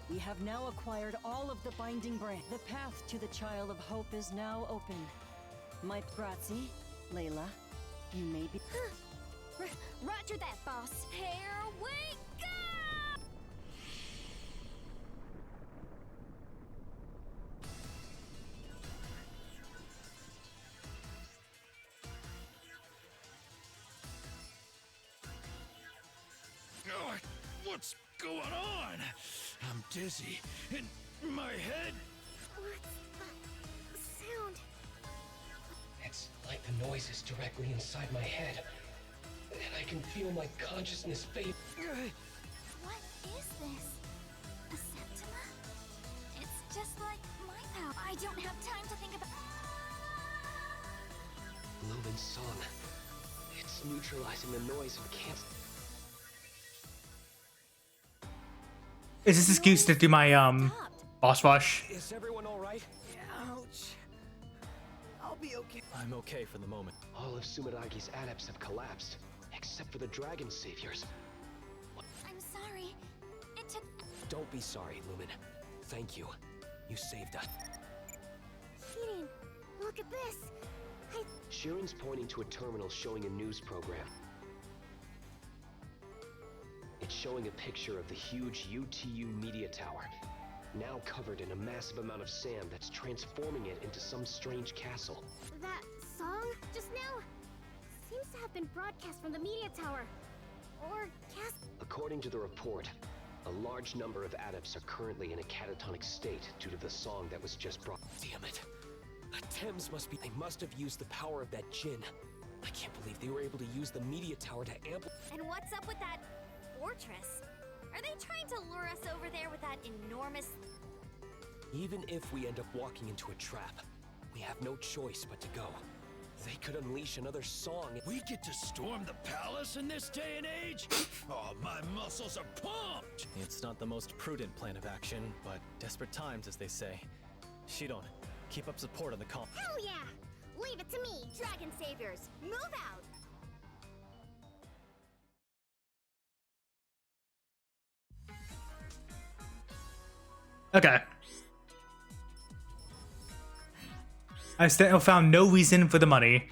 we have now acquired all of the binding brand. The path to the Child of Hope is now open. My Grazi, Layla, you may be. Roger that, boss. Here we go! Oh, what's going on? I'm dizzy. In my head. What's the sound? It's like the noise is directly inside my head. And I can feel my consciousness fade. What is this? A Septima? It's just like my power. I don't have time to think about. Lumen's song. It's neutralizing the noise and can't. Is this excuse to do my boss rush? Is everyone all right? Ouch. I'll be okay. I'm okay for the moment. All of Sumeragi's adepts have collapsed, except for the dragon saviors. I'm sorry. It took. Don't be sorry, Lumen. Thank you. You saved us. Shirin, look at this. Shirin's pointing to a terminal showing a news program. It's showing a picture of the huge UTU media tower, now covered in a massive amount of sand that's transforming it into some strange castle. That song just now seems to have been broadcast from the media tower. Or According to the report, a large number of adepts are currently in a catatonic state due to the song that was just brought. Damn it. Thames must be. They must have used the power of that djinn. I can't believe they were able to use the media tower to amplify. And what's up with that fortress? Are they trying to lure us over there with that enormous... Even if we end up walking into a trap, we have no choice but to go. They could unleash another song. We get to storm the palace in this day and age? Oh, my muscles are pumped! It's not the most prudent plan of action, but desperate times, as they say. Shidon, keep up support on the call. Hell yeah! Leave it to me, Dragon Saviors! Move out! Okay. I still found no reason for the money.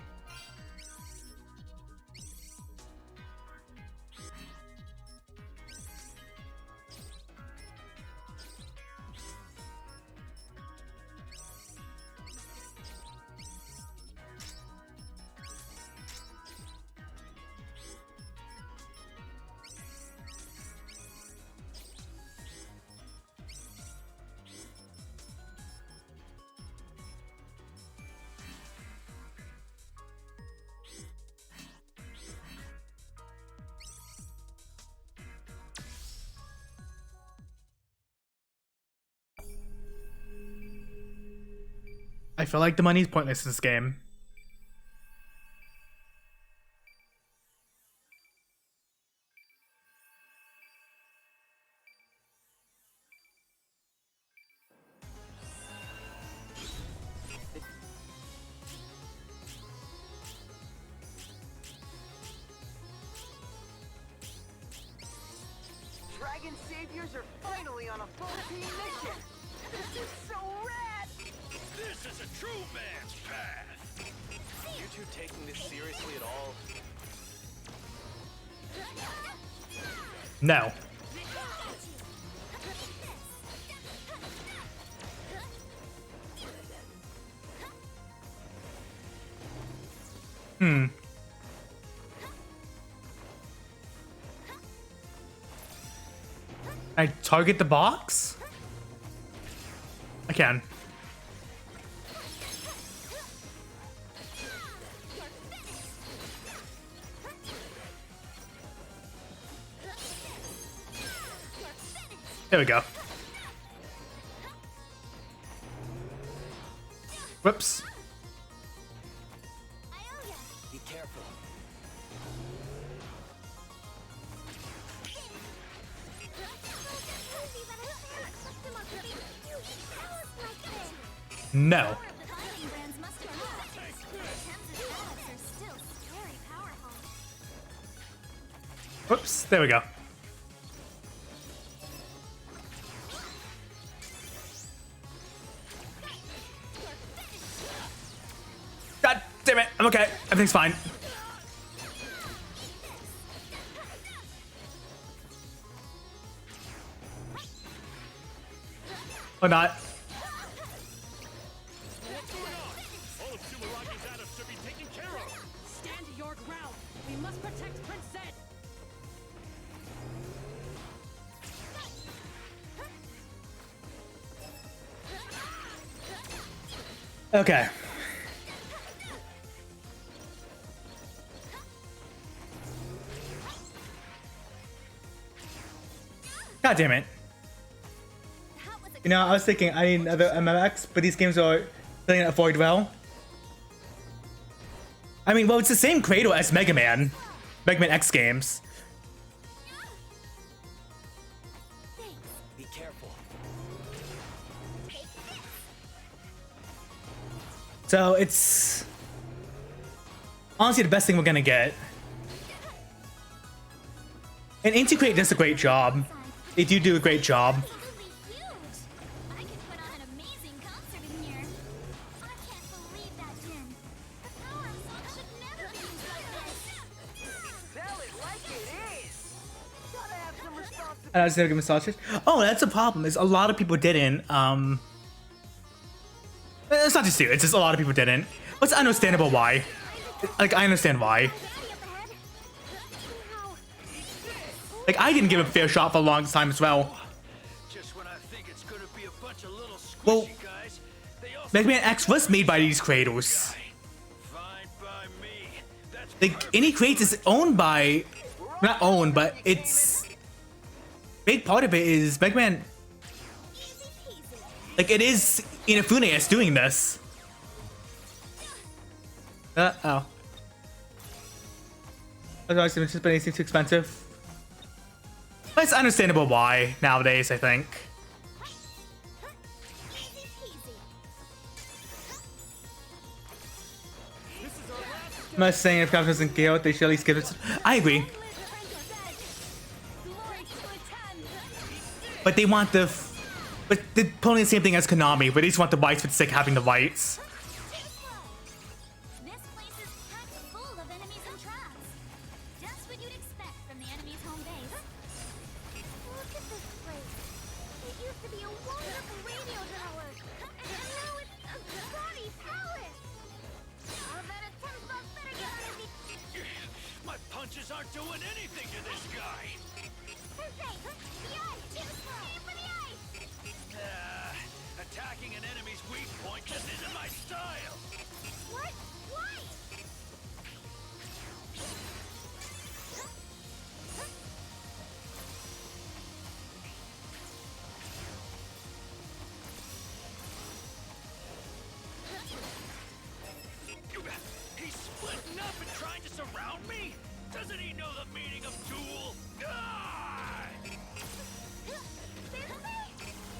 I feel like the money is pointless in this game. Dragon Saviors are finally on a full team mission! This is so rad! This is a true man's path. You two taking this seriously at all? No. I target the box? I can. There we go. Whoops. Be careful. No. Whoops, there we go. God damn it, I'm okay. Everything's fine. Or not. All of Sumeragi's atoms should be taken care of. Stand your ground. We must protect Prince Zed. Okay. God damn it. You know, I was thinking I need another MMX, but these games are filling that void well. I mean, well, it's the same cradle as Mega Man X games. Be careful. So it's honestly the best thing we're gonna get. And Integrate does a great job. They do a great job. And I was gonna give massages. Oh, that's a problem. Is a lot of people didn't. It's not just you. It's just a lot of people didn't. But it's understandable why. Like I understand why. Like I didn't give it a fair shot for a long time as well. Just when I think it's gonna be a bunch of little squishy Well, guys, they also Mega Man X was made by these cradles. fine by me. That's Like any crates is owned by, not owned, but it's big part of it is Mega Man. Like it is Inafune that's doing this. Oh. Otherwise, it's just been anything too expensive. But it's understandable why nowadays, I think. I'm not saying if Capcom doesn't care, they should at least give it. I agree. But they want the. But they're pulling the same thing as Konami, but they just want the rights for the sake of having the rights. This place is packed full of enemies and traps. Just what you'd expect from the enemy's home base. Look at this place. It used to be a wonderful radio tower. And now it's a gaudy palace. I'll bet it's 10 bucks better get on his feet. my punches aren't doing anything to this guy. Sensei, the ice! Aim for the ice! Attacking an enemy's weak point just isn't my style. What? Why?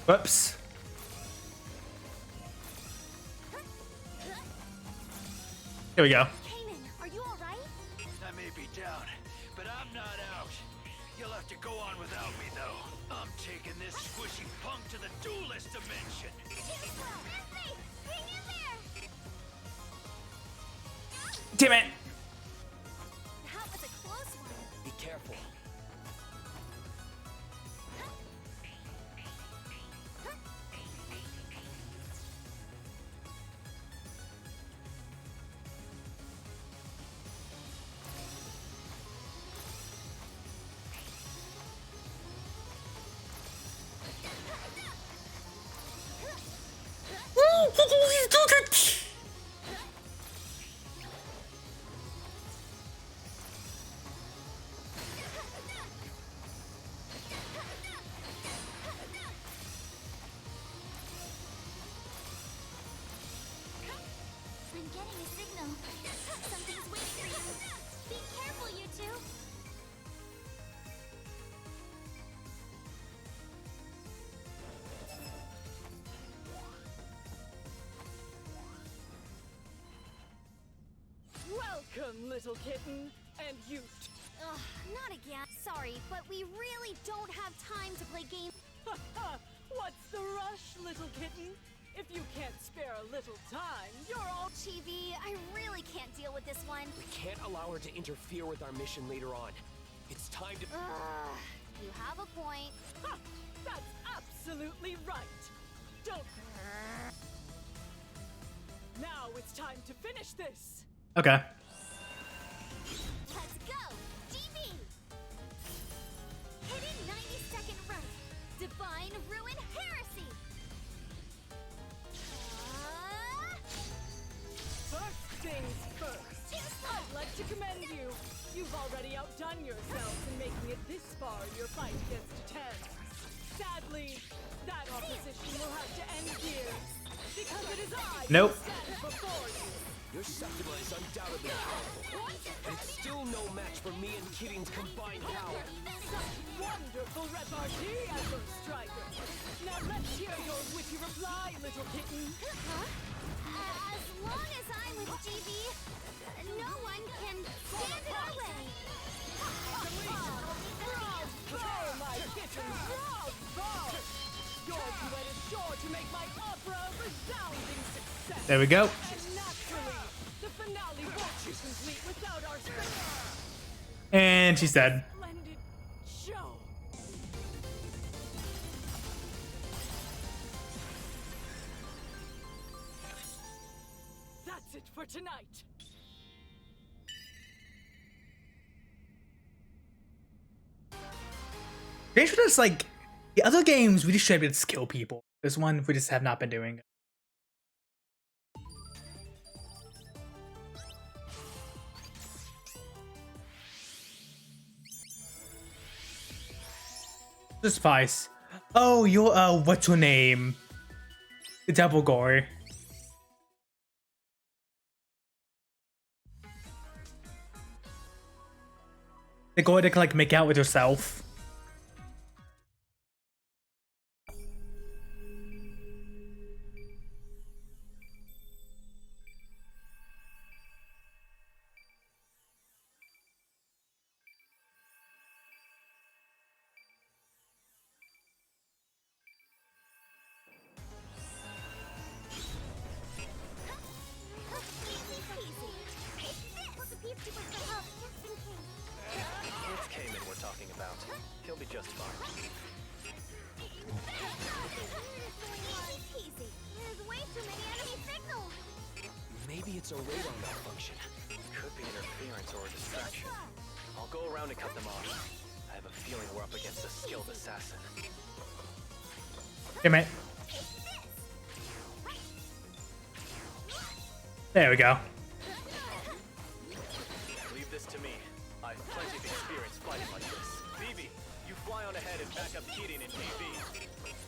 Whoops. Here we go. Cayman, are you alright? I may be down, but I'm not out. You'll have to go on without me, though. I'm taking this squishy punk to the duelist dimension. Hang in there! Damn it! That was a close one. Be careful. I'm getting a signal. Something's waiting for you. Be careful, you two. Welcome, little kitten, and you. Ugh, not again. Sorry, but we really don't have time to play games. What's the rush, little kitten? If you can't spare a little time, you're all. Chibi, I really can't deal with this one. We can't allow her to interfere with our mission later on. It's time to. Ugh, you have a point. Ha! That's absolutely right. Don't. Now it's time to finish this. Okay. Let's go! GB! Hidden 90-second run. Divine Ruin Heresy! First things first. I'd like to commend you. You've already outdone yourselves in making it this far in your fight against a 10. Sadly, that opposition will have to end here. Because it is I Nope. who stand before you. Your Septima is undoubtedly powerful, but it's still no match for me and Kidding's combined power. Such wonderful repartee, Azure Striker. Now let's hear your witty reply, little kitten. As long as I'm with GB, no one can stand in our way. Bravo, my kitten, bravo! Your duet is sure to make my opera a resounding success. There we go. And naturally, the finale won't be complete without our And she's dead. splendid show. That's it for tonight. They should just like the other games we just should be able to skill people. This one we just have not been doing. Just Vice. Oh, you're what's your name? The Devil Gore. The Gore that can like make out with herself. It's Cayman we're talking about. He'll be just fine. Easy. There's way too many enemy signals. Maybe it's a radar malfunction. Could be interference or a distraction. I'll go around and cut them off. I have a feeling we're up against a skilled assassin. Damn it. There we go. Leave this to me. I've plenty of experience fighting like this. Vivi, you fly on ahead and back up Keating and PV.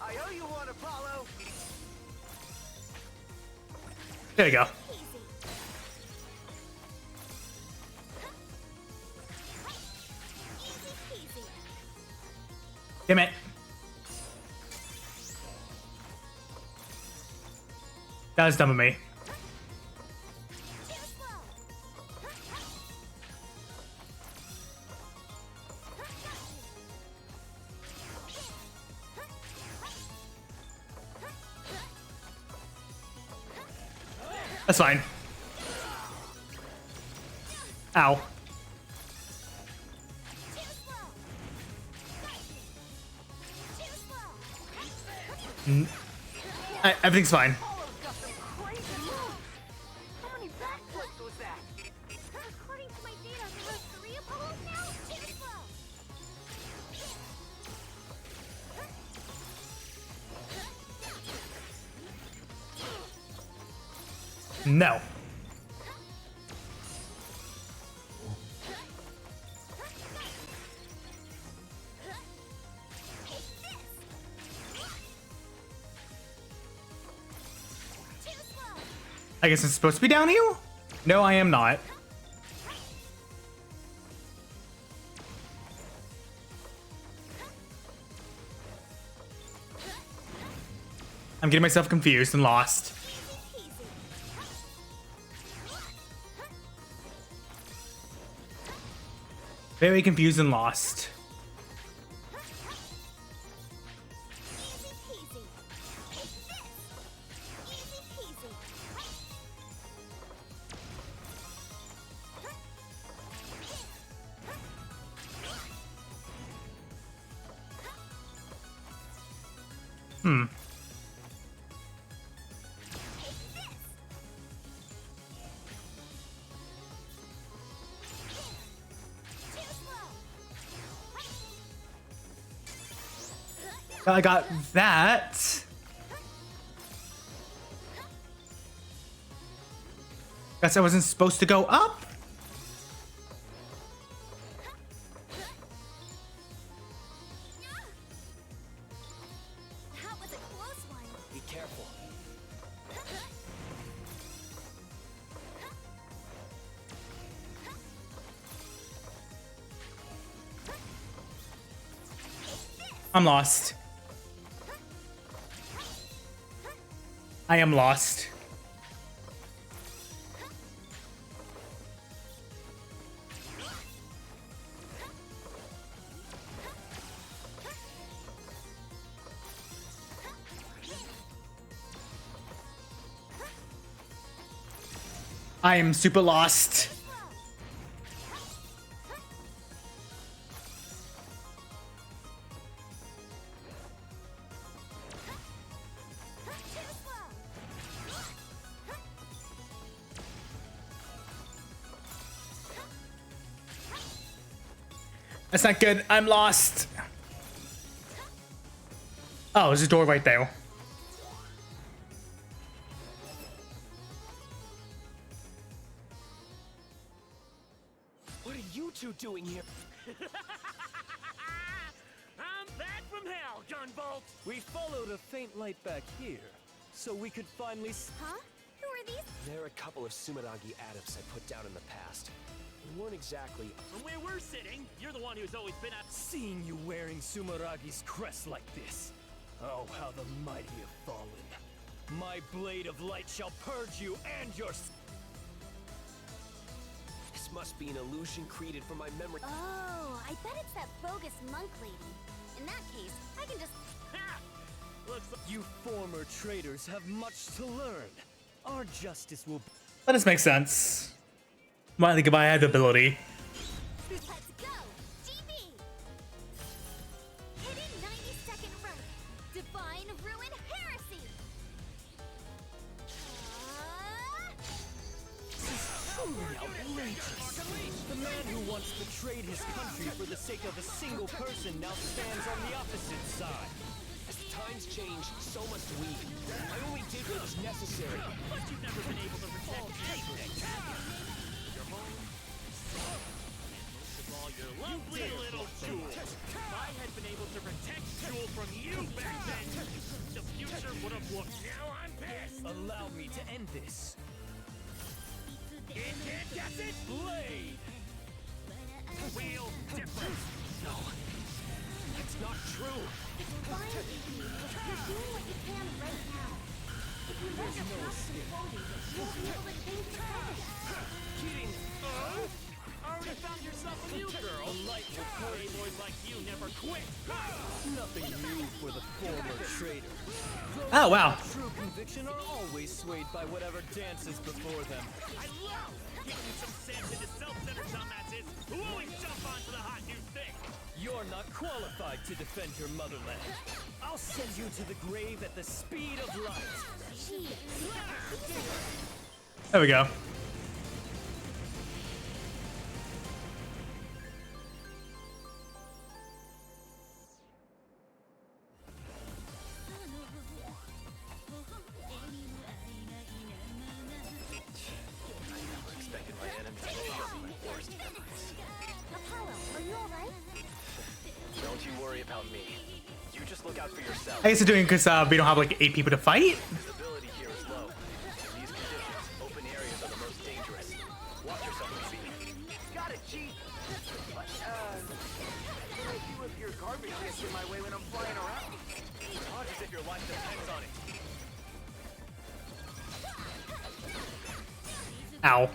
I owe you one, Apollo. There we go. Damn it. That was dumb of me. That's fine. Ow. Everything's fine. According to my data, there are 3 Apollos now? Too slow! No. I guess it's supposed to be down here? No, I am not. I'm getting myself confused and lost. Very confused and lost. I got that. Guess I wasn't supposed to go up? That was a close one. Be careful. I'm lost. I am lost. I am super lost. That's not good. I'm lost. Oh, there's a door right there. What are you two doing here? I'm back from hell, Gunvolt! We followed a faint light back here, so we could finally Huh? Who are these? They're a couple of Sumeragi adepts I put down in the past. They weren't exactly... From where we're sitting, you're the one who's always been at seeing you wearing Sumeragi's crest like this. Oh, how the mighty have fallen. My blade of light shall purge you and your... This must be an illusion created from my memory. Oh, I bet it's that bogus monk lady. In that case, I can just... Ha! Looks like you former traitors have much to learn. Our justice will... That does make sense. Might think if I had the ability. Let's go! GB! Hidden 90-second run. Divine Ruin Heresy! Truly outrageous. The man who once betrayed his country for the sake of a single person now stands on the opposite side. As times change, so must we. I only did what was necessary. But you've never been able to protect anything. Your home, most of all, your lovely little Jewel. If I had been able to protect Jewel from you back then, the future would have looked. Now I'm pissed. Allow me to end this. You can't guess it? Blade! Real difference. No, that's not true. It's fine, GB. You're doing what you can right now. I already found yourself a new girl. The light will playboys like you never quit. Nothing new for the former traitor. Oh, wow. True conviction are always swayed by whatever dances before them. I love giving you some sense into self-centered dumbasses who always jump onto the hot new thing. You're not qualified to defend your motherland. I'll send you to the grave at the speed of light. There we go. Don't you worry about me. You just look out for yourself. I guess they're doing because we don't have like 8 people to fight. Visibility here is low. In these conditions, open areas are the most dangerous. Watch yourself, baby. Got it, Chief. But, what do I do if your garbage gets in my way when I'm flying around? Talk as if your life depends on it. Ow.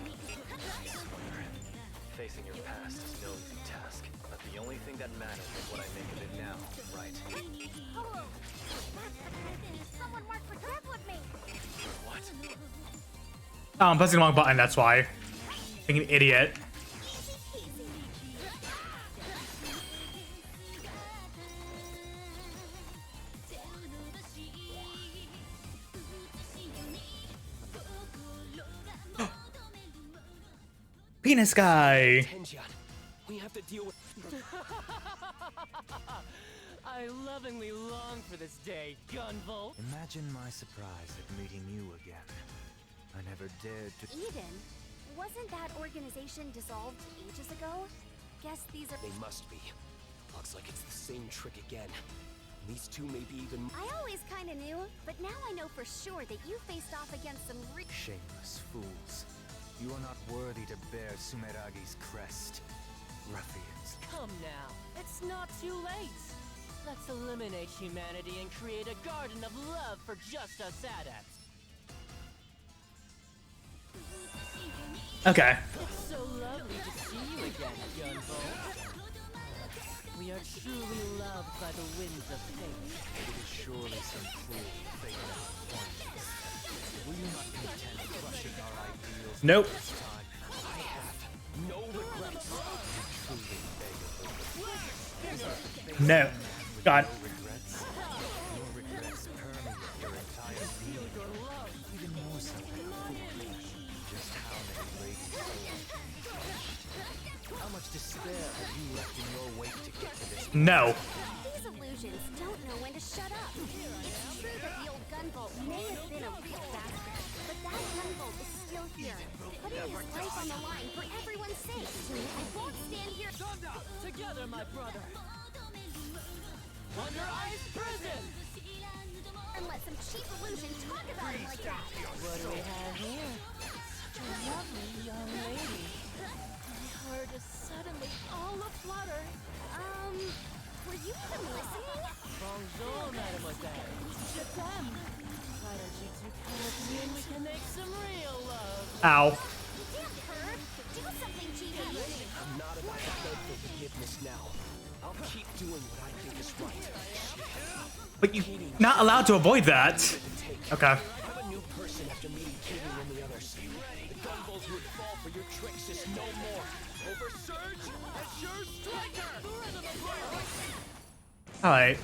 Facing your past is no easy task, but the only thing that matters is what I make of it now, right? Hello. Someone mark for death with me. What? Oh, I'm pressing the wrong button, that's why. Being an idiot. Penis guy. We have to deal with. I lovingly long for this day, Gunvolt. Imagine my surprise at meeting you again. I never dared to. Eden, wasn't that organization dissolved ages ago? Guess these are. They must be. Looks like it's the same trick again. These two may be even. I always kind of knew, but now I know for sure that you faced off against some Shameless fools. You are not worthy to bear Sumeragi's crest. Ruffians. Come now, it's not too late. Let's eliminate humanity and create a garden of love for just us adepts. Okay. It's so lovely to see you again, Gunvolt. We are truly loved by the winds of fate. It is surely some fool fate appointments. Will you not contend crushing our ideals? Nope. This time? I have no regrets. Truly beg of you. No. God. No regrets. Your regrets permeate your entire being. Even more so. Just how many ladies how much despair have you left in your wake to get to this? No. These illusions don't know when to shut up. It's true that the old Gunvolt may have been a real bastard, but that Gunvolt is still here, putting his life on the line for everyone's sake. I won't stand here. Together, my brother. Under ice prison. And let some cheap illusion talk about him like that. What do we have here? Such a lovely young lady. My heart is suddenly all aflutter. Were you even listening? Bonjour, mademoiselle. Je t'aime. Why don't you two come with me and we can make some real love? Ow. Damn, Herb. Do something, Chief. I'm not about to beg for forgiveness now. I'll keep doing what I think is right. But you're not allowed to avoid that. Okay. I'm a new person after meeting Kitty and the others. The Gunvolt who would fall for your tricks is no more. Over Surge, Azure Striker! Alright.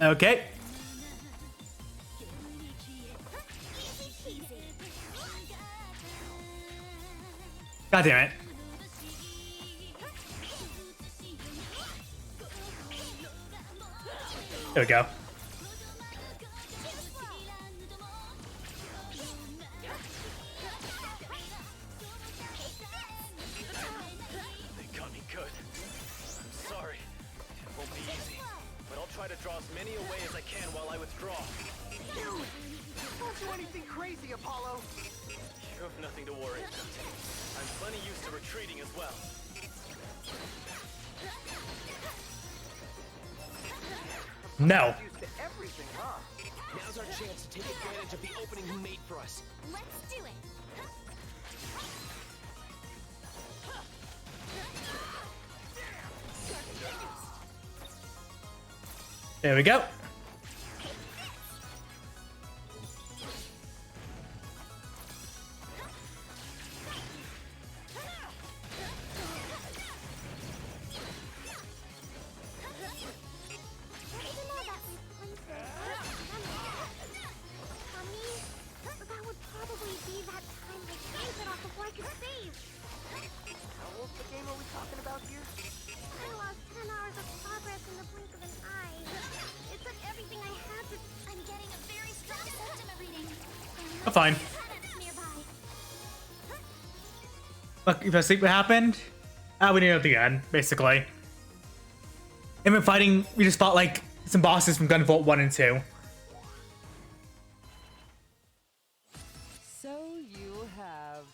Okay. God damn it. There we go. They got me good. I'm sorry. It won't be easy. But I'll try to draw as many away as I can while I withdraw. Dude, don't do anything crazy, Apollo. You have nothing to worry about. I'm plenty used to retreating as well. No. Used to everything, huh? Now's our chance to take advantage of the opening he made for us. Let's do it. There we go. That would probably be that time I saved it off before I could save. How old's the game are we talking about here? I lost 10 hours of progress in the blink of an eye. It took everything I had to... I'm getting a very strong Septima reading. I'm fine. nearby. Look, if I see what happened, we didn't know at the end, basically. And we're fighting, we just fought like some bosses from Gunvolt 1 and 2. So you have.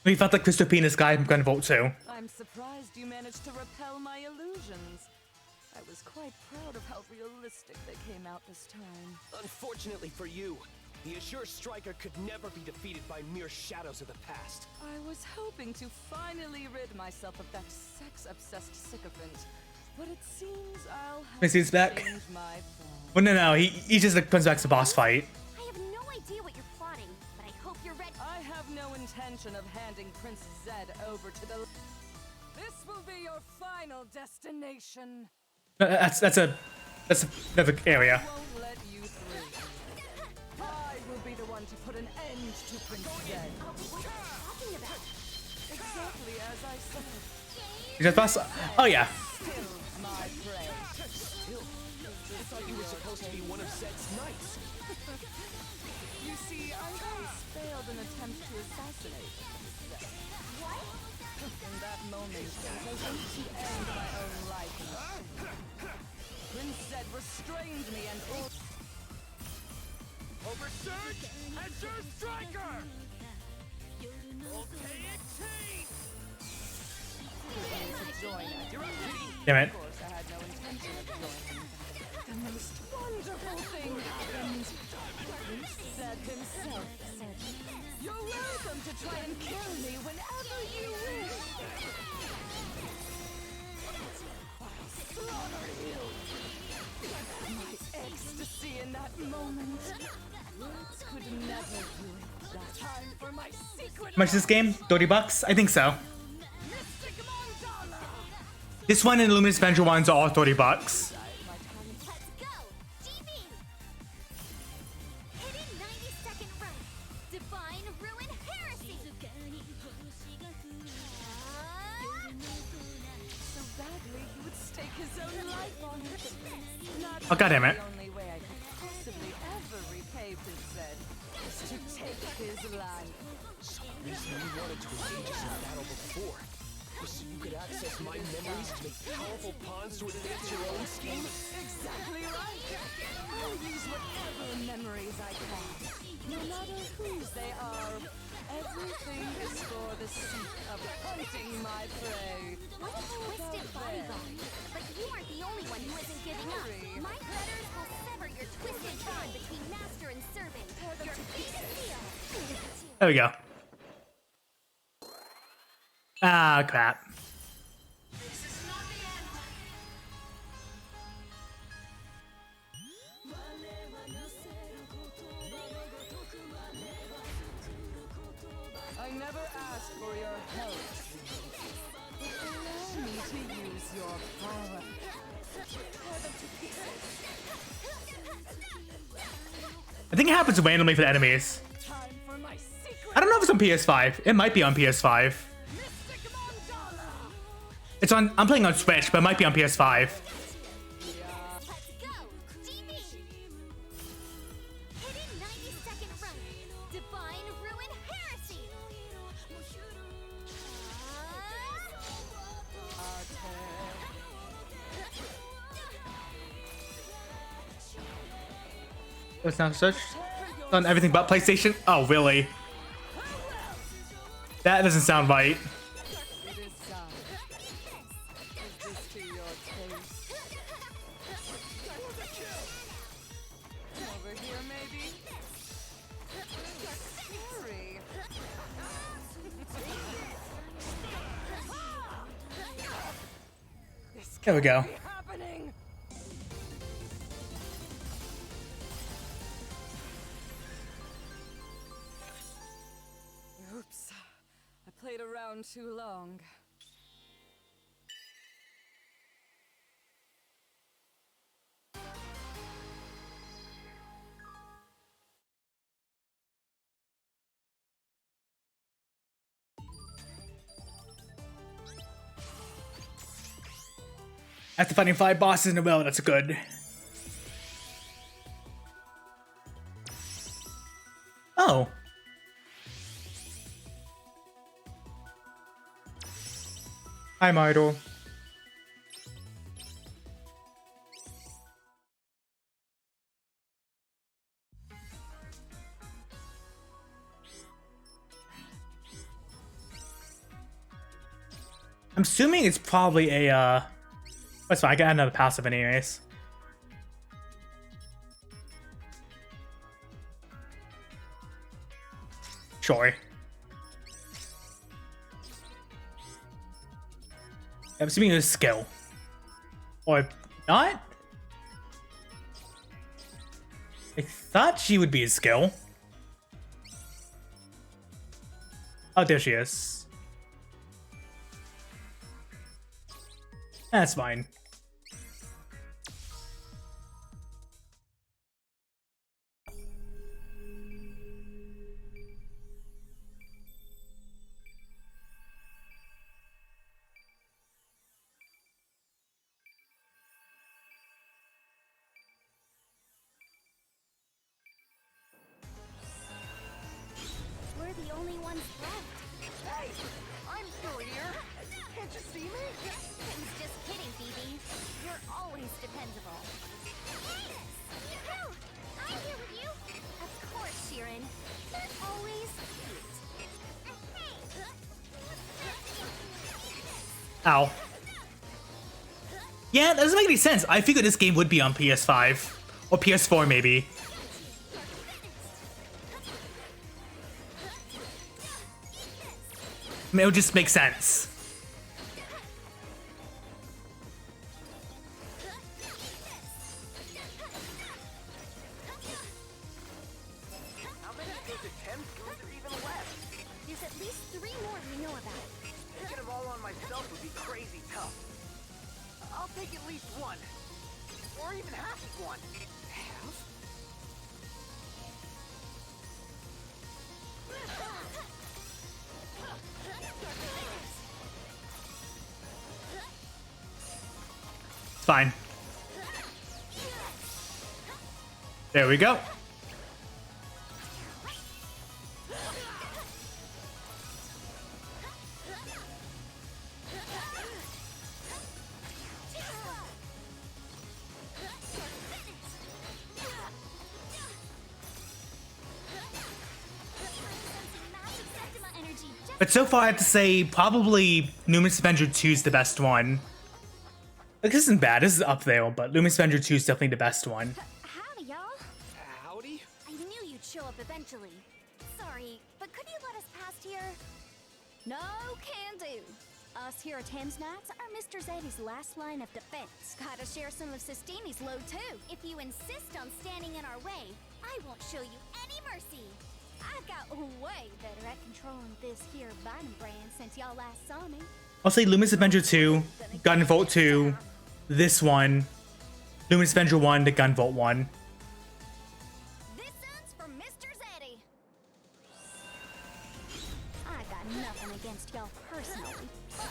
We fought like Crystal Penis guy from Gunvolt 2. I'm surprised you managed to repel my illusions. I was quite proud of how realistic they came out this time. Unfortunately for you, the Azure Striker could never be defeated by mere shadows of the past. I was hoping to finally rid myself of that sex-obsessed sycophant, but it seems I'll have Missy's to back. change my plan. Well, no, he just like, comes back to the boss fight. I have no idea what you're plotting, but I hope you're ready. I have no intention of handing Prince Zed over to the... This will be your final destination. That's another area. I won't let you through. I will be the one to put an end to Prince Zed. What are you talking about? Exactly as I said. Is that boss? Oh yeah. Still my prey. Still, I thought you were supposed to be one of Zed's knights. You see, I once failed an attempt to assassinate Zed. What? In that moment, I wanted to end my own life. Prince Zed restrained me and Oversurge! Azure Striker! Okay, exchange! to join at your Damn it. Of course, I had no intention of joining. The most wonderful thing happened. Prince Zed himself said, "You're welcome to try and kill me whenever you wish." I'll slaughter you. My ecstasy in that moment. Words could never do it. That time for my secret. How much is this game? $30? I think so. Mystic Mandala. This one and the Luminous Avenger ones are all $30. Let's go! DB! Hidden 90-second run. Divine Ruin Heresy! So badly he would stake his own life on it. Not Oh, goddammit. The only way I could possibly ever repay Prince Zed is to take his life. So the reason you wanted to engage us in battle before was so you could access my memories to make powerful pawns to advance your own scheme? Exactly right. I'll use whatever memories I can, no matter whose they are. Everything is for the sake of hunting my prey. What a twisted bodyguard. But you aren't the only one who isn't giving up. My letters will sever your twisted bond between master and servant. Your fate is sealed. There we go. Ah, crap. I never asked for your help. But allow me to use your power. Tear them to pieces. I think it happens randomly for the enemies. Time for my secret. I don't know if it's on PS5. It might be on PS5. Mystic Mandala. It's on. I'm playing on Switch, but it might be on PS5. Let's go! It's not search on everything but PlayStation. Oh, really? That doesn't sound right. It is some. Is this to your taste? Over here, maybe? Scary. There we go. Happening. Oops. I played around too long. After fighting 5 bosses in a row, that's good. Oh. Hi, Mario. I'm assuming it's probably a, that's fine, I got another passive anyways. Sure. I'm assuming it's skill. Or not? I thought she would be a skill. Oh, there she is. That's fine. We're the only ones left. Hey, I'm still here. Can't you see me? He's just kidding, Phoebe. You're always dependable. Hey! I'm here with you. Of course, Sheeran. Always cute. Ow. Yeah, that doesn't make any sense. I figured this game would be on PS5. Or PS4, maybe. I mean, it would just make sense. How many of those attempts are there even left? There's at least 3 more we know about. Taking them all on myself would be crazy tough. I'll take at least one. Or even half of one. Half? Fine. There we go. But so far, I have to say, probably Luminous Avenger 2 is the best one. Like, this isn't bad. This is up there, but Luminous Avenger 2 is definitely the best one. Howdy, y'all. Howdy? I knew you'd show up eventually. Sorry, but could you let us past here? No can do. Us here at Thames Knights are Mr. Zeddy's last line of defense. Gotta share some of Sistini's load too. If you insist on standing in our way, I won't show you any mercy. I've got way better at controlling this here Bynum brand since y'all last saw me. I'll say Luminous Avenger 2, Gunvolt 2, this one, Luminous Avenger 1 to Gunvolt 1. This one's for Mr. Zeddy. I got nothing against y'all personally, but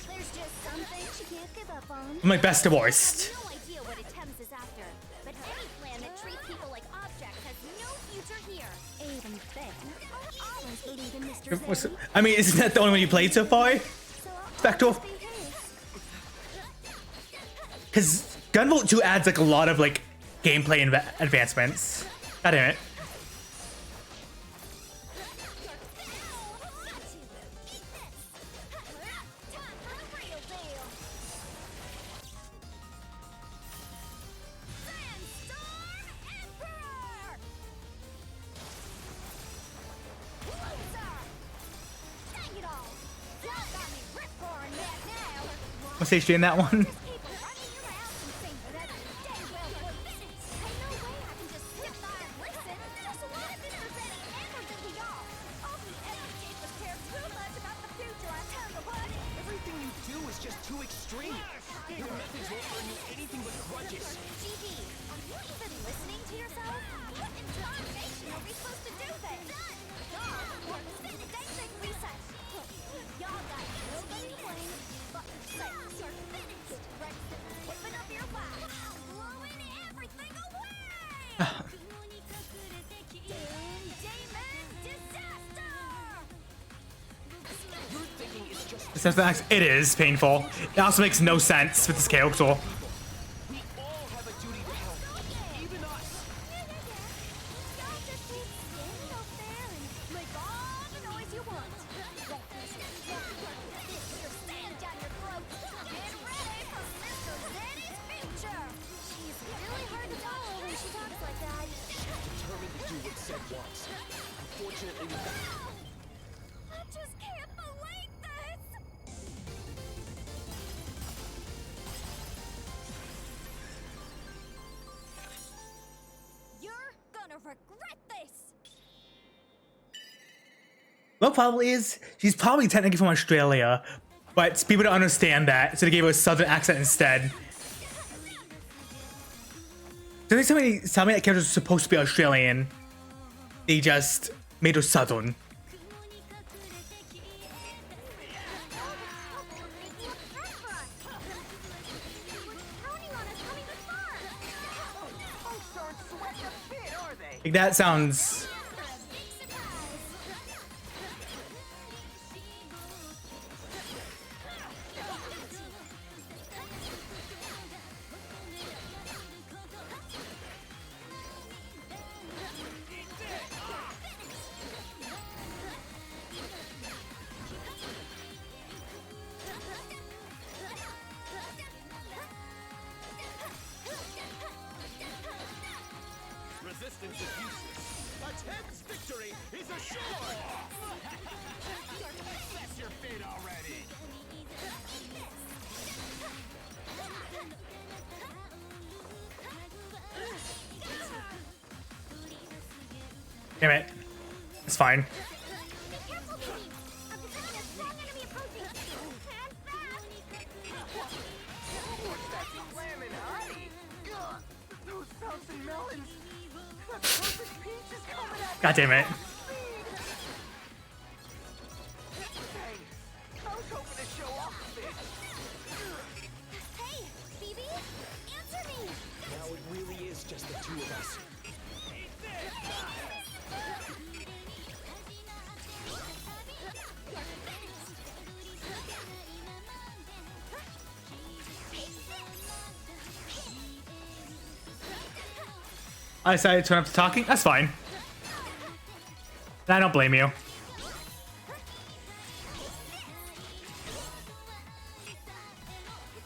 there's just some things you can't give up on. I'm like best to worst. I have no idea what Thames is after, but any plan that treats people like objects has no future here. Even then, I'll always believe in Mr. Zeddy. I mean, isn't that the only one you played so far? Spectral? Because Gunvolt 2 adds like a lot of like gameplay advancements. God damn it. What stage you in that one? Everything you do is just too extreme. Your methods won't earn you anything but grudges. GD, are you even listening to yourself? What in tarnation are we supposed to do this? Spin dicing reset. Y'all got nobody playing but yourselves. You're finished. Open up your mouth. Blowing everything away. Demon disaster. Your thinking is just It is painful. It also makes no sense with this character. we all have a duty to help. Even us. Y'all just keep standing up there and make all the noise you want. Stand down your throat. Get ready for Mr. Zeddy's future. She's really hard to follow when she talks like that. Determined to do what Zed wants. Unfortunately, we got I just can't believe this. You're gonna regret this. What probably is, she's probably technically from Australia, but people don't understand that, so they gave her a southern accent instead. Don't tell me that character's supposed to be Australian. They just made her southern. folks aren't sweating a bit, are they? Like, that sounds... Resistance is useless. A tense victory is assured! Confess your fate already! Damn it. It's fine. Be careful, baby. I'm detecting a strong enemy approaching. Stand fast. What's that slamming hottie? Ugh, those bouncing melons. That perfect peach is coming at God damn it. Dang, I was hoping to show off a bit. Hey, Phoebe, answer me. Now it really is just the two of us. I decided to turn up to talking. That's fine. I don't blame you. It's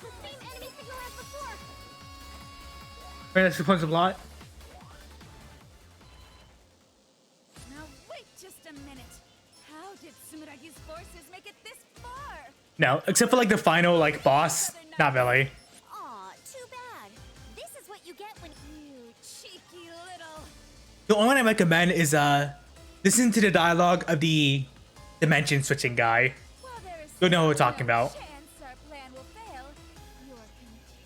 the same enemy signal as before. Wait, that's 2 points of lot. Now wait just a minute. How did Sumeragi's forces make it this far? No, except for like the final like boss. Not really. Aw, too bad. This is what you get when You cheeky little. The only one I recommend is listen to the dialogue of the dimension switching guy. While there is You'll know what we're still talking no about. chance our plan will fail,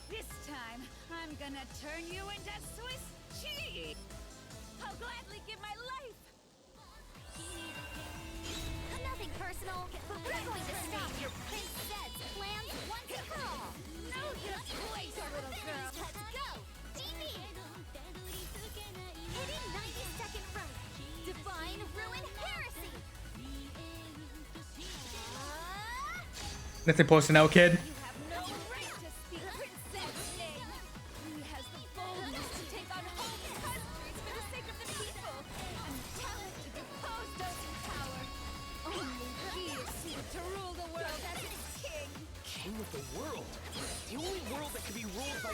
this time I'm gonna turn you into Swiss cheese. I'll gladly give my life. nothing personal, but we're going to stop your princess plans once and for all. No disgrace, little girl. Let's go, DB. Hitting 90-second right. Divine Ruin Heresy. Nothing personal, kid. You have no right to speak Princess name. He has the boldness to take on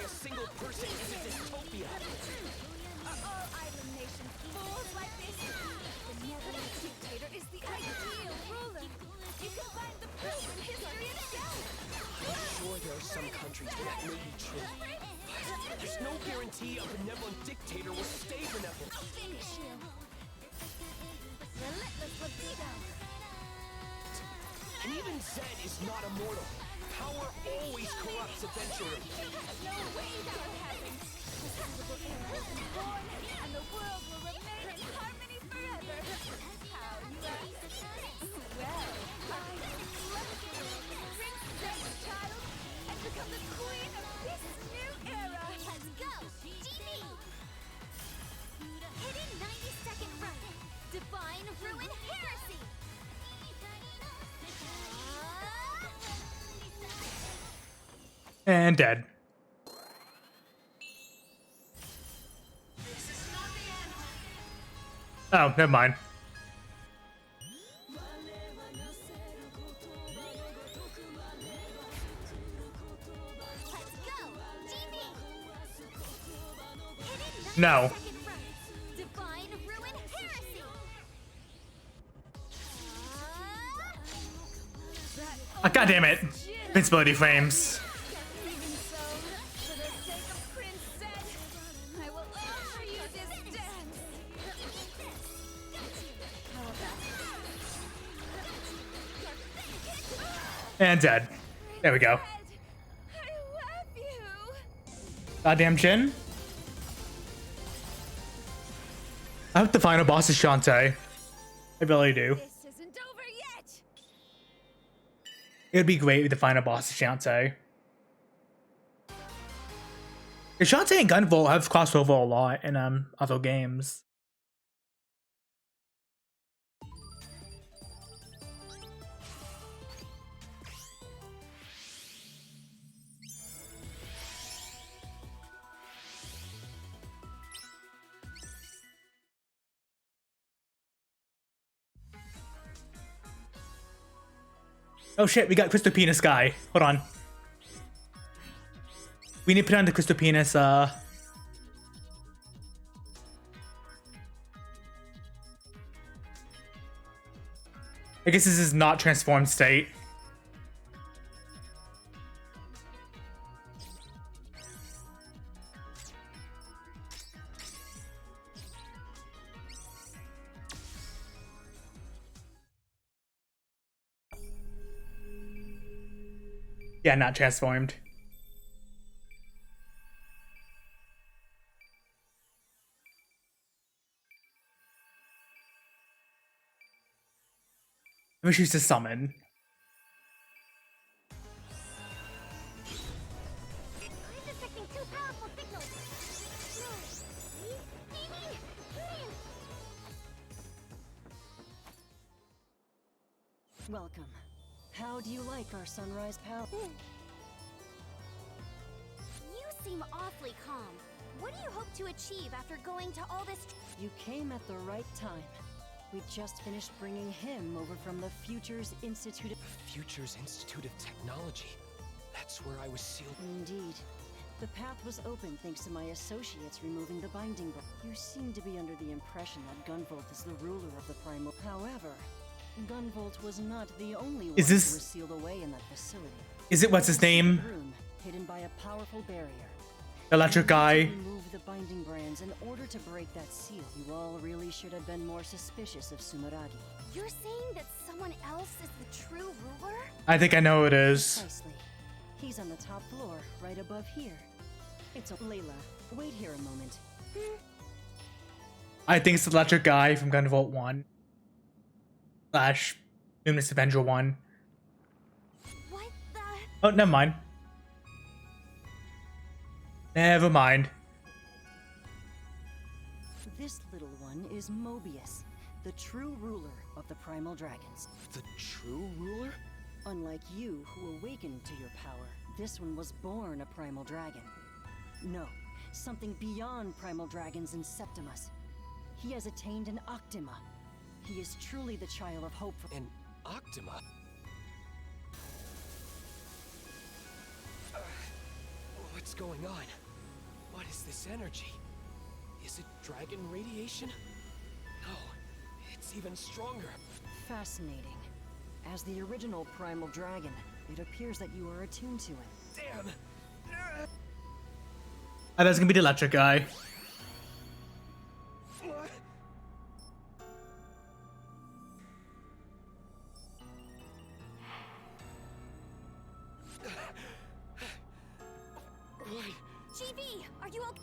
a single person is a dystopia. Are all island nations fools like this? The Netherlands dictator is the ideal ruler. You can find the proof in history itself. I'm sure there are some countries where that may be true. But there's no guarantee a benevolent dictator will stay benevolent. I'll finish you. Relentless libido. And even Zed is not immortal. Power always corrupts eventually. You have no way that will happen. The suitable era has been born, and the world will remain in harmony forever. How you ask? Well, I love you, Princess Child, and become the queen of this new era. Let's go! DB! Hidden 90-second run. Divine Ruin Heresy! And dead. Oh, never mind. Let's go! DB! Hidden No. 90-second run. Divine Ruin Heresy! Ah, God damn it. Invincibility frames. Even so, for the sake of Prince Zed, I will offer you this dance. How about And dead. There we go. I love you. Goddamn Jin. I hope the final boss is Shantae. I really do. This isn't over yet. It would be great if the final boss is Shantae. Because Shantae and Gunvolt have crossed over a lot in other games. Oh shit, we got Crystal Penis guy. Hold on. We need to put on the Crystal Penis, I guess this is not transformed state. Yeah, not transformed. I wish he used to summon. I'm detecting two powerful signals. Welcome. How do you like our sunrise power? You seem awfully calm. What do you hope to achieve after going to all this? You came at the right time. We just finished bringing him over from the Futures Institute of... Futures Institute of Technology. That's where I was sealed. Indeed. The path was open thanks to my associates removing the binding bar. You seem to be under the impression that Gunvolt is the ruler of the Primal. However, Gunvolt was not the only one who was sealed away in that facility. Is it what's his name? Room hidden by a powerful barrier. Electric guy. Remove the binding brands in order to break that seal. You all really should have been more suspicious of Sumeragi. You're saying that someone else is the true ruler? I think I know who it is. Precisely. He's on the top floor, right above here. It's a Layla. Wait here a moment. I think it's the electric guy from Gunvolt 1. Slash Luminous Avenger 1. What the? Oh, never mind. Never mind. This little one is Mobius, the true ruler of the Primal Dragons. The true ruler? Unlike you, who awakened to your power, this one was born a Primal Dragon. No, something beyond Primal Dragons in Septimus. He has attained an Octima. He is truly the child of hope for— An Octima? What What's going on? What is this energy? Is it dragon radiation? No, it's even stronger. Fascinating. As the original primal dragon, it appears that you are attuned to it. Damn! Oh, that's gonna be the electric guy. What? GB, are you okay?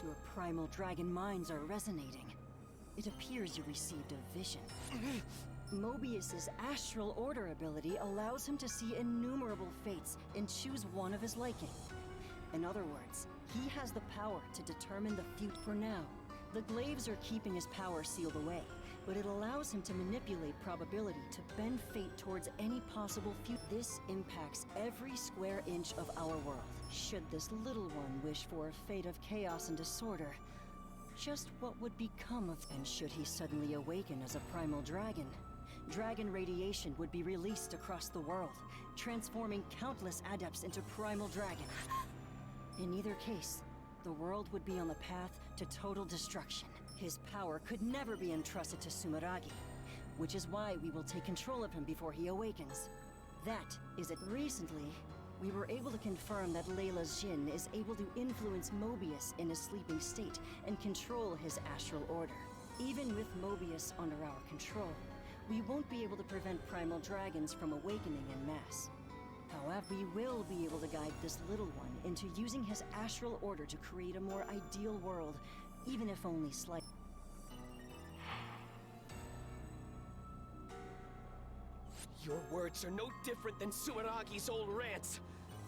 Your primal dragon minds are resonating. It appears you received a vision. Mobius's astral order ability allows him to see innumerable fates and choose one of his liking. In other words, he has the power to determine the future. For now, the glaives are keeping his power sealed away, but it allows him to manipulate probability to bend fate towards any possible future. This impacts every square inch of our world. Should this little one wish for a fate of chaos and disorder, just what would become of them? And should he suddenly awaken as a primal dragon, dragon radiation would be released across the world, transforming countless adepts into primal dragon. In either case, the world would be on the path to total destruction. His power could never be entrusted to Sumeragi, which is why we will take control of him before he awakens. That is it. Recently, we were able to confirm that Layla's Jinn is able to influence Mobius in his sleeping state and control his astral order. Even with Mobius under our control, we won't be able to prevent primal dragons from awakening en masse. However, we will be able to guide this little one into using his astral order to create a more ideal world, even if only slightly. Your words are no different than Sumeragi's old rants.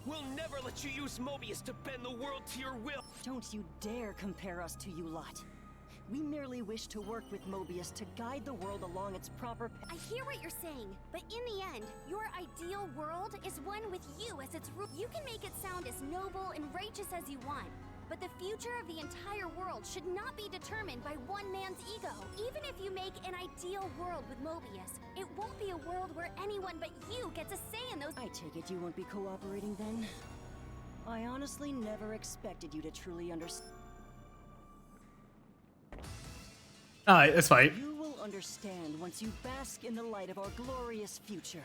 We'll never let you use Mobius to bend the world to your will. Don't you dare compare us to you lot. We merely wish to work with Mobius to guide the world along its proper path. I hear what you're saying, but in the end, your ideal world is one with you as its root. You can make it sound as noble and righteous as you want, but the future of the entire world should not be determined by one man's ego. Even if you make an ideal world with Mobius, it won't be a world where anyone but you gets a say in those. I take it you won't be cooperating then? I honestly never expected you to truly understand. Alright, let's fight. You will understand once you bask in the light of our glorious future.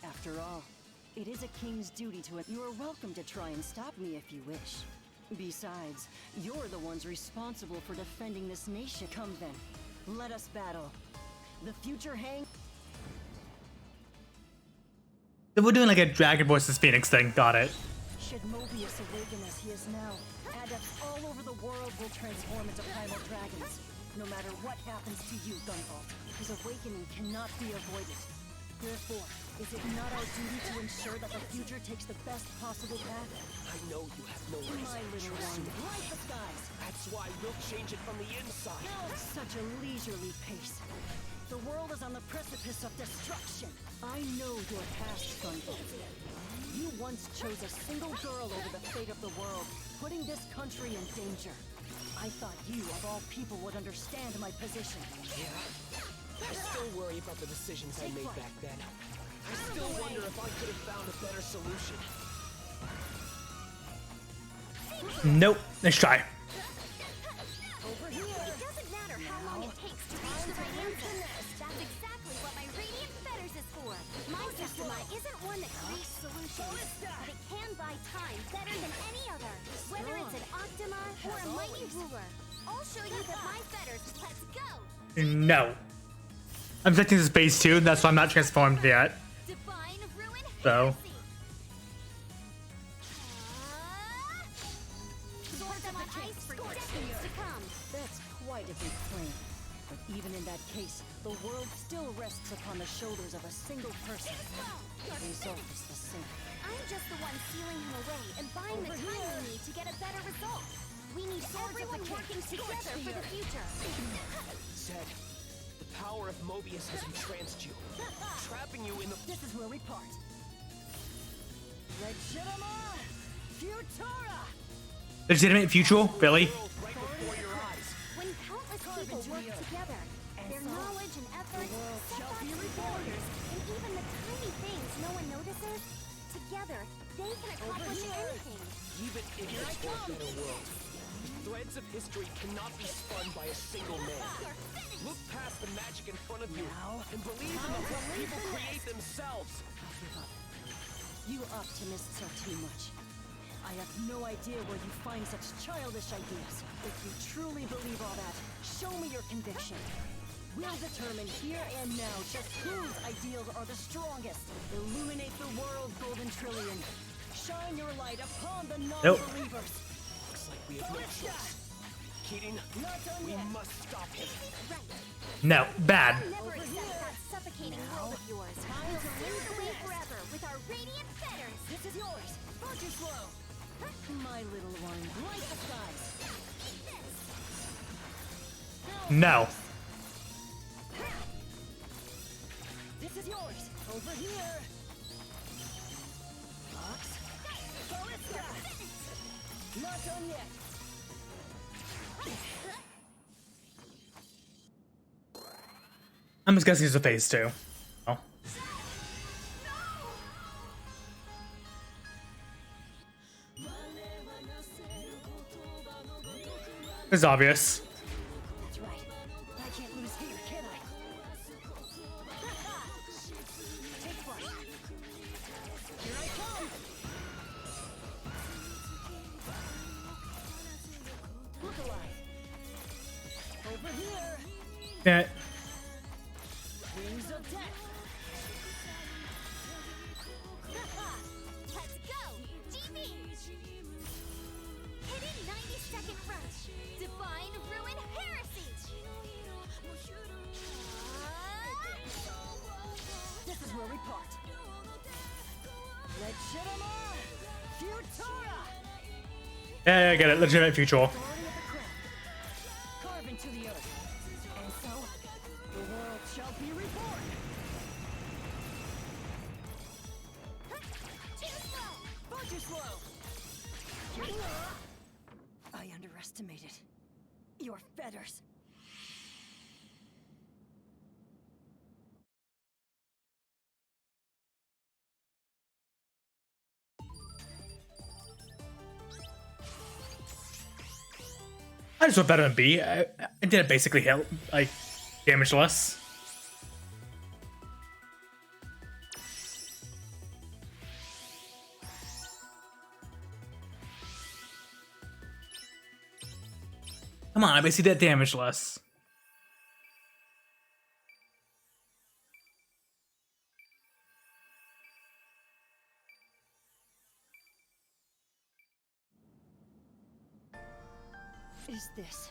After all, it is a king's duty to it. You are welcome to try and stop me if you wish. Besides, you're the ones responsible for defending this nation. Come then, let us battle. The future hangs. So we're doing like a Dragon versus Phoenix thing, got it. Should Mobius awaken as he is now, adepts all over the world will transform into primal dragons. No matter what happens to you, Gunvolt, his awakening cannot be avoided. Therefore, is it not our duty to ensure that the future takes the best possible path? I know you have no reason My to little trust one, me. light the skies! That's why we'll change it from the inside. Such a leisurely pace. The world is on the precipice of destruction. I know your past, Gunvolt. You once chose a single girl over the fate of the world, putting this country in danger. I thought you, of all people, would understand my position. Yeah? I still worry about the decisions I made back then. I still wonder if I could have found a better solution. Nope, let's try. Over here! It doesn't matter how long it takes to reach the right answer. That's exactly what my Radiant Fetters is for. My Septima isn't one that creates solutions, but it can buy time better than any other. Whether it's an Octima or a mighty ruler, I'll show you that my fetters. Let's go! No. I'm expecting this base too, that's why I'm not transformed yet. Divine ruin. So. That's quite a big claim. But even in that case, the world still rests upon the shoulders of a single person. The result is the same. I'm just the one sealing him away and buying the time we need to get a better result. We need everyone working together for the future. Zed, the power of Mobius has entranced you, trapping you in the... This is where we part. Legitima Futura! Legitimate future? Really? Right before your eyes. When countless people work together, Their knowledge and effort, setbacks and failures, and even the tiny things no one notices, together, they can accomplish anything. Even if it's for a better world, threads of history cannot be spun by a single man. Look past the magic in front of you and believe in the world people create themselves. You optimists are too much. I have no idea where you find such childish ideas. If you truly believe all that, show me your conviction. We'll determine here and now just whose ideals are the strongest. Illuminate the world, Golden Trillion. Shine your light upon the non-believers. Looks like we have no choice. Keating, we must stop him. No, bad. Never accept that suffocating world of yours. We'll clear the way forever with our radiant fetters. This is yours. Far too slow. My little one, light the skies. No. This is yours. Over here. Fox. Ballista. Not done yet. I'm just guessing it's a phase 2. Oh. It's obvious. That's right. I can't lose here, can I? Take flight. Here I come. Look alive. Over here. Yeah. Wings of death. Let's go! GB! Hidden 90-second rush. Divine Ruin Heresy! This is where we part. Legitima Futura! Yeah, I get it. Legitimate future. Authority of the crown. Carve into the earth. And so, the world shall be reborn. Too slow! Far too slow. I underestimated your fetters. I just went better than B. I didn't basically hit, like, damage less. Come on, I basically did damage less. Is this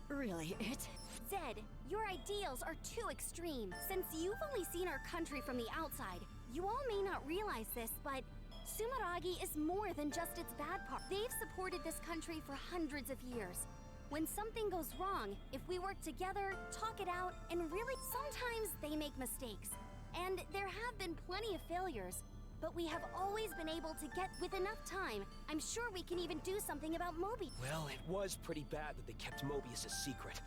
really it? Zed, your ideals are too extreme. Since you've only seen our country from the outside, you all may not realize this, but Sumeragi is more than just its bad part. They've supported this country for hundreds of years. When something goes wrong, if we work together, talk it out, and really, sometimes they make mistakes. And there have been plenty of failures, but we have always been able to get with enough time. I'm sure we can even do something about Moby. Well, it was pretty bad that they kept Mobius a secret,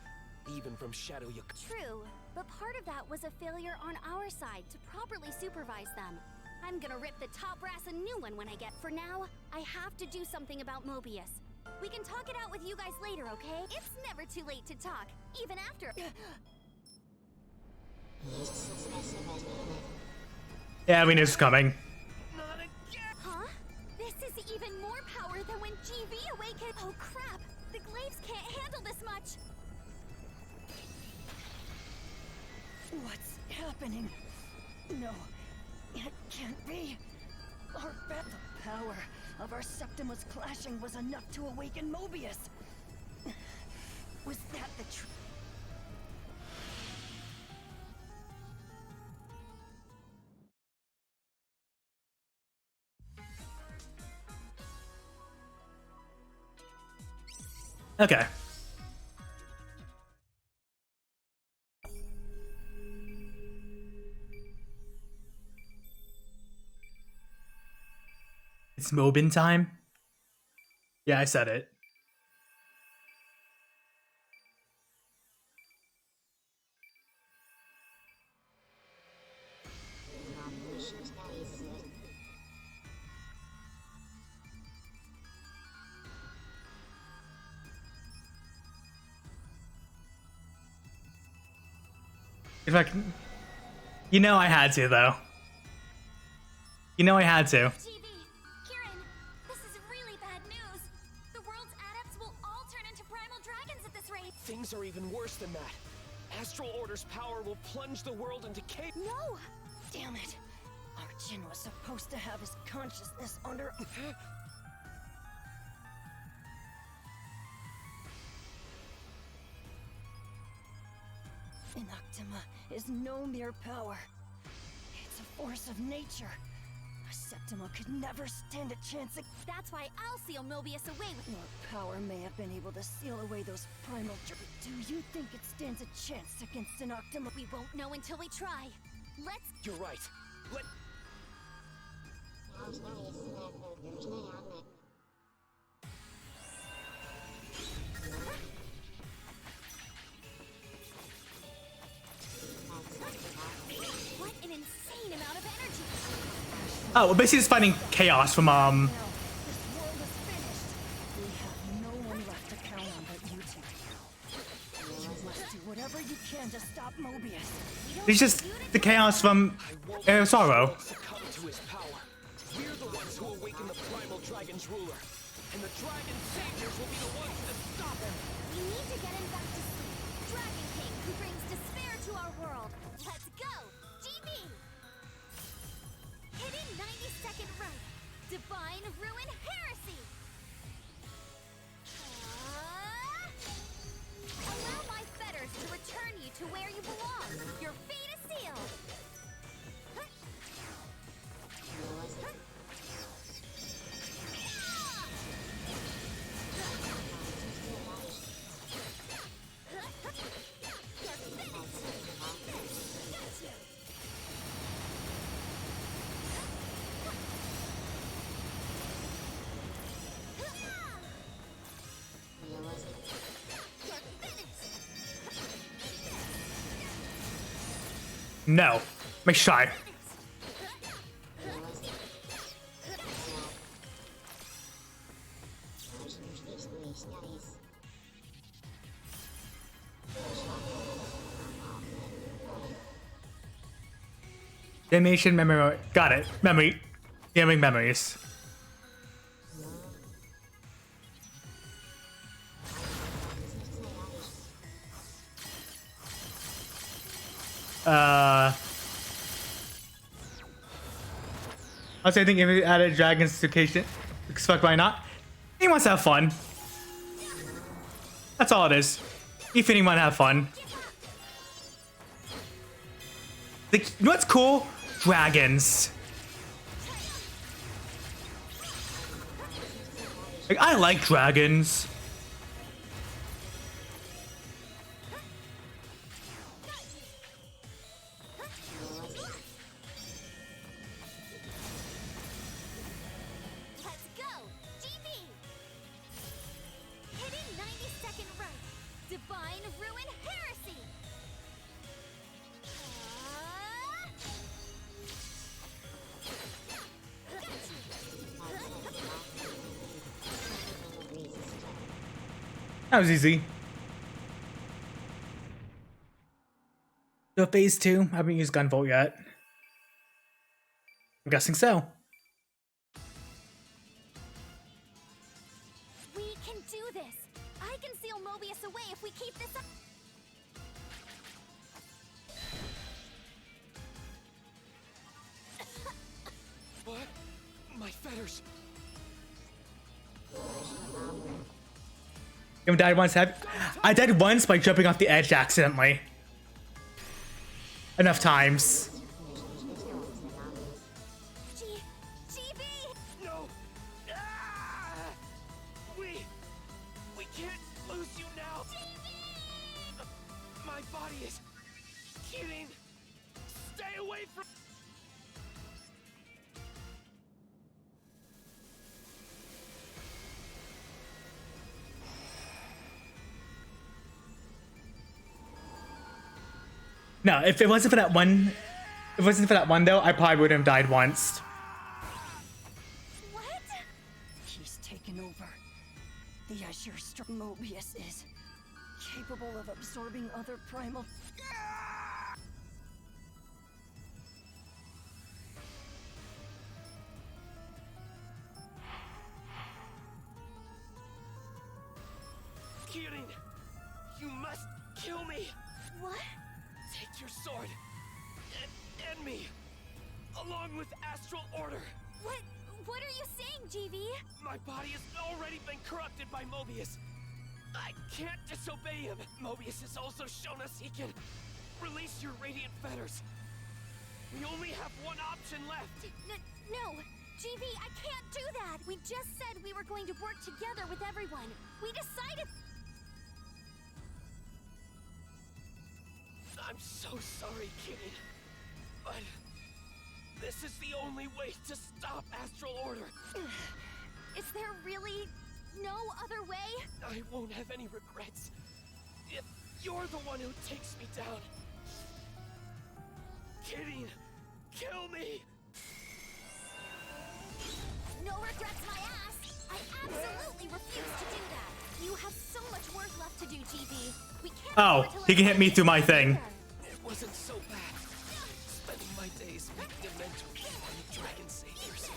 even from Shadow Yakumo. True, but part of that was a failure on our side to properly supervise them. I'm gonna rip the top brass a new one when I get. For now, I have to do something about Mobius. We can talk it out with you guys later, okay? It's never too late to talk, even after. Yeah, we knew this was coming. Huh? This is even more power than when GB awakened. Oh crap! The Glaives can't handle this much. What's happening? No, it can't be. The power of our Septimus clashing was enough to awaken Mobius. Was that the truth? Okay. It's Mobin time? Yeah, I said it. If I can, you know I had to though. You know I had to. GB, Kieran, this is really bad news. The world's adepts will all turn into primal dragons at this rate. Things are even worse than that. Astral Order's power will plunge the world into chaos. No! Damn it! Our Jin was supposed to have his consciousness under... Inoctima is no mere power. It's a force of nature. A Septima could never stand a chance at... That's why I'll seal Mobius away with... Your power may have been able to seal away those primal... Do you think it stands a chance against Inoctima? We won't know until we try. Let's... You're right. Let... What an insane amount of energy! Oh, we're basically just fighting chaos from This world is finished. We have no one left to count on but you two. You must do whatever you can to stop Mobius. It's just the chaos from Sorrow. Succumb to his power. We're the ones who awaken the primal dragon's ruler. And the dragon saviors will be the ones to stop him. We need to get him back to sleep. Dragon King, who brings despair to our world. Let's go! GB! Hidden 90-second run. Divine Ruin Heresy! Allow my fetters to return you to where you belong. Your fate is sealed. No. Make shy. Damnation memory. Got it. Memory. Damning memories. I think if we added dragons to Cation, fuck, why not? He wants to have fun. That's all it is. If anyone want to have fun. You know what's cool? Dragons. Like, I like dragons. That was easy. So phase 2, I haven't used Gunvolt yet. I'm guessing so. We can do this. I can seal Mobius away if we keep this up. What? My fetters. You haven't died once, have you? I died once by jumping off the edge accidentally. Enough times. GB! No! Ah! We can't lose you now! My body is killing! Stay away from... No, if it wasn't for that one, though, I probably would have died once. What? He's taken over. The Azure Mobius is capable of absorbing other primal... Kirin, you must kill me. What? Take your sword and end me, along with Astral Order. What are you saying, GV? My body has already been corrupted by Mobius. I can't disobey him. Mobius has also shown us he can release your radiant fetters. We only have one option left. No, GV, I can't do that. We just said we were going to work together with everyone. We decided. I'm so sorry, Kirin, but this is the only way to stop Astral Order. Is there really no other way? I won't have any regrets if you're the one who takes me down. Kirin, kill me! No regrets, my ass! I absolutely refuse to do that. You have so much work left to do, GV. We can't. Oh, he can hit me through my thing. It wasn't so bad. Spending my days making a mentor on the Dragon Saviors.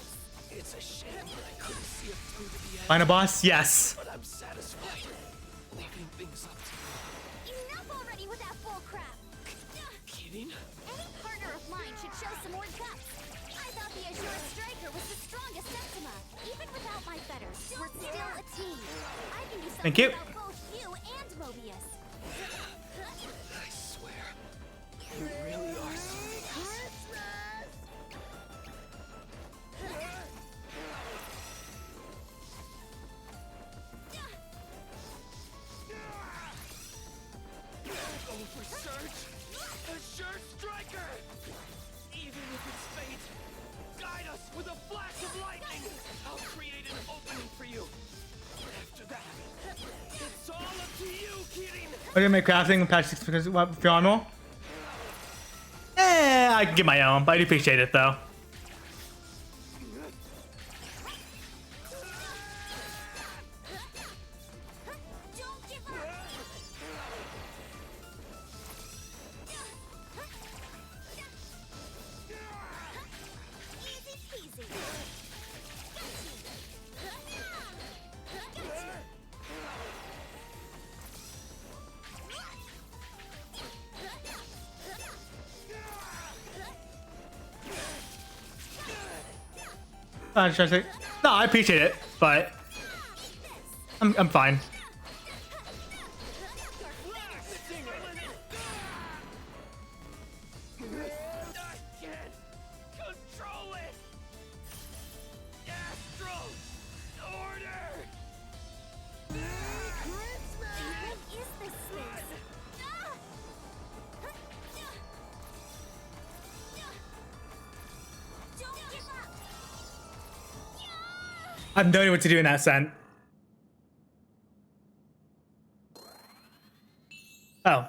It's a shame that I couldn't see it through to the end. Final boss? Yes. But I'm satisfied. Leaving things up to you. Enough already with that bull crap. Kidding? Any partner of mine should show some more guts. I thought the Azure Striker was the strongest Septima. Even without my fetters, we're still a team. I can do something Thank you. about both you and Mobius. I swear, you really are something else. Go for Surge! Azure Striker! Even if it's fate, guide us with a flash of lightning! I'll create an opening for you. After that, it's all up to you, Kirin! Are you gonna make crafting patch 6 because for armor? I can get my own, but I do appreciate it though. Don't give up. Easy peasy. No, I appreciate it, but I'm fine. I can't control it! Astral Order! What is this space? Don't give up. I have no idea what to do in that sense. Oh.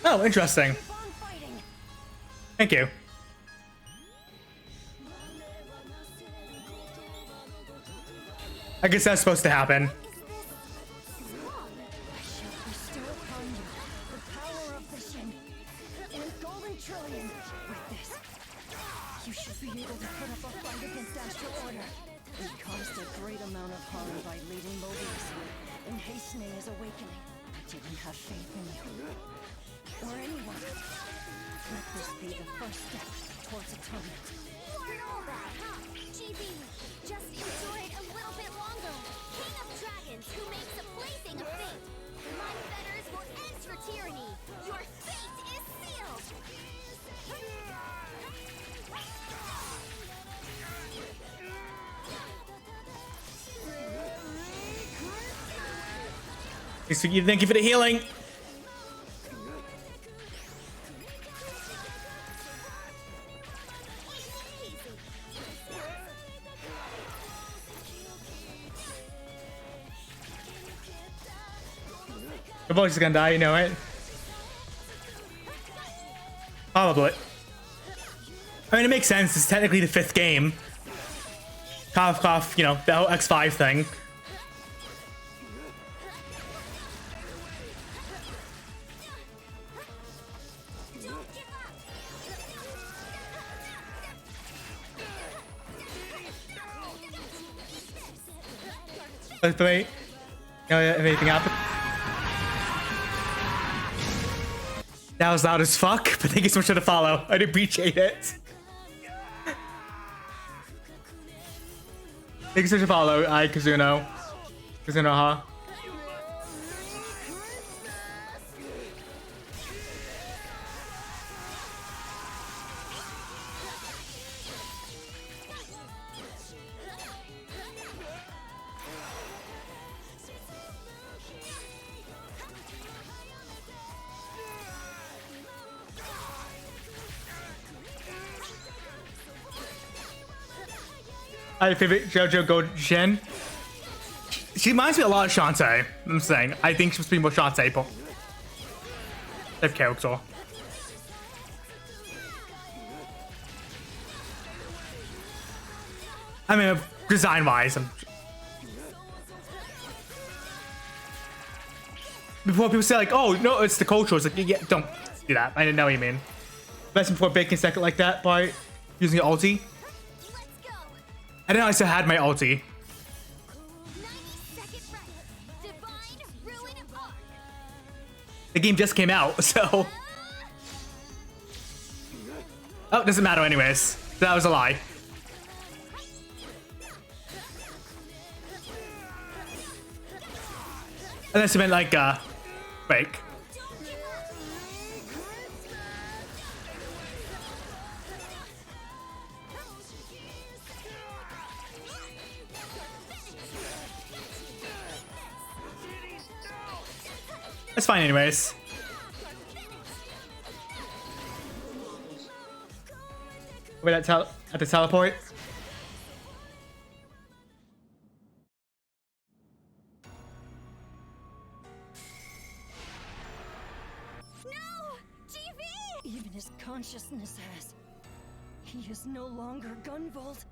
Oh, interesting. Keep on fighting. Thank you. I guess that's supposed to happen. Bestow upon you the power of the Shin and a golden trillion. With this, you should be able to put up a fight against Astral Order. We caused a great amount of harm by leading Mobius and hastening his awakening. I didn't have faith in you or anyone. Let this be the first step towards atonement. Warn all that, huh? GV, just enjoy it a little bit longer. King of Dragons who makes a plaything of fate. My fetters will end your tyranny. Your fate is sealed. Thank you for the healing. The voice is gonna die, you know it. Probably. I mean, it makes sense. It's technically the 5th game. Cough, cough, you know, the whole X5 thing. Let's wait. If anything happened. That was loud as fuck, but thank you so much for the follow. I'd appreciate it. Thank you so much for the follow. Kazuno. Kazuno, huh? My favorite JoJo Go Jin. She reminds me a lot of Shantae. I'm saying. I think she's pretty more Shantae, but type character. I mean, design-wise, before people say like, "Oh no, it's the culture," it's like, yeah, don't do that. I didn't know what you mean. Best before baking second like that by using your ulti. I didn't know I still had my ulti. The game just came out, so. Oh, doesn't matter anyways. That was a lie. Unless you meant like, fake. That's fine anyways. Wait, at the teleport? Even his consciousness has. He is no longer Gunvolt.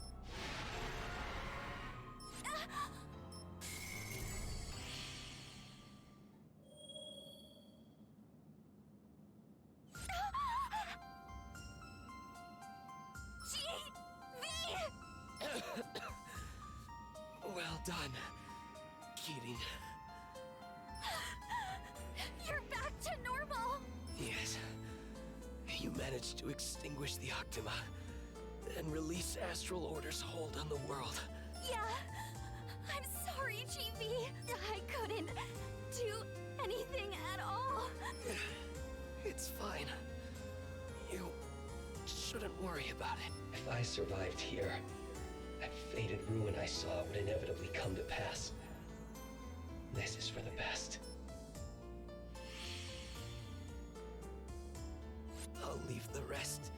Well done, Kirin. You're back to normal! Yes. You managed to extinguish the Octima and release Astral Order's hold on the world. Yeah, I'm sorry, GB. I couldn't do anything at all. It's fine. You shouldn't worry about it. If I survived here, that fated ruin I saw would inevitably come to pass. This is for the best. I'll leave the rest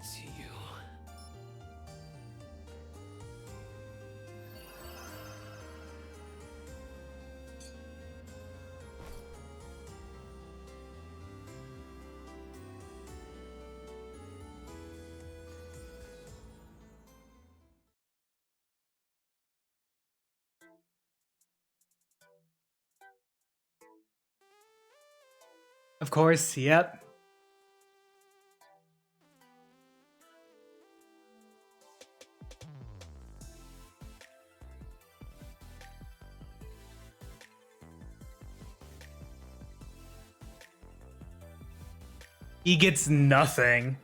to you. Of course, yep. He gets nothing.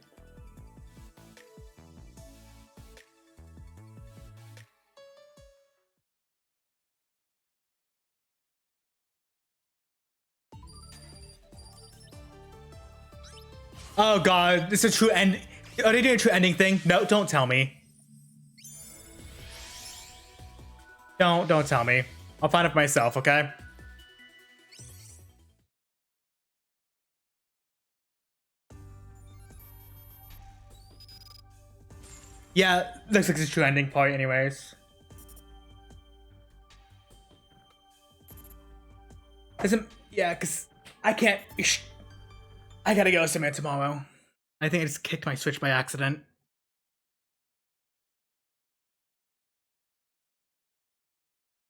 Oh god, this is a true end. Are they doing a true ending thing? No, don't tell me. Don't tell me. I'll find it for myself, okay? Yeah, looks like it's a true ending part anyways. Yeah, cause I can't. I gotta go somewhere tomorrow. I think I just kicked my Switch by accident.